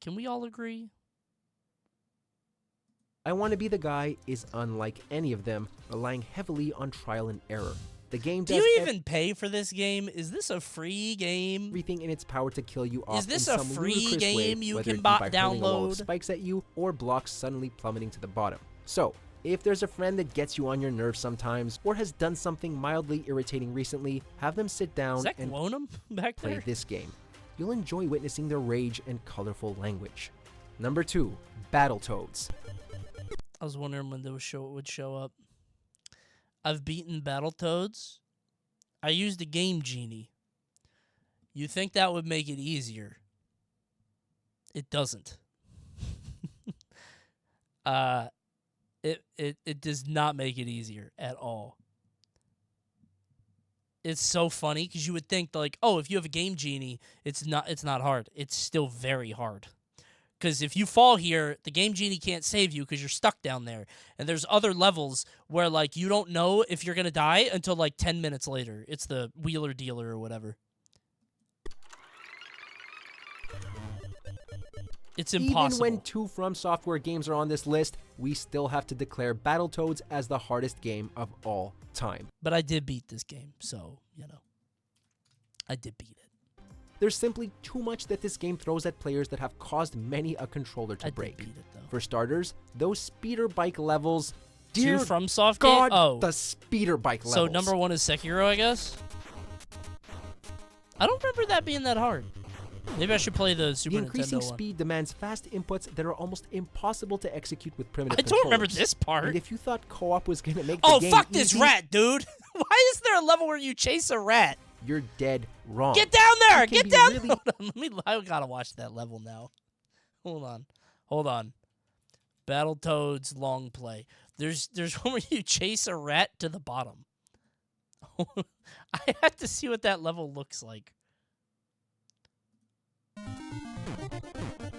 Can we all agree? I Want to Be the Guy is unlike any of them, relying heavily on trial and error. The game Do does you even pay for this game? Is this a free game? Everything in its power to kill you off Is this in a some free ludicrous game way, you whether can it be by hurling a wall of download? spikes at you or blocks suddenly plummeting to the bottom. So, if there's a friend that gets you on your nerves sometimes, or has done something mildly irritating recently, have them sit down Is that and Glonum back play there? this game. You'll enjoy witnessing their rage and colorful language. Number 2, Battletoads. I was wondering when those would show up. I've beaten Battletoads. I used a Game Genie. You think that would make it easier? It doesn't. It does not make it easier at all. It's so funny because you would think like, oh, if you have a Game Genie, it's not hard. It's still very hard. Because if you fall here, the Game Genie can't save you because you're stuck down there. And there's other levels where, like, you don't know if you're going to die until, like, 10 minutes later. It's the wheeler dealer or whatever. It's impossible. Even when 2 From Software games are on this list, we still have to declare Battletoads as the hardest game of all time. But I did beat this game, so, you know. I did beat it. There's simply too much that this game throws at players that have caused many a controller to break. Beat it, though. For starters, those speeder bike levels. Dear 2 From Soft God, game? Oh. the speeder bike levels. So number 1 is Sekiro, I guess? I don't remember that being that hard. Maybe I should play the Super The increasing Nintendo one. speed demands fast inputs that are almost impossible to execute with primitive I don't remember controllers. this part. And if you thought co-op was going to make Oh, the game fuck this easy, rat, dude. Why is there a level where you chase a rat? you're dead wrong. Get down there! It can Get be down really- there! I gotta watch that level now. Hold on. Battletoads long play. There's one where you chase a rat to the bottom. I have to see what that level looks like.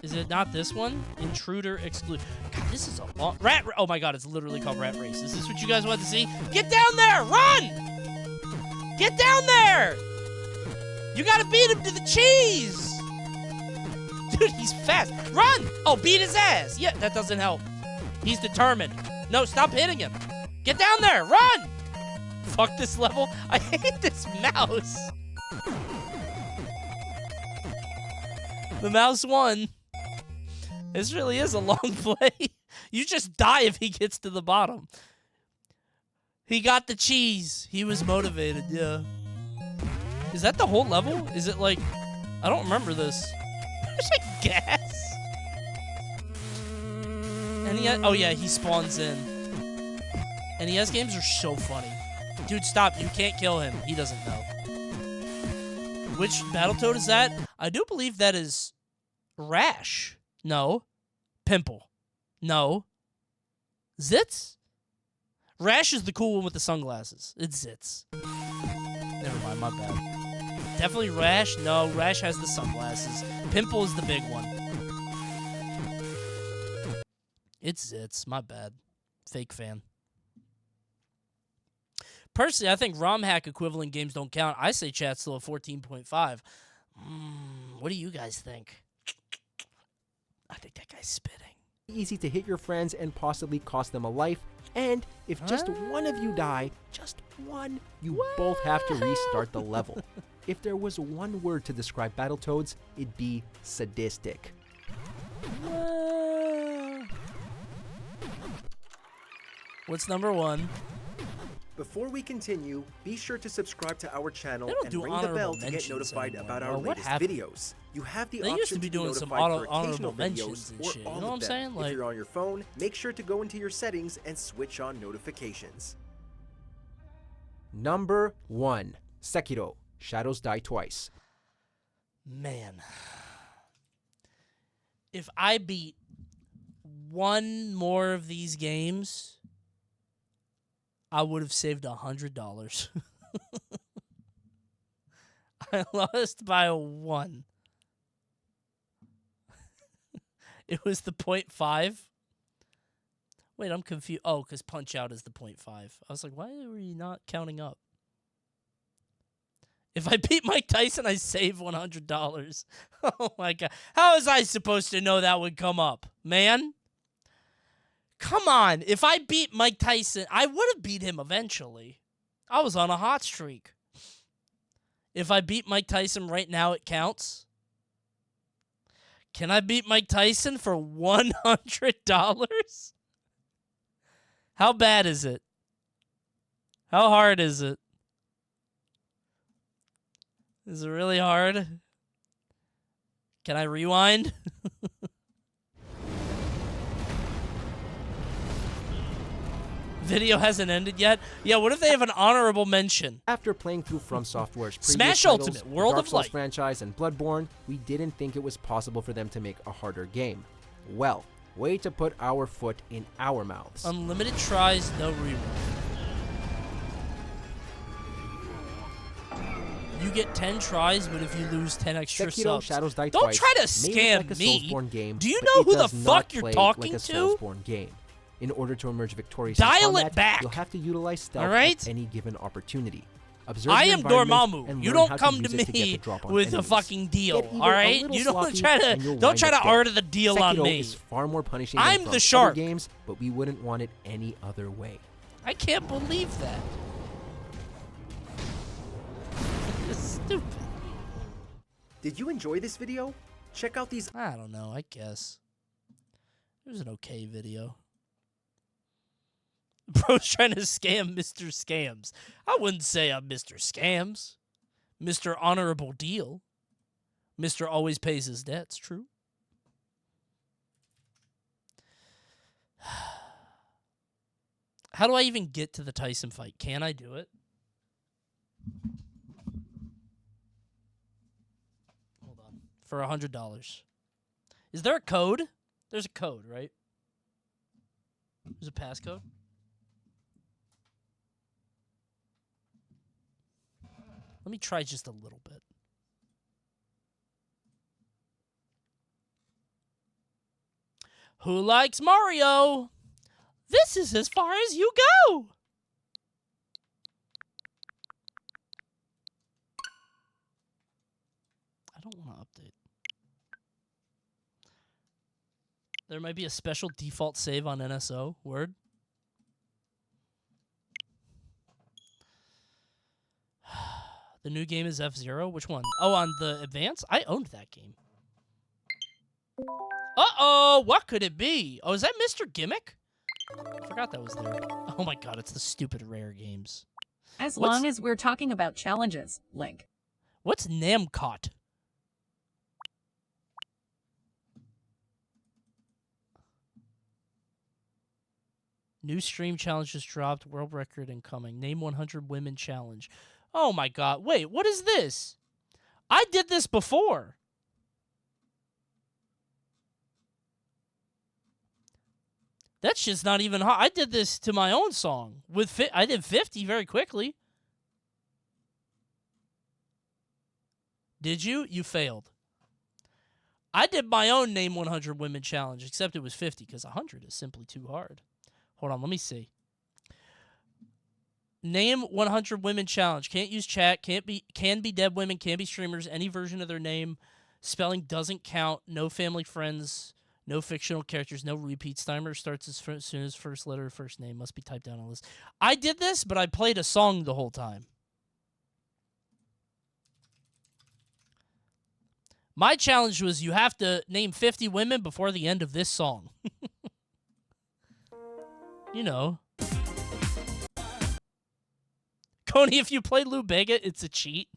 Is it not this one? Intruder exclude. God, this is a long rat. Oh my God, it's literally called Rat Race. Is this what you guys want to see? Get down there! Run! Get down there! You gotta beat him to the cheese! Dude, he's fast. Run! Oh, beat his ass! Yeah, that doesn't help. He's determined. No, stop hitting him. Get down there! Run! Fuck this level. I hate this mouse. The mouse won. This really is a long play. You just die if he gets to the bottom. He got the cheese. He was motivated, yeah. Is that the whole level? Is it like... I don't remember this. There's like gas. And oh yeah, he spawns in. NES games are so funny. Dude, stop. You can't kill him. He doesn't know. Which Battletoad is that? I do believe that is Rash. No. Pimple. No. Zitz? Rash is the cool one with the sunglasses. It's Zitz. Never mind, my bad. Definitely Rash. No, Rash has the sunglasses. Pimple is the big one. It's Zitz. My bad. Fake fan. Personally, I think ROM hack equivalent games don't count. I say chat's still a 14.5. What do you guys think? I think that guy's spitting. Easy to hit your friends and possibly cost them a life. And if just one of you die, just one, you both have to restart the level. If there was one word to describe Battletoads, it'd be sadistic. What's number 1? Before we continue, be sure to subscribe to our channel They don't and do ring the honorable bell to get mentions notified anymore, about bro. our What latest happened? videos. You have the They option used to be doing some notified for honorable occasional mentions videos and or shit, all you know what I'm of them. saying? Like- If you're on your phone, make sure to go into your settings and switch on notifications. Number 1. Sekiro. Shadows Die Twice. Man. If I beat one more of these games, I would have saved $100. I lost by 1. It was the 0.5. Wait, I'm confused. Oh, because punch out is the 0.5. I was like, why are we not counting up? If I beat Mike Tyson, I save $100. Oh my God. How was I supposed to know that would come up, man? Come on. If I beat Mike Tyson, I would have beat him eventually. I was on a hot streak. If I beat Mike Tyson right now, it counts. Can I beat Mike Tyson for $100? How bad is it? How hard is it? Is it really hard? Can I rewind? Video hasn't ended yet? Yeah, what if they have an honorable mention? After playing through From Software's previous Smash titles, Ultimate, World Dark of Souls Light franchise, and Bloodborne, we didn't think it was possible for them to make a harder game. Well, way to put our foot in our mouths. Unlimited tries, no rewind. You get 10 tries, but if you lose 10 extra Sekiro subs. Shadows Die Don't Twice try to may scam look like a me. Soulsborne game, Do you but know it who the does not fuck you're play talking like a to? Soulsborne game. In order to emerge victorious in Dial it combat, back. you'll have to utilize stealth All right? at any given opportunity. Observe I your am environment Dormammu. and You learn don't how come use to it get me the drop on with a enemies. fucking deal, Get even all a right? little You don't sloppy try and you'll to wind up dead. art of the deal on Sekiro me. is far more punishing I'm than the from shark. other games, but we wouldn't want it any other way. I can't believe that. It's stupid. Did you enjoy this video? Check out these. I don't know, I guess. It was an okay video. Bro's trying to scam Mr. Scams. I wouldn't say I'm Mr. Scams. Mr. Honorable Deal. Mr. Always Pays His Debts, true. How do I even get to the Tyson fight? Can I do it? Hold on. For $100. Is there a code? There's a code, right? There's a passcode. Let me try just a little bit. Who likes Mario? This is as far as you go. I don't want to update. There might be a special default save on NSO. Word. The new game is F-Zero. Which one? Oh, on the Advance? I owned that game. Uh-oh! What could it be? Oh, is that Mr. Gimmick? I forgot that was there. Oh my god, it's the stupid rare games. As long as we're talking about challenges, Link. What's Namcot? New stream challenge just dropped. World record incoming. Name 100 women challenge. Oh my god. Wait, what is this? I did this before. That's just not even hard. I did this to my own song. I did 50 very quickly. Did you? You failed. I did my own Name 100 Women challenge, except it was 50 because 100 is simply too hard. Hold on, let me see. Name 100 Women challenge. Can't use chat. Can be dead women. Can be streamers. Any version of their name. Spelling doesn't count. No family friends. No fictional characters. No repeats. Timer starts as soon as first letter of first name must be typed down on a list. I did this, but I played a song the whole time. My challenge was you have to name 50 women before the end of this song. You know. Coney, if you play Lou Bega, it's a cheat.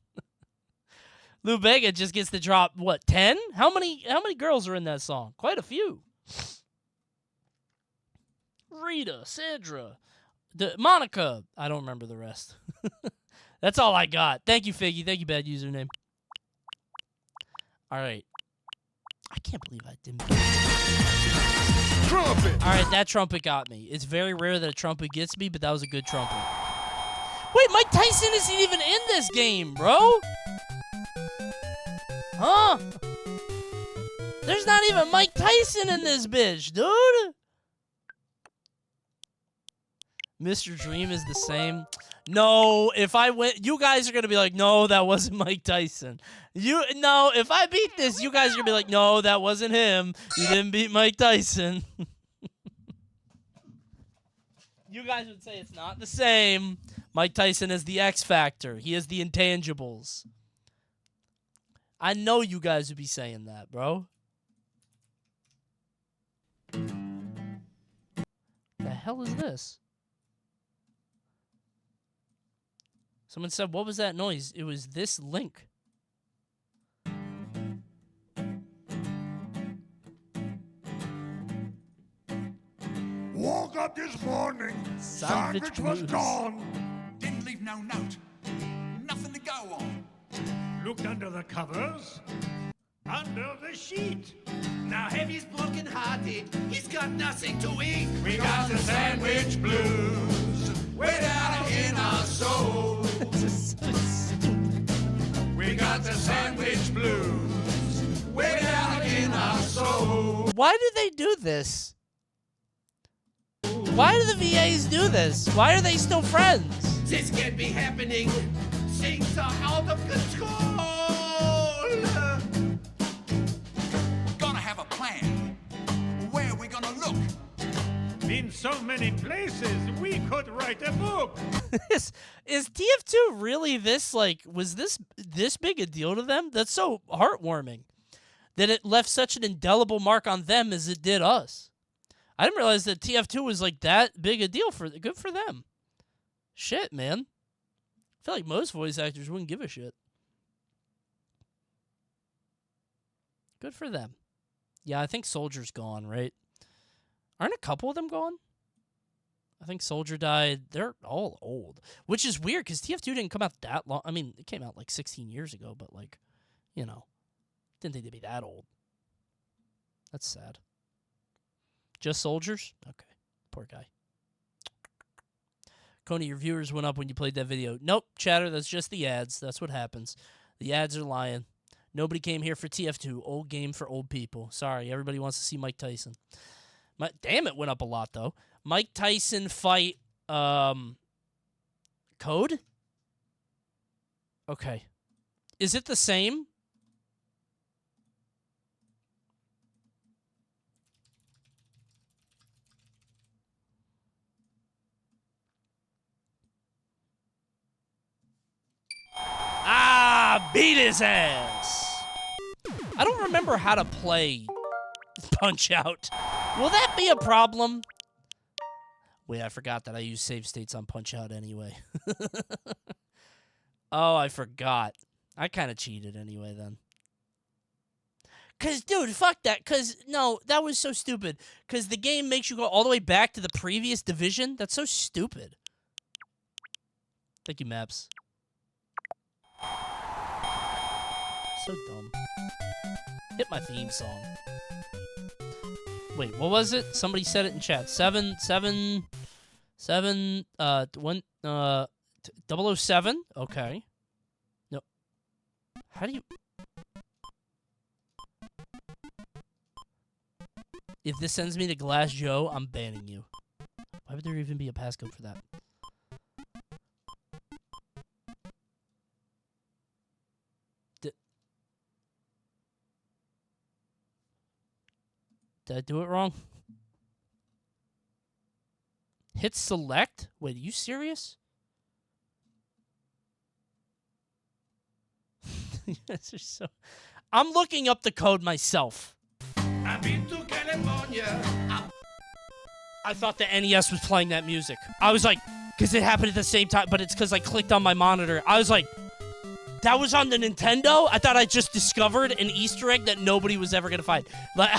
Lou Bega just gets to drop, what, 10? How many girls are in that song? Quite a few. Rita, Sandra, Monica. I don't remember the rest. That's all I got. Thank you, Figgy. Thank you, bad username. All right. I can't believe I didn't. Trumpet! All right, that trumpet got me. It's very rare that a trumpet gets me, but that was a good trumpet. Wait, Mike Tyson isn't even in this game, bro. Huh? There's not even Mike Tyson in this bitch, dude. Mr. Dream is the same. No, if I win, you guys are gonna be like, no, that wasn't Mike Tyson. No, if I beat this, you guys are gonna be like, no, that wasn't him. You didn't beat Mike Tyson. You guys would say it's not the same. Mike Tyson is the X Factor. He has the intangibles. I know you guys would be saying that, bro. The hell is this? Someone said, what was that noise? It was this link. Woke up this morning, sandwich was gone. Didn't leave no note. Nothing to go on. Looked under the covers, under the sheet. Now Heavy's broken hearted. He's got nothing to eat. We got the sandwich blues. Way down in our soul. We got the sandwich blues. Way down in our soul. Why do they do this? Why do the VAs do this? Why are they still friends? This can't be happening. Things are out of control. Gotta have a plan. Where are we gonna look? In so many places, we could write a book. is TF2 really this, like, was this big a deal to them? That's so heartwarming that it left such an indelible mark on them as it did us. I didn't realize that TF2 was like that big a deal. Good for them. Shit, man. I feel like most voice actors wouldn't give a shit. Good for them. Yeah, I think Soldier's gone, right? Aren't a couple of them gone? I think Soldier died. They're all old, which is weird because TF2 didn't come out that long. I mean, it came out like 16 years ago, but like, you know, didn't think they'd be that old. That's sad. Just soldiers? Okay. Poor guy. Coney, your viewers went up when you played that video. Nope, chatter, that's just the ads. That's what happens. The ads are lying. Nobody came here for TF2. Old game for old people. Sorry, everybody wants to see Mike Tyson. Damn, it went up a lot, though. Mike Tyson fight code? Okay. Is it the same? Beat his ass. I don't remember how to play Punch-Out. Will that be a problem? Wait, I forgot that I use save states on Punch-Out anyway. Oh, I forgot. I kind of cheated anyway then. Because, dude, fuck that. Because, no, that was so stupid. Because the game makes you go all the way back to the previous division. That's so stupid. Thank you, Maps. So dumb. Hit my theme song. Wait, what was it? Somebody said it in chat. 007. Okay. No. How do you... If this sends me to Glass Joe, I'm banning you. Why would there even be a passcode for that? Did I do it wrong? Hit select? Wait, are you serious? Yes, are so... I'm looking up the code myself. I've been to California. I thought the NES was playing that music. I was like, because it happened at the same time, but it's because I clicked on my monitor. I was like, that was on the Nintendo? I thought I just discovered an Easter egg that nobody was ever going to find. Like,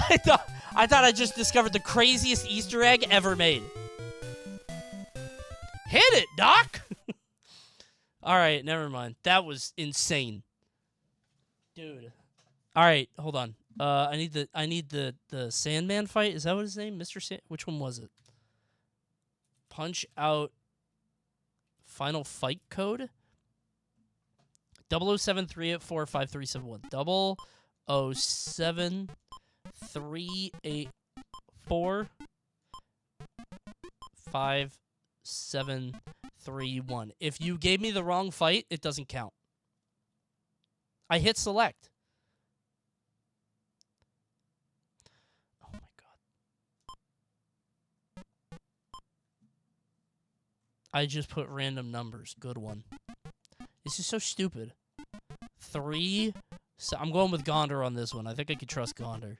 I thought I just discovered the craziest Easter egg ever made. Hit it, Doc! All right, never mind. That was insane. Dude. All right, hold on. I need the Sandman fight. Is that what his name? Mr. Sand... Which one was it? Punch Out Final Fight Code? 007384537 007384537 7, 3, 1. If you gave me the wrong fight, it doesn't count. I hit select. Oh my god. I just put random numbers. Good one. This is so stupid. 3. So I'm going with Gondor on this one. I think I could trust Gondor.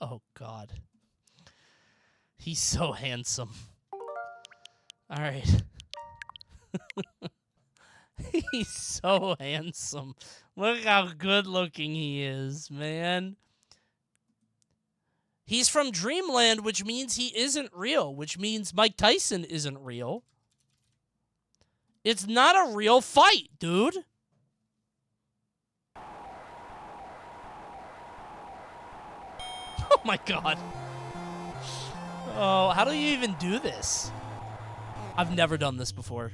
Oh, God. He's so handsome. All right. He's so handsome. Look how good looking he is, man. He's from Dreamland, which means he isn't real, which means Mike Tyson isn't real. It's not a real fight, dude. Oh my god. Oh, how do you even do this? I've never done this before.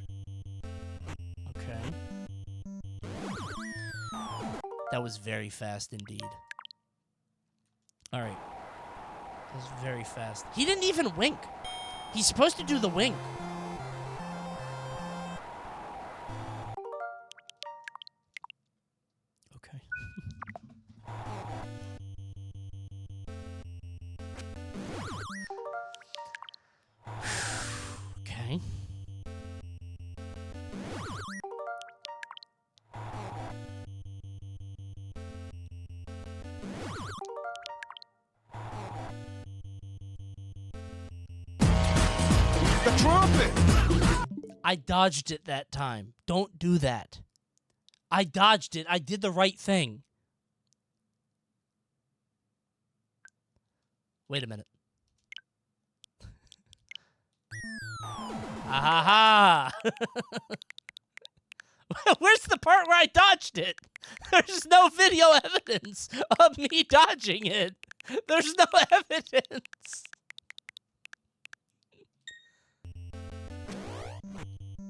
Okay. That was very fast indeed. All right. That was very fast. He didn't even wink. He's supposed to do the wink. Okay. Okay. The trumpet! I dodged it that time. Don't do that. I dodged it. I did the right thing. Wait a minute. Ah ha ha! Where's the part where I dodged it? There's no video evidence of me dodging it. There's no evidence.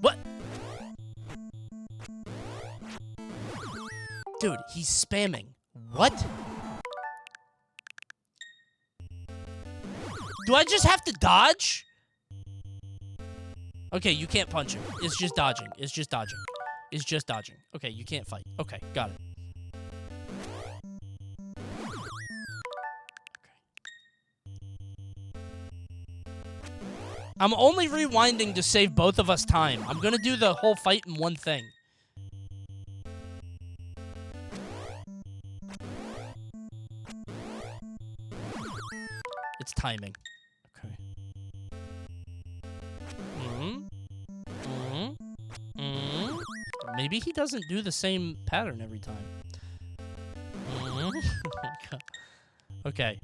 What? Dude, he's spamming. What? Do I just have to dodge? Okay, you can't punch him. It's just dodging. It's just dodging. It's just dodging. Okay, you can't fight. Okay, got it. I'm only rewinding to save both of us time. I'm gonna do the whole fight in one thing. It's timing. Okay. Maybe he doesn't do the same pattern every time. Okay.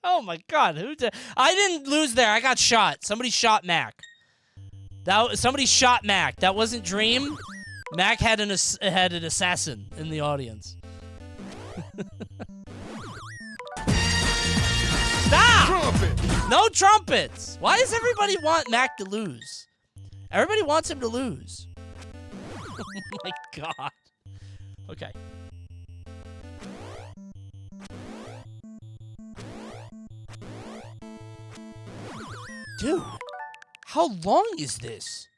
Oh my god, who did I didn't lose there. I got shot. Somebody shot Mac. Somebody shot Mac. That wasn't Dream. Mac had an assassin in the audience. Stop! Trumpet! No trumpets! Why does everybody want Mac to lose? Everybody wants him to lose. Oh my god. Okay. Dude, how long is this?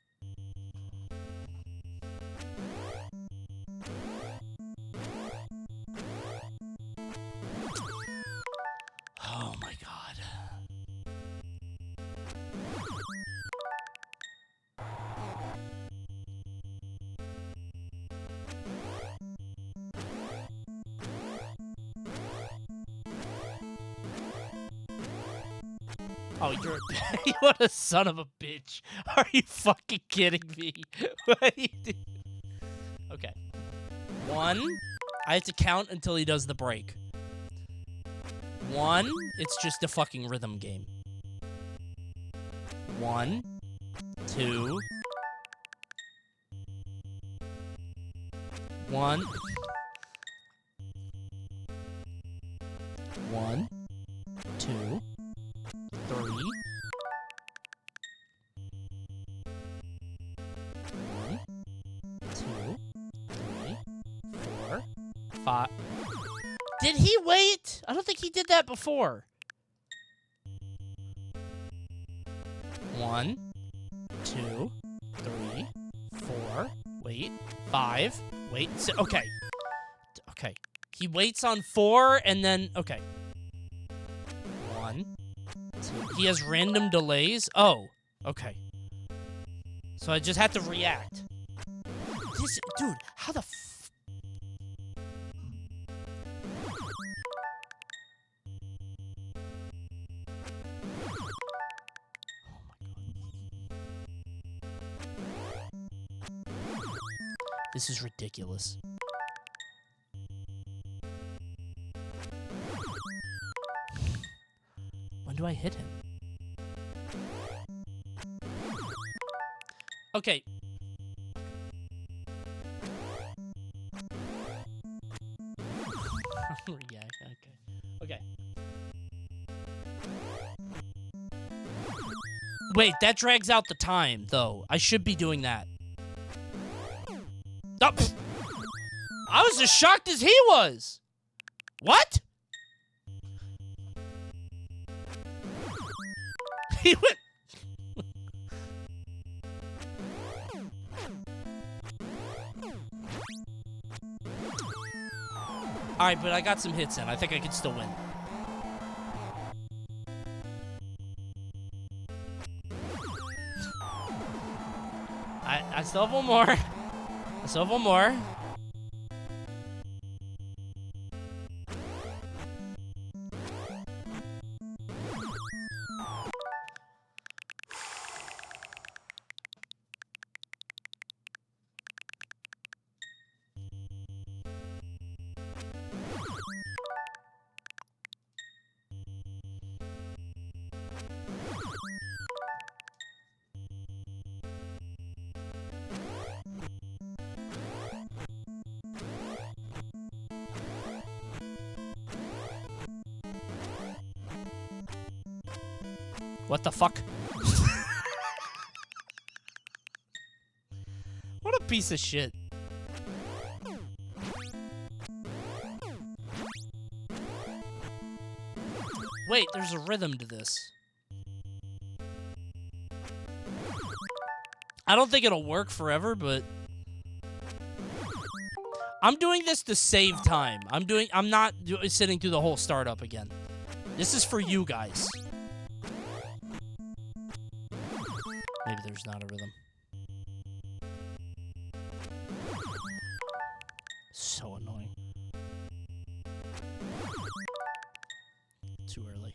Oh my god. Oh, what a son of a bitch. Are you fucking kidding me? What are you doing? Okay. 1. I have to count until he does the break. 1. It's just a fucking rhythm game. 1, 2, 1. 1, 2, 3, 5. Did he wait? I don't think he did that before. 1, 2, 3, 4. Wait. 5. Wait. Okay. Okay. He waits on 4 and then... Okay. 1, 2. He has random delays? Oh. Okay. So I just have to react. This... Dude, how the... This is ridiculous. When do I hit him? Okay. Yeah, okay. Okay. Wait, that drags out the time, though. I should be doing that. Oh, I was as shocked as he was. What? He went... Alright, but I got some hits in. I think I can still win. I still have one more. I still have one more. What the fuck? What a piece of shit. Wait, there's a rhythm to this. I don't think it'll work forever, but I'm doing this to save time. I'm not sitting through the whole startup again. This is for you guys. Maybe there's not a rhythm. So annoying. Too early.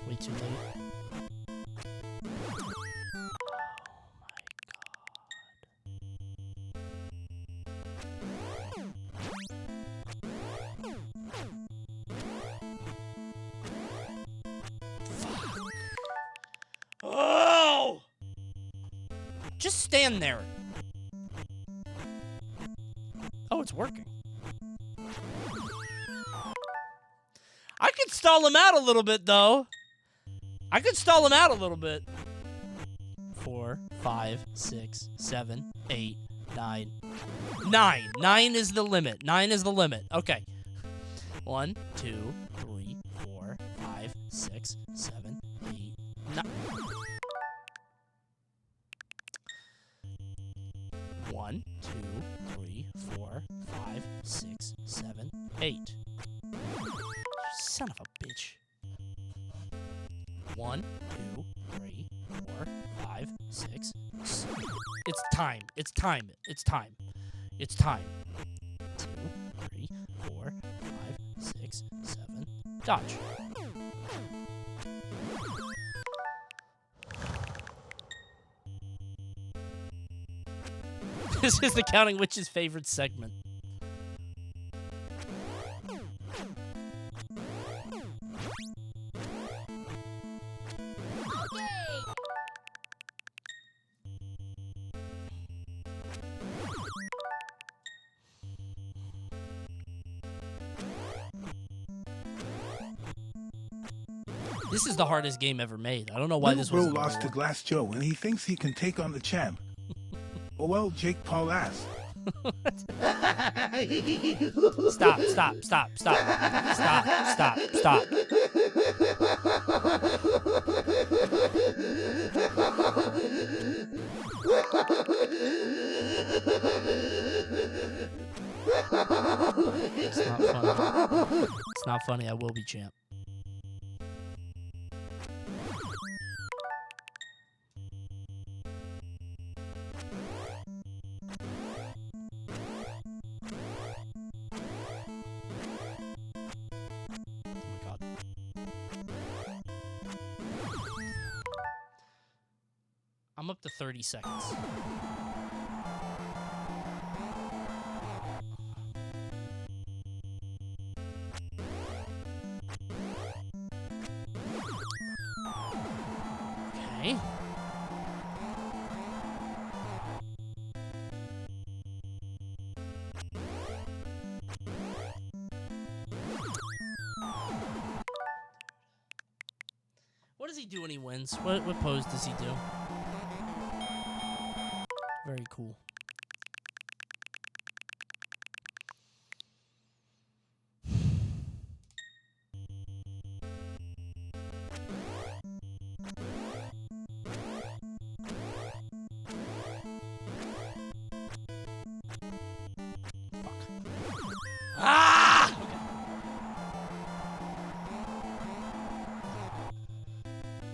Way too late. Oh! Just stand there. Oh, it's working. I could stall him out a little bit, though. I could stall him out a little bit. 4, 5, 6, 7, 8, 9. 9. 9 is the limit. 9 is the limit. Okay. 1, 2, 3, 4, 5, 6, 7, 8, 9. 1, 2, 3, 4, 5, 6, 7, 8. Son of a bitch. 1, 2, 3, 4, 5, 6. It's time. It's time. It's time. It's time. 2, 3, 4, 5, 6, 7. Dodge. This is the Counting Witch's favorite segment. This is the hardest game ever made. I don't know why Little this bro was lost to Glass Joe and he thinks he can take on the champ. Oh well, Jake Paul asked. Stop, stop, stop, stop. Stop, stop, stop. It's not funny. It's not funny. I will be champ. I'm up to 30 seconds. Okay. What does he do when he wins? What pose does he do? Very cool. Ah! Okay.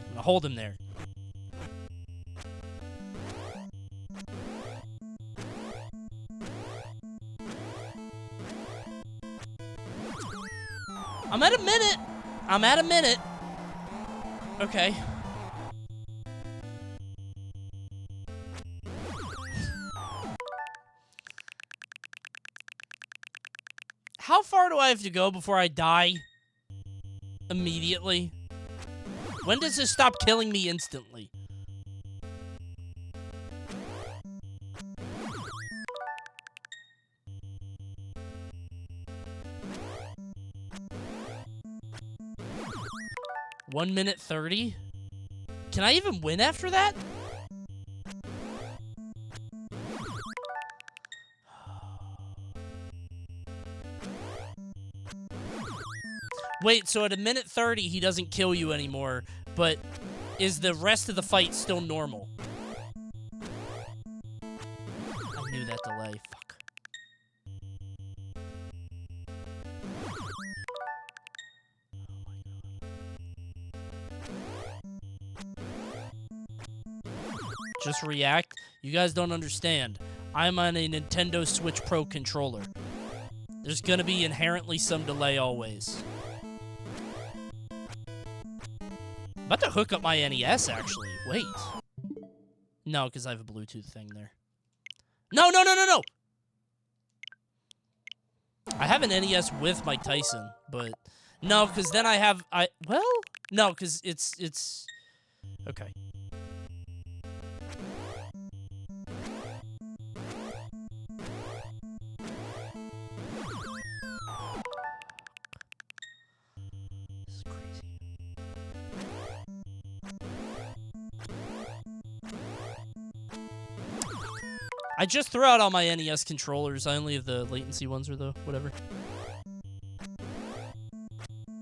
I'm gonna hold him there. I'm at a minute. I'm at a minute. Okay. How far do I have to go before I die? Immediately? When does this stop killing me instantly? One minute 30? Can I even win after that? Wait, so at a minute 30, he doesn't kill you anymore, but is the rest of the fight still normal? I knew that delay. Fuck. Just react. You guys don't understand. I'm on a Nintendo Switch Pro controller. There's gonna be inherently some delay always. About to hook up my NES, actually. Wait. No, because I have a Bluetooth thing there. No, no, no, no, no! I have an NES with Mike Tyson, but... No, because then I have... Well? No, because it's... Okay. I just threw out all my NES controllers. I only have the latency ones or the whatever.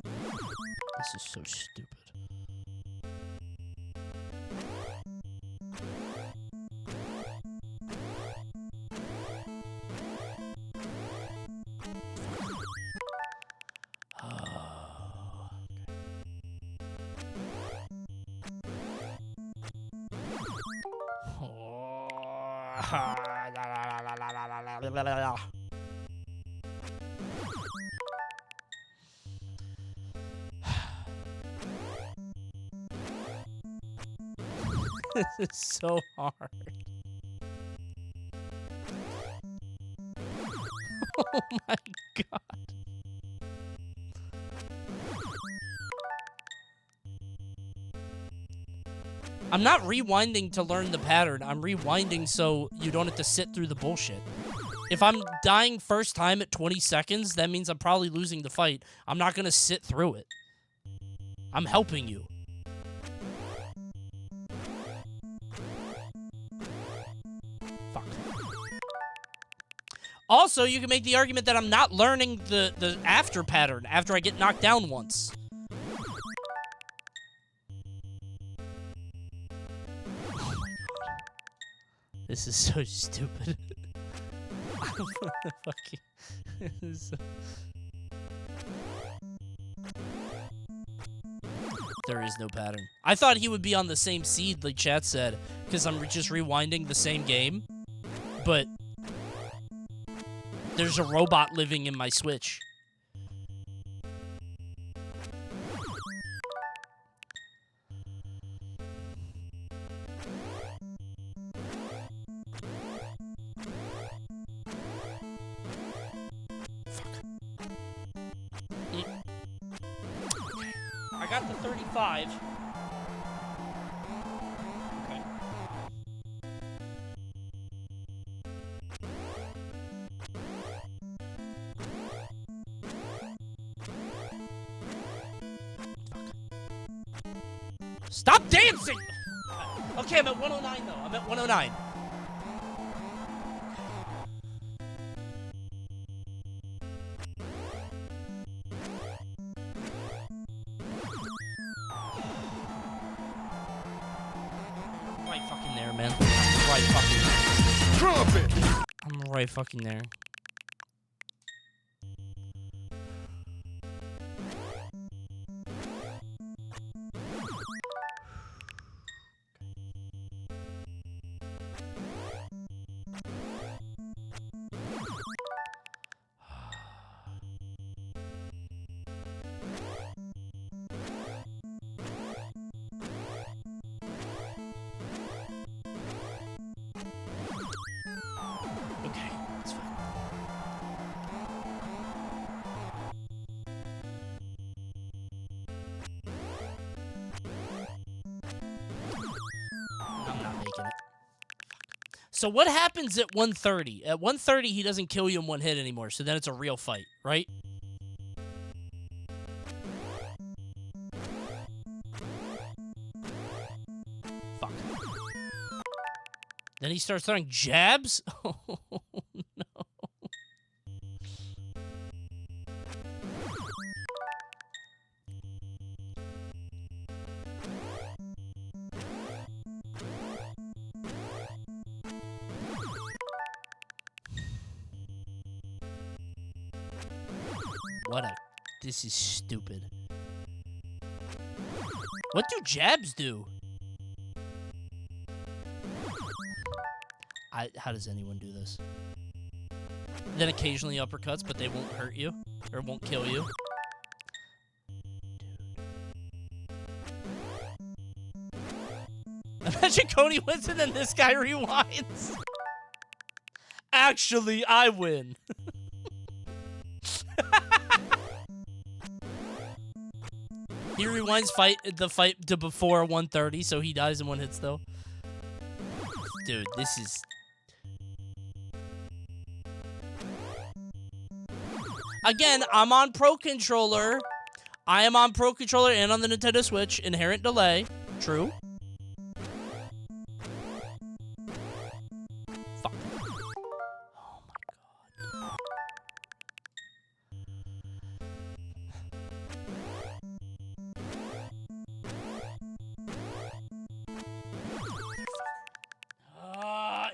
This is so stupid. This is so hard. Oh my god. I'm not rewinding to learn the pattern. I'm rewinding so you don't have to sit through the bullshit. If I'm dying first time at 20 seconds, that means I'm probably losing the fight. I'm not going to sit through it. I'm helping you. Fuck. Also, you can make the argument that I'm not learning the after pattern after I get knocked down once. Oh my god. This is so stupid. Fucking... There is no pattern. I thought he would be on the same seed, like chat said, because I'm just rewinding the same game. But there's a robot living in my Switch. I got the 35. Okay. Stop dancing! Okay, I'm at 109 though. I'm at 109. Right fucking there, man. I'm right fucking there. Trumpet! I'm right fucking there. Okay, that's fine. I'm not making it. So what happens at 130? At 130, he doesn't kill you in one hit anymore, so then it's a real fight, right? Fuck. Then he starts throwing jabs? Oh, no. What a... This is stupid. What do jabs do? How does anyone do this? Then occasionally uppercuts, but they won't hurt you. Or won't kill you. Dude. Imagine Coney wins and then this guy rewinds. Actually, I win. He rewinds the fight to before 130, so he dies in one hit still. Dude, this is... Again, I'm on Pro Controller. I am on Pro Controller and on the Nintendo Switch. Inherent delay. True. Fuck. Oh my god.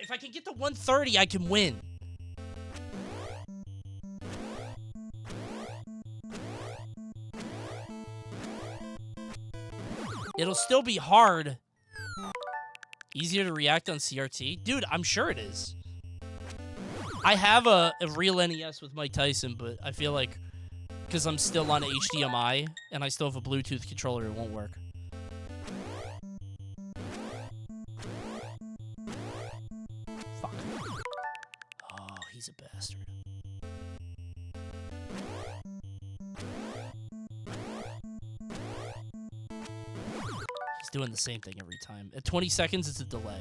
If I can get to 130, I can win. It'll still be hard. Easier to react on CRT? Dude, I'm sure it is. I have a real NES with Mike Tyson, but I feel like because I'm still on HDMI and I still have a Bluetooth controller, it won't work. Fuck. Oh, he's a bastard. He's doing the same thing every time. At 20 seconds, it's a delay.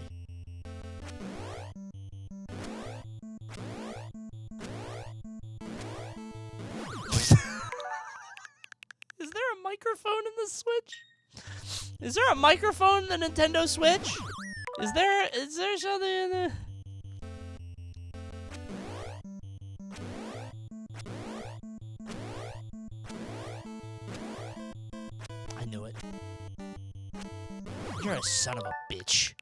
Is there a microphone in the Switch? Is there a microphone in the Nintendo Switch? Is there something in there? I knew it. You're a son of a bitch.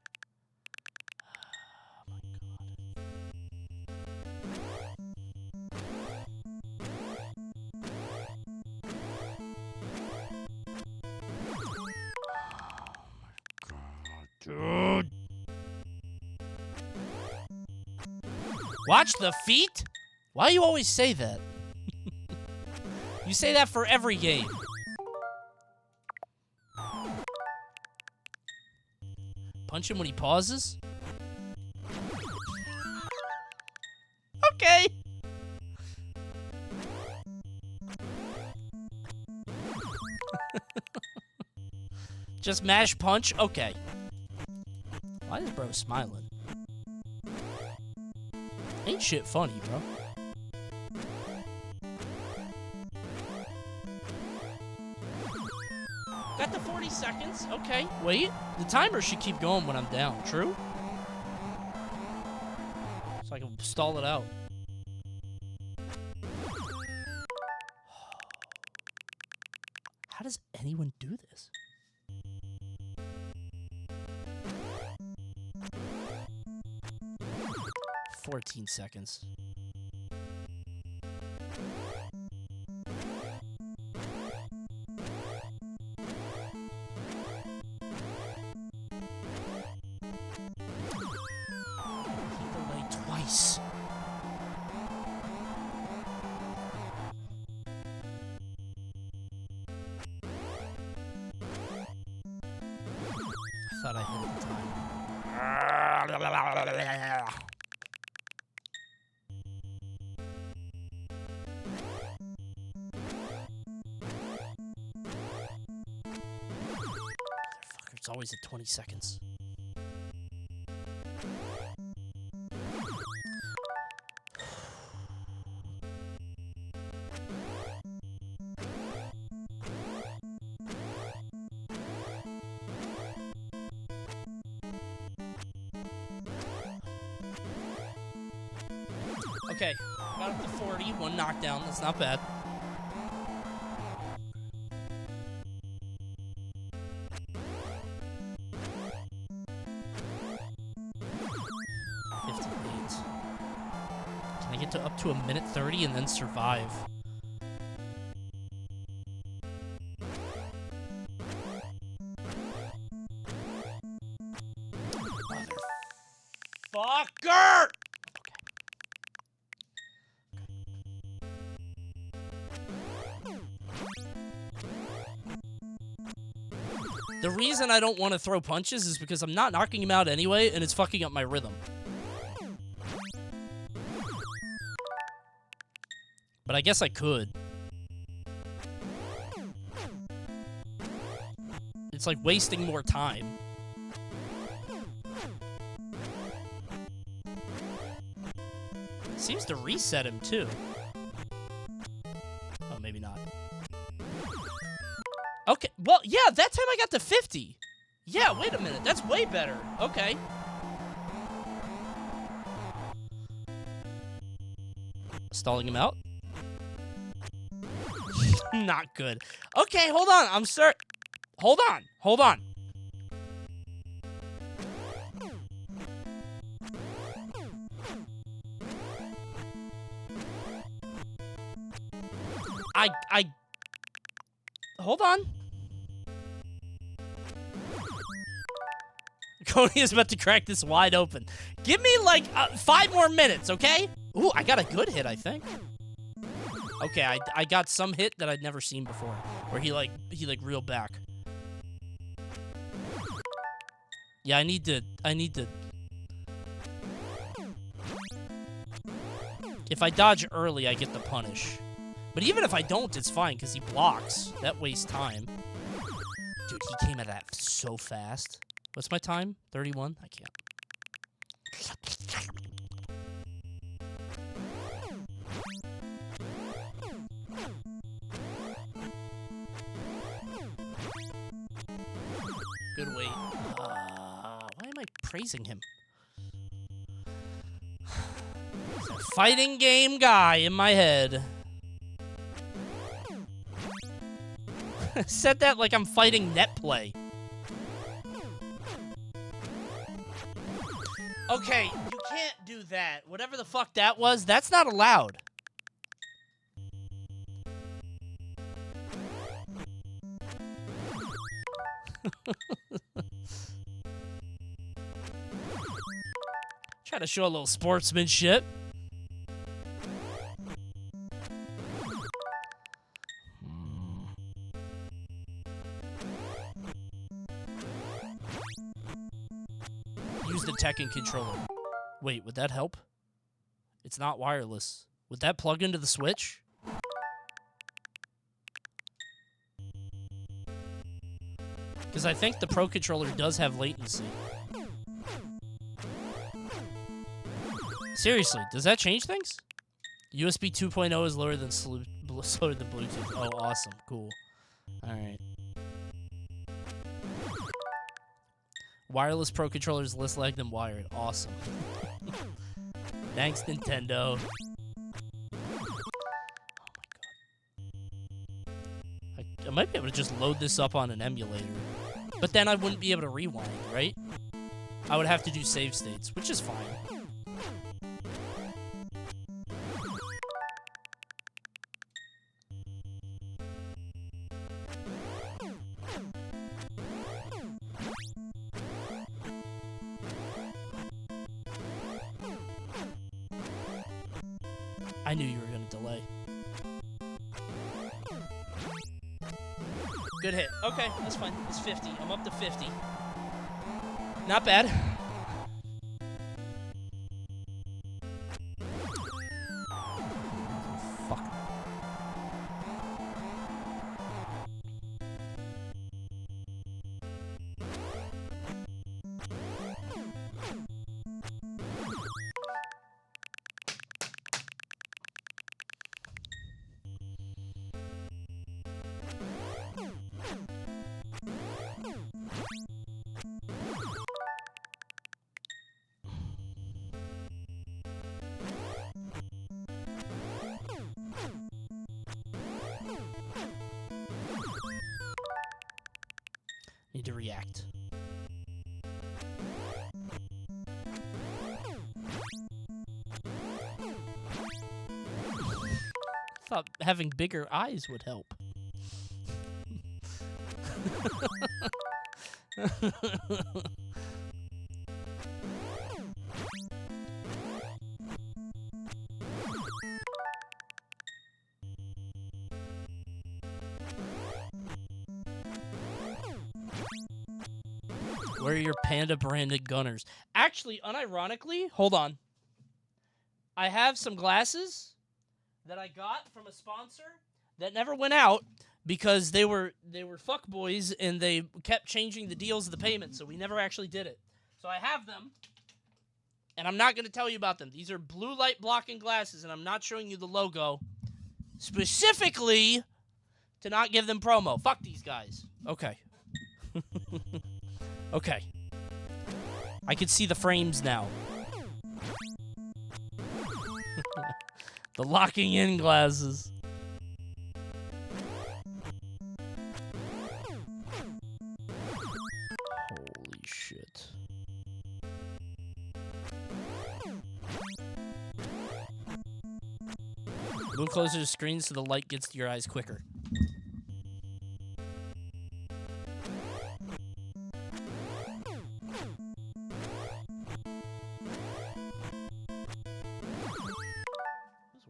Dude. Watch the feet? Why do you always say that? You say that for every game. Punch him when he pauses? Okay. Just mash punch? Okay. Why is bro smiling? Ain't shit funny, bro. Got the 40 seconds. Okay, wait. The timer should keep going when I'm down. True? So I can stall it out. How does anyone do this? $14 seconds. Keep the leg twice. I thought I hit it in time. It's always at 20 seconds. Okay, got up to 40, one knockdown, that's not bad. Can I get to up to 1:30 and then survive? Motherfucker! The reason I don't want to throw punches is because I'm not knocking him out anyway, and it's fucking up my rhythm. But I guess I could. It's like wasting more time. Seems to reset him too. Oh, maybe not. Okay, well, yeah, that time I got to 50. Yeah, wait a minute, that's way better. Okay. Stalling him out. Not good. Okay, hold on, I'm sorry. Hold on. Hold on. Coney is about to crack this wide open. Give me like 5 more minutes, okay? Ooh, I got a good hit, I think. Okay, I got some hit that I'd never seen before, where he reeled back. Yeah, I need to. If I dodge early, I get the punish. But even if I don't, it's fine, because he blocks. That wastes time. Dude, he came at that so fast. What's my time? 31? I can't. Good weight. Why am I praising him? He's a fighting game guy in my head. Said that like I'm fighting net play. Okay, you can't do that. Whatever the fuck that was, that's not allowed. Try to show a little sportsmanship. Use the Tekken controller. Wait, would that help? It's not wireless. Would that plug into the Switch? Because I think the Pro Controller does have latency. Seriously, does that change things? USB 2.0 is lower than Bluetooth. Oh, awesome. Cool. Alright. Wireless Pro Controller is less lag than wired. Awesome. Thanks, Nintendo. I might be able to just load this up on an emulator. But then I wouldn't be able to rewind, right? I would have to do save states, which is fine. I knew you were going to delay. Good hit. Okay, that's fine. It's 50. I'm up to 50. Not bad. Fuck. Need to react. Thought having bigger eyes would help. Where are your Panda branded gunners? Actually, unironically, hold on. I have some glasses that I got from a sponsor that never went out because they were fuckboys and they kept changing the deals of the payment, so we never actually did it. So I have them, and I'm not going to tell you about them. These are blue light blocking glasses, and I'm not showing you the logo specifically to not give them promo. Fuck these guys. Okay. Okay. I can see the frames now. The locking in glasses. Holy shit. Move closer to the screen so the light gets to your eyes quicker.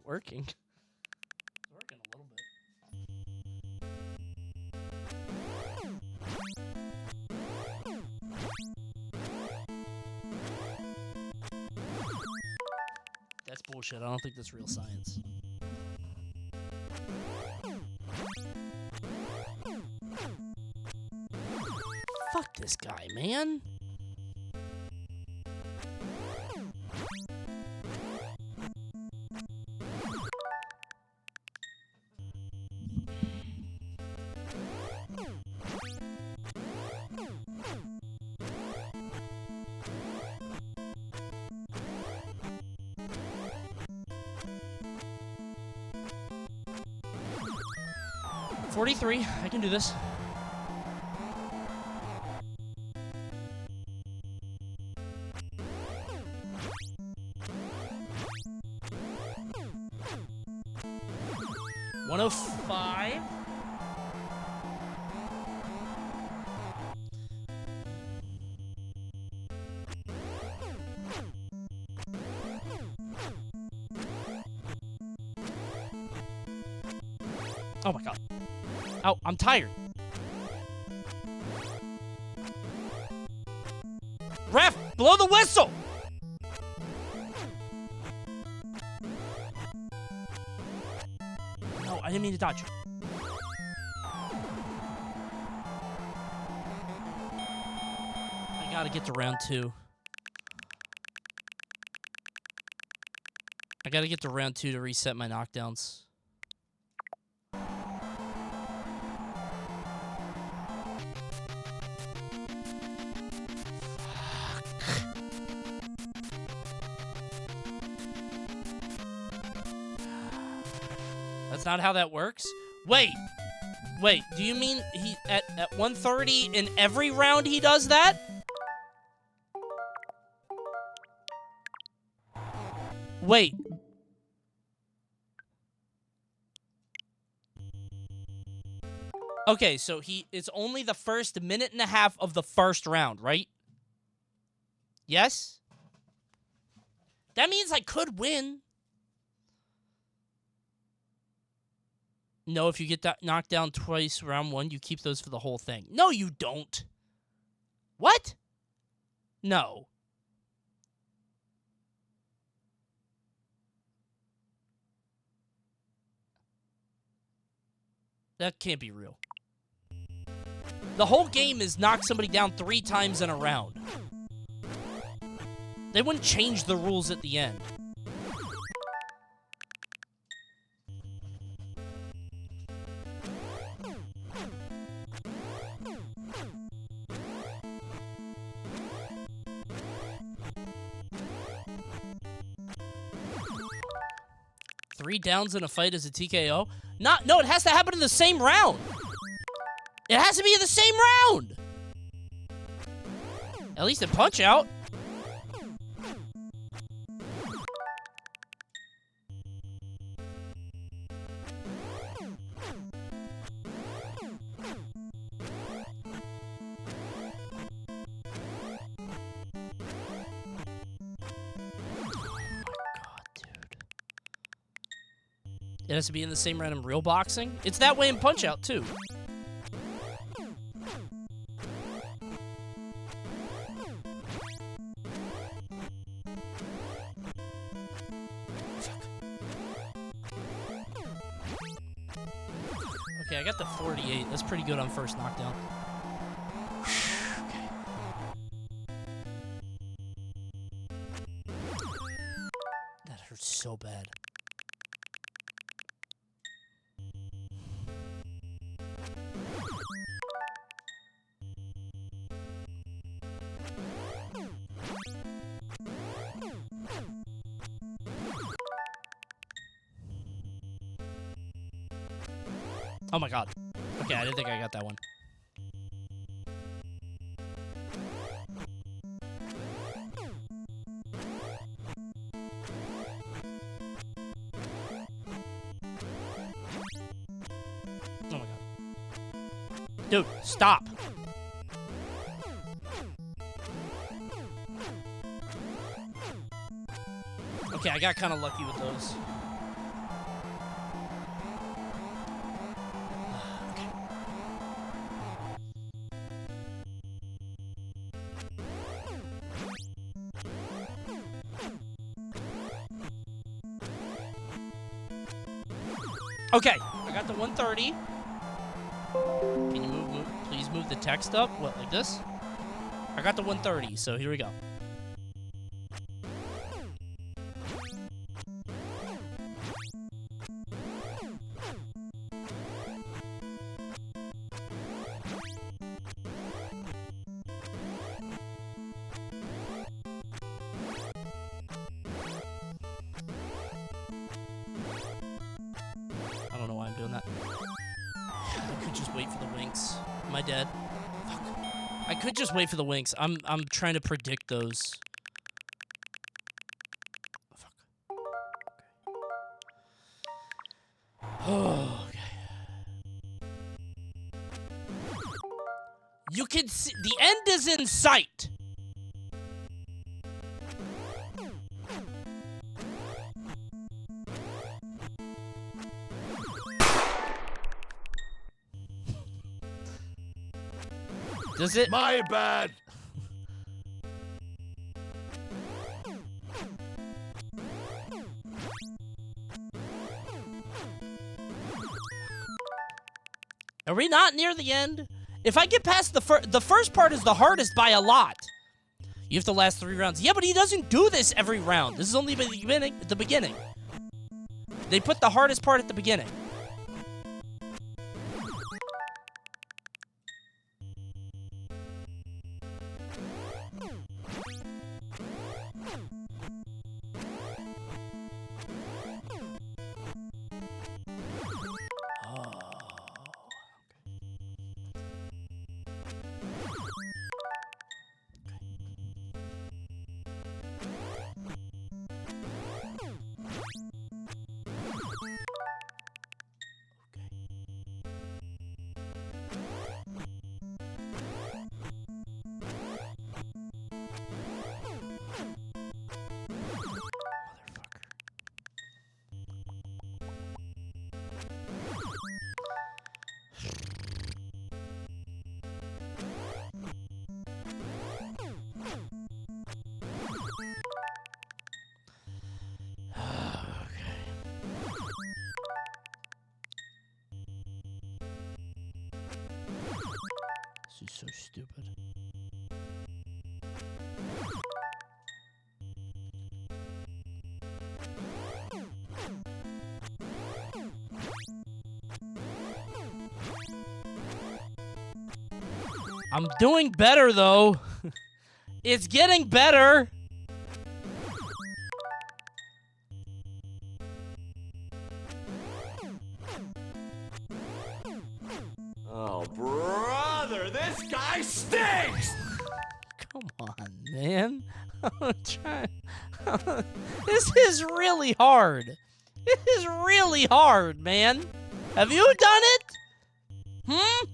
Working. It's working a little bit. That's bullshit. I don't think that's real science. Fuck this guy, man. 43. I can do this. $105. Oh my god. Oh, I'm tired. Ref, blow the whistle! No, I didn't mean to dodge. I gotta get to round 2. I gotta get to round 2 to reset my knockdowns. That's not how that works? Wait, do you mean he at 130 in every round he does that? Wait. Okay, so it's only the first minute and a half of the first round, right? Yes? That means I could win. No, if you get that knocked down twice round 1, you keep those for the whole thing. No, you don't. What? No. That can't be real. The whole game is knock somebody down 3 times in a round. They wouldn't change the rules at the end. Three downs in a fight as a TKO? No, it has to happen in the same round. It has to be in the same round. At least in Punch-Out. It has to be in the same round in real boxing? It's that way in Punch-Out, too. Okay, I got the 48. That's pretty good on first knockdown. Okay. That hurts so bad. Oh my god. Okay, I didn't think I got that one. Oh my god. Dude, stop. Okay, I got kind of lucky with those. Okay, I got the 130. Can you please move the text up? What, like this? I got the 130, so here we go. just wait for the winks. Am I dead? Fuck. I could just wait for the winks. I'm trying to predict those. Fuck. Oh, okay. You can see the end is in sight. Does it? My bad. Are we not near the end? If I get past the first part is the hardest by a lot. You have to last 3 rounds. Yeah, but he doesn't do this every round. This is only the beginning. They put the hardest part at the beginning. This is so stupid. I'm doing better, though. It's getting better. Oh, brother, this guy stinks! Come on, man. I'm trying. This is really hard. This is really hard, man. Have you done it? Hmm?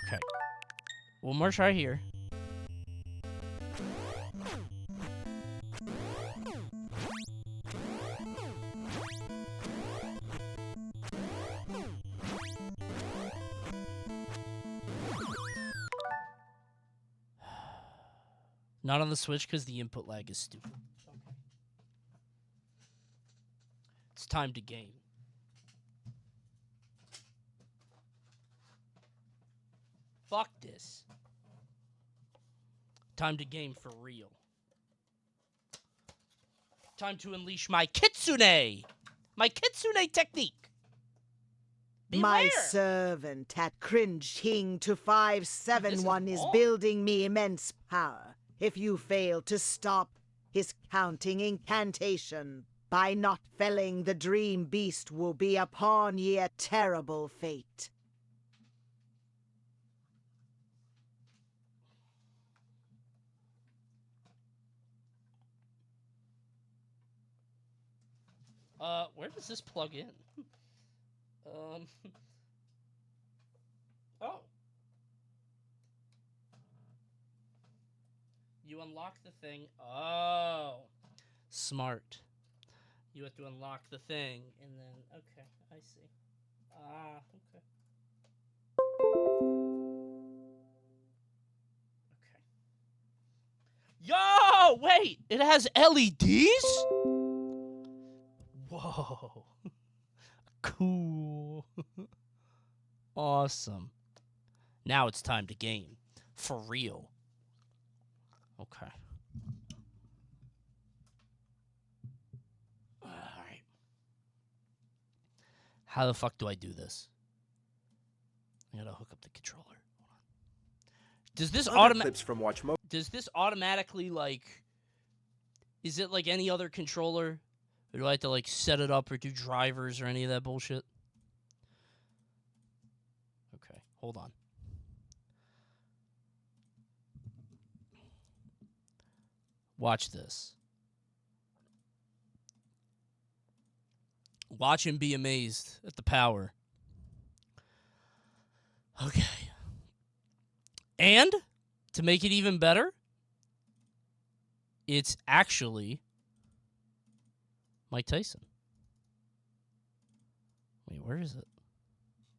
Okay. One more try here. Not on the Switch because the input lag is stupid. Okay. It's time to game. Fuck this. Time to game for real. Time to unleash my kitsune! My kitsune technique! My Beware. servant at Cringe King to 571 is building me immense power. If you fail to stop his counting incantation, by not felling the dream beast will be upon ye a terrible fate. Where does this plug in? Oh. You unlock the thing. Oh. Smart. You have to unlock the thing, and then, okay, I see. Ah, okay. Okay. Yo, wait, it has LEDs? Whoa. Cool. Awesome. Now it's time to game. For real. Okay. Alright. How the fuck do I do this? I gotta hook up the controller. Hold on. Does this clips from Watch Mode? Does this automatically, like, is it like any other controller? Or do I have to, like, set it up or do drivers or any of that bullshit? Okay, hold on. Watch this. Watch and be amazed at the power. Okay. And to make it even better, it's actually Mike Tyson. Wait, where is it?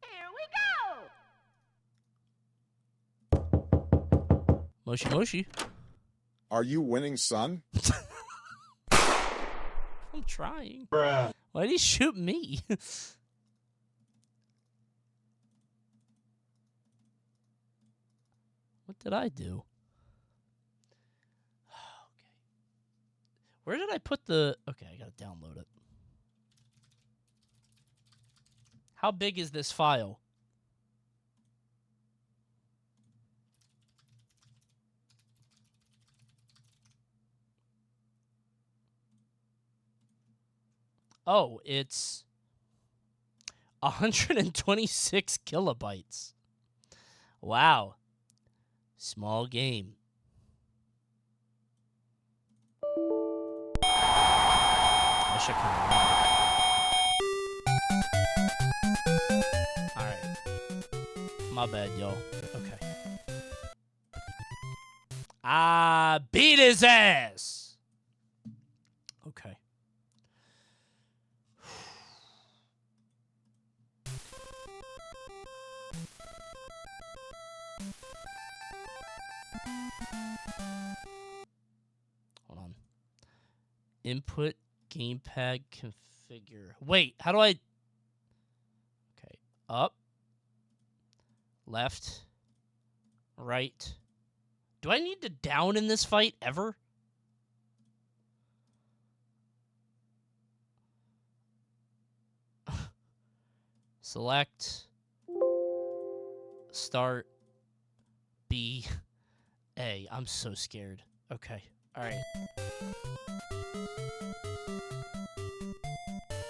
Here we go. Moshi Moshi. Are you winning, son? I'm trying. Bruh. Why did he shoot me? What did I do? Okay. Where did I put the... Okay, I gotta download it. How big is this file? Oh, it's 126 kilobytes. Wow. Small game. I should kind of Alright. My bad, y'all. Okay. I beat his ass! Okay. Hold on. Input gamepad configure. Wait, how do I... Okay. Up. Left. Right. Do I need to down in this fight ever? Select. Start. B. A. I'm so scared. Okay. Alright.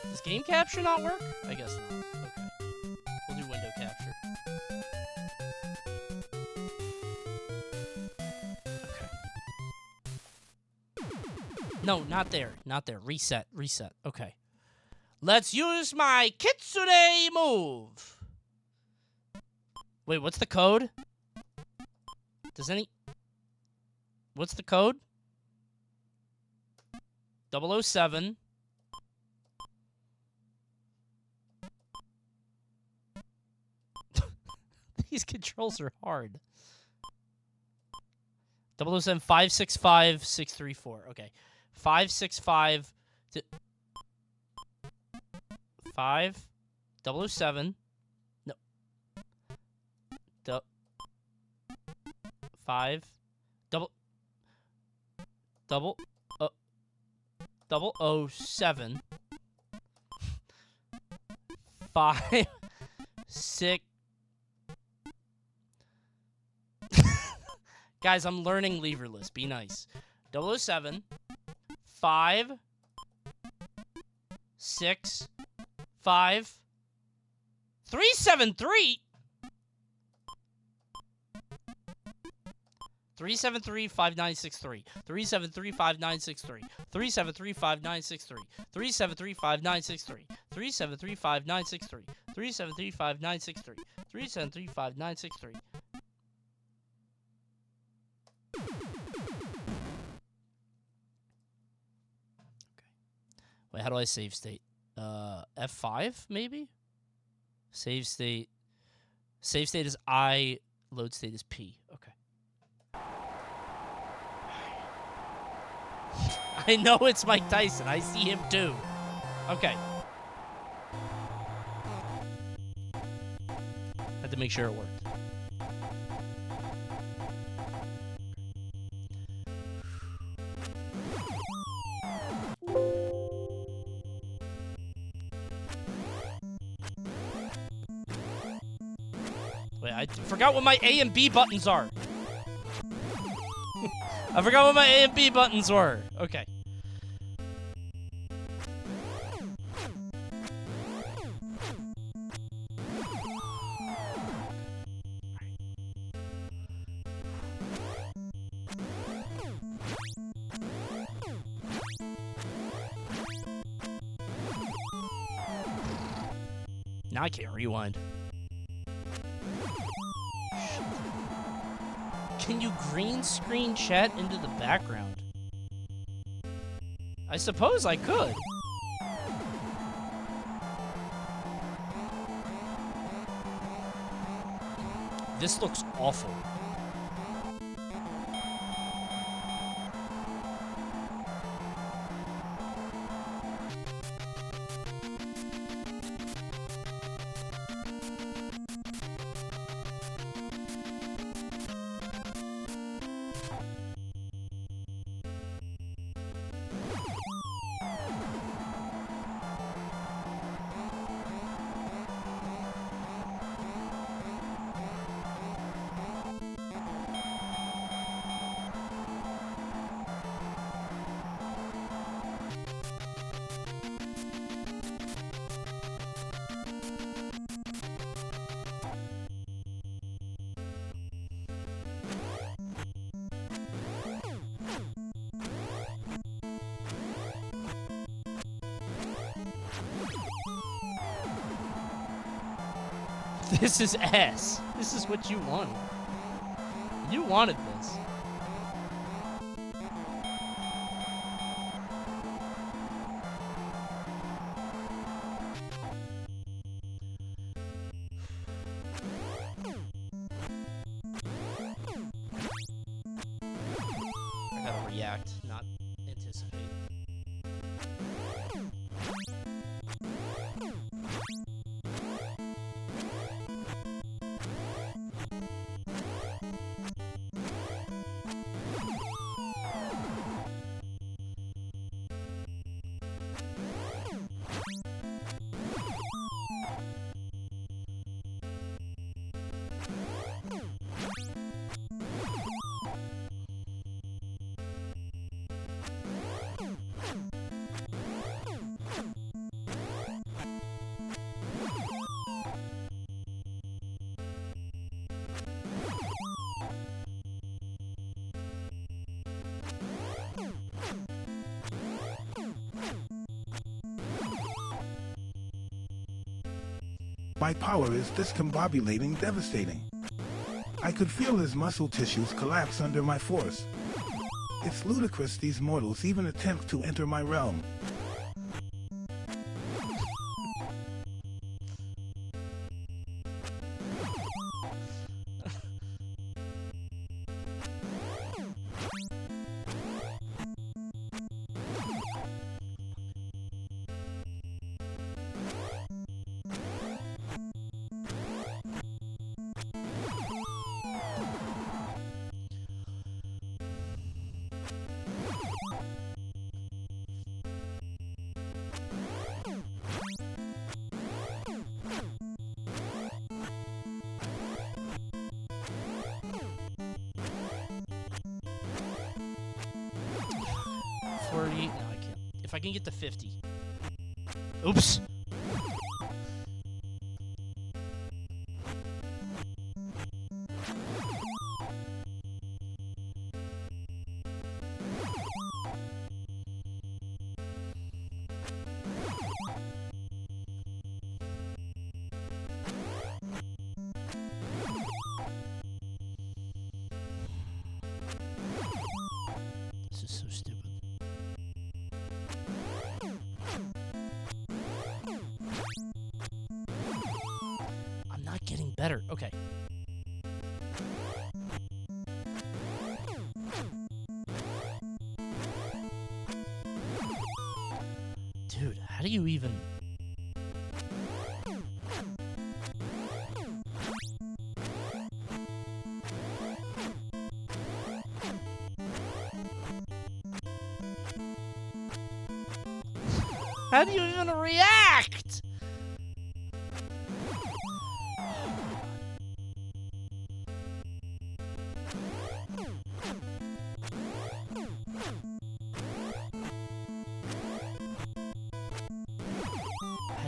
Does game capture not work? I guess not. Okay. We'll do window capture. Okay. No, not there. Not there. Reset. Reset. Okay. Let's use my Kitsune move. Wait, what's the code? Does any... What's the code? 007. These controls are hard. 007 565 634. Okay. 565 5 007. No. 5 007 5 6. Guys, I'm learning leverless. Be nice. 007 5 6 5 373 373-5963 373-5963 373-5963 373-5963 373-5963 373-5963 373-5963. Wait, how do I save state? F5 maybe? Save state. Save state is I, load state is P. Okay. I know it's Mike Tyson. I see him too. Okay. Had to make sure it worked. Wait, I forgot what my A and B buttons are. I forgot what my A and B buttons were. Okay. Now I can't rewind. Shit. Can you green screen chat into the background? I suppose I could. This looks awful. This is ass. This is what you wanted. You wanted this. I gotta react, not anticipate. My power is discombobulating, devastating. I could feel his muscle tissues collapse under my force. It's ludicrous these mortals even attempt to enter my realm. No, I can't. If I can get to 50. Oops. This is so stupid. I'm not getting better. Okay. Dude, how do you even... How do you even react?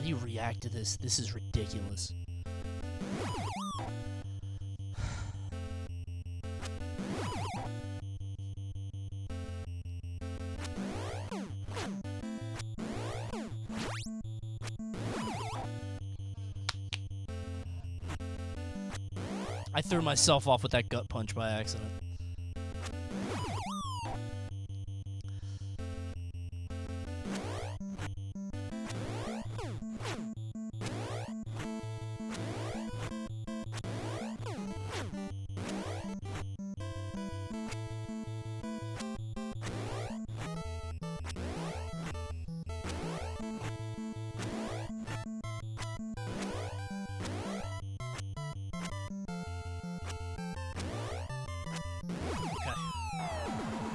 do you react to this? This is ridiculous. I threw myself off with that gut punch by accident.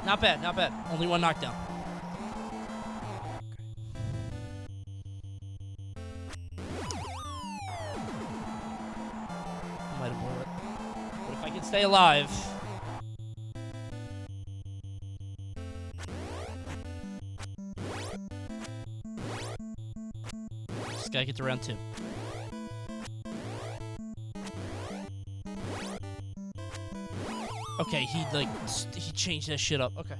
Not bad, not bad. Only one knockdown. Might have blew it. But if I can stay alive. Just gotta get to round 2. Okay, he changed that shit up. Okay.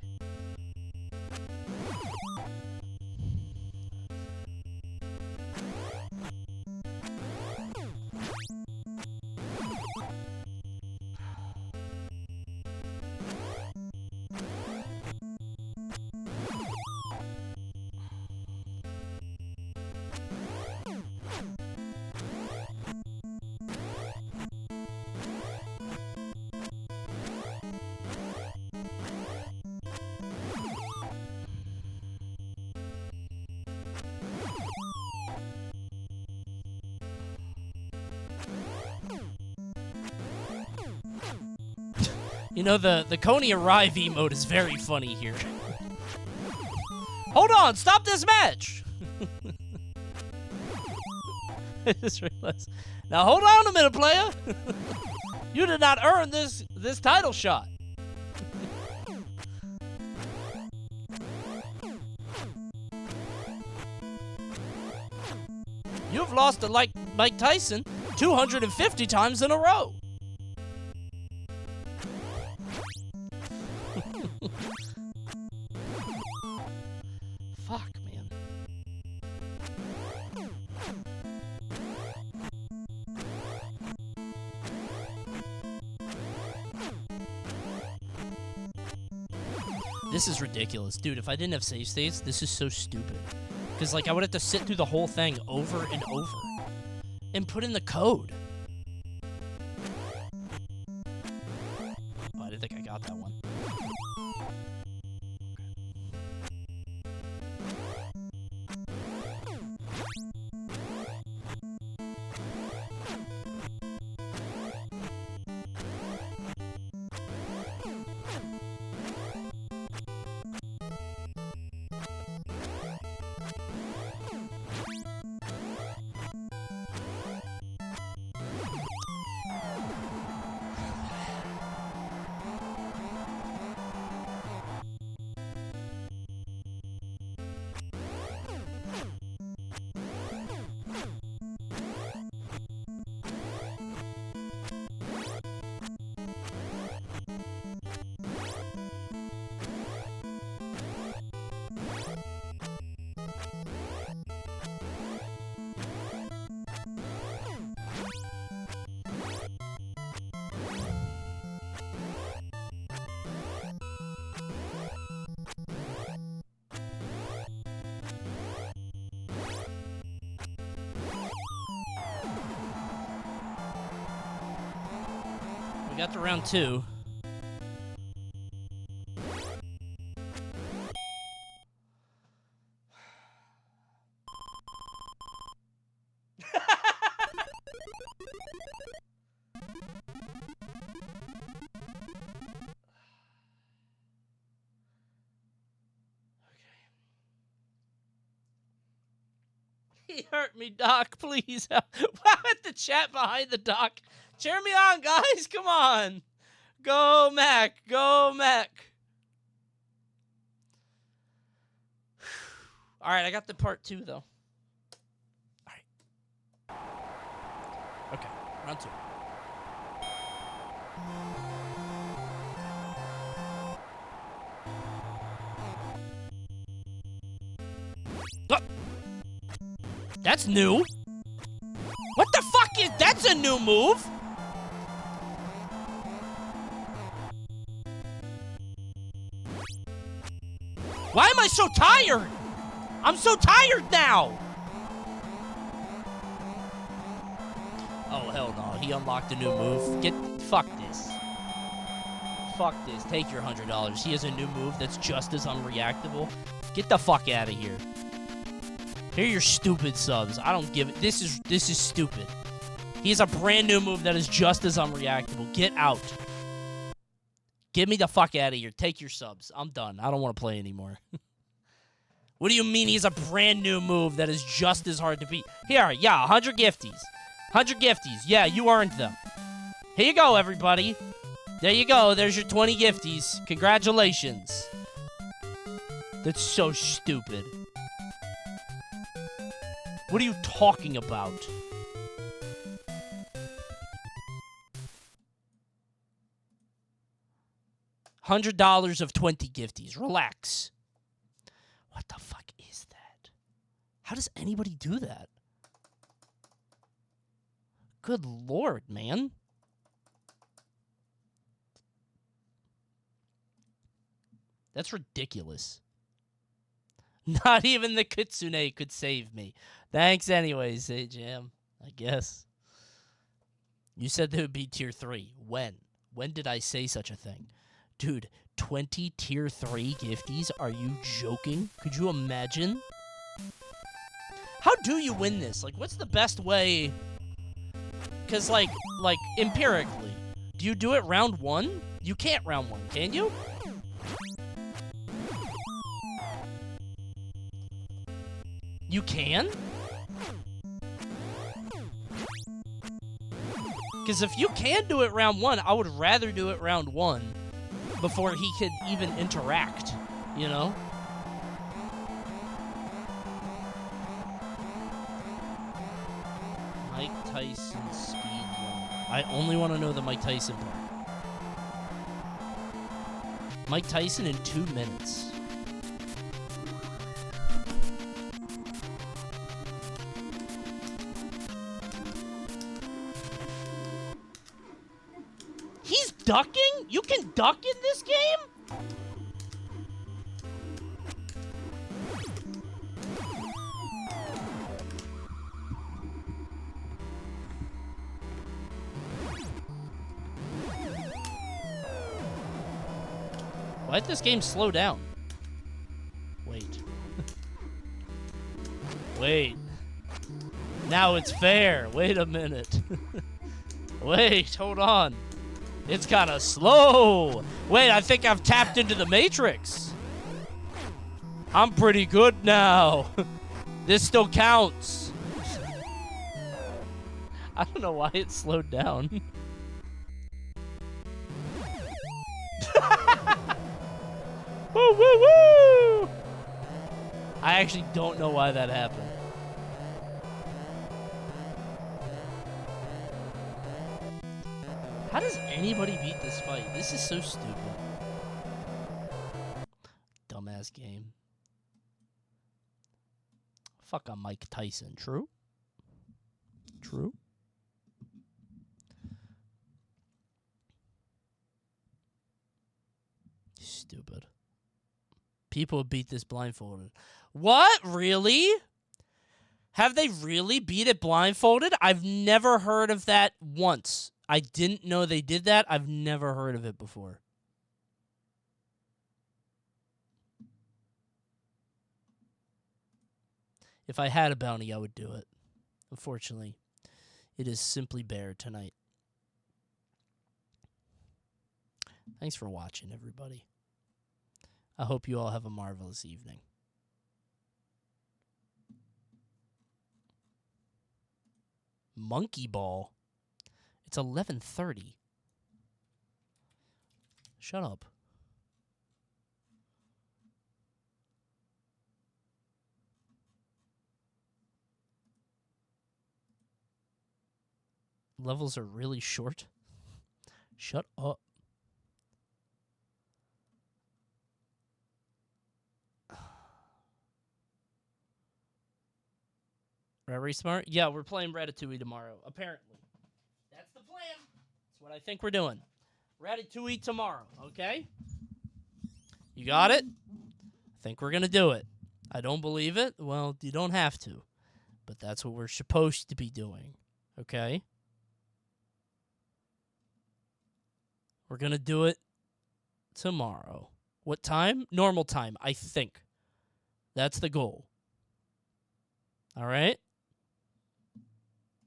You know, the Coney Arrive emote is very funny here. Hold on, stop this match! I just realized. Now hold on a minute, player! You did not earn this title shot. You've lost to Mike Tyson 250 times in a row. Fuck, man. This is ridiculous. Dude, if I didn't have save states, this is so stupid. Because, like, I would have to sit through the whole thing over and over and put in the code. Oh, I didn't think I got that one. We got to round 2. He hurt me, Doc. Please help. Wow, at the chat behind the Doc. Cheer me on, guys. Come on. Go, Mac. Go, Mac. All right, I got the part 2, though. All right. Okay, round 2. Oh! That's new. What the fuck is... That's a new move. Why am I so tired? I'm so tired now. Oh, hell no. He unlocked a new move. Fuck this. Fuck this. Take your $100. He has a new move that's just as unreactable. Get the fuck out of here. Here are your stupid subs. I don't give it. This is stupid. He has a brand new move that is just as unreactable. Get out. Get me the fuck out of here. Take your subs. I'm done. I don't want to play anymore. What do you mean he's a brand new move that is just as hard to beat? Here, yeah, 100 gifties. 100 gifties. Yeah, you earned them. Here you go, everybody. There you go. There's your 20 gifties. Congratulations. That's so stupid. What are you talking about? $100 of 20 gifties. Relax. What the fuck is that? How does anybody do that? Good lord, man. That's ridiculous. Not even the Kitsune could save me. Thanks anyways, hey Jam. I guess. You said they would be tier 3. When? When did I say such a thing? Dude, 20 tier 3 gifties? Are you joking? Could you imagine? How do you win this? Like, what's the best way? Because, like, empirically, do you do it round 1? You can't round 1, can you? You can? Because if you can do it round 1, I would rather do it round 1 before he could even interact, you know? Mike Tyson speedrun. I only want to know the Mike Tyson part. Mike Tyson in 2 minutes. He's ducking? You can duck in this game? Why did this game slow down? Wait. Wait. Now it's fair. Wait a minute. Wait, hold on. It's kind of slow. Wait, I think I've tapped into the Matrix. I'm pretty good now. This still counts. I don't know why it slowed down. Woo, woo, woo! I actually don't know why that happened. How does anybody beat this fight? This is so stupid. Dumbass game. Fuck on Mike Tyson. True? True? Stupid. People beat this blindfolded. What? Really? Have they really beat it blindfolded? I've never heard of that once. I didn't know they did that. I've never heard of it before. If I had a bounty, I would do it. Unfortunately, it is simply bare tonight. Thanks for watching, everybody. I hope you all have a marvelous evening. Monkey Ball. It's 11:30. Shut up. levels are really short. Shut up. Very smart. Yeah, we're playing Ratatouille tomorrow, apparently. That's the plan. That's what I think we're doing. Ratatouille tomorrow, okay? You got it? I think we're going to do it. I don't believe it. Well, you don't have to. But that's what we're supposed to be doing, okay? We're going to do it tomorrow. What time? Normal time, I think. That's the goal. All right?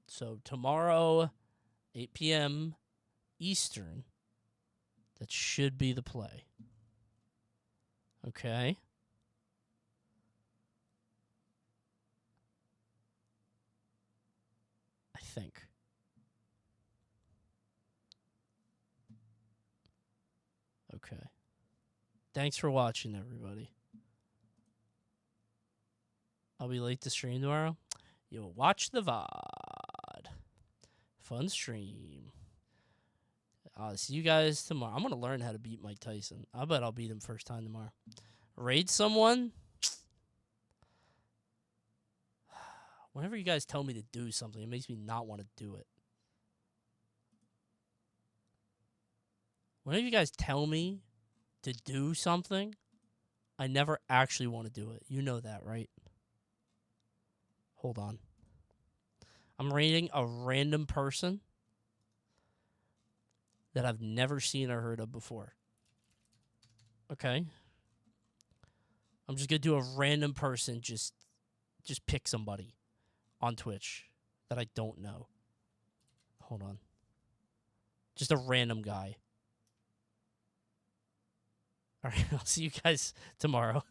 So tomorrow, 8 p.m. Eastern, that should be the play. Okay? I think. Okay. Thanks for watching, everybody. I'll be late to stream tomorrow. You'll watch the VOD. Fun stream. I'll see you guys tomorrow. I'm going to learn how to beat Mike Tyson. I bet I'll beat him first time tomorrow. Raid someone? Whenever you guys tell me to do something, it makes me not want to do it. Whenever you guys tell me to do something, I never actually want to do it. You know that, right? Hold on. I'm rating a random person that I've never seen or heard of before. Okay? I'm just going to do a random person, just pick somebody on Twitch that I don't know. Hold on. Just a random guy. All right, I'll see you guys tomorrow.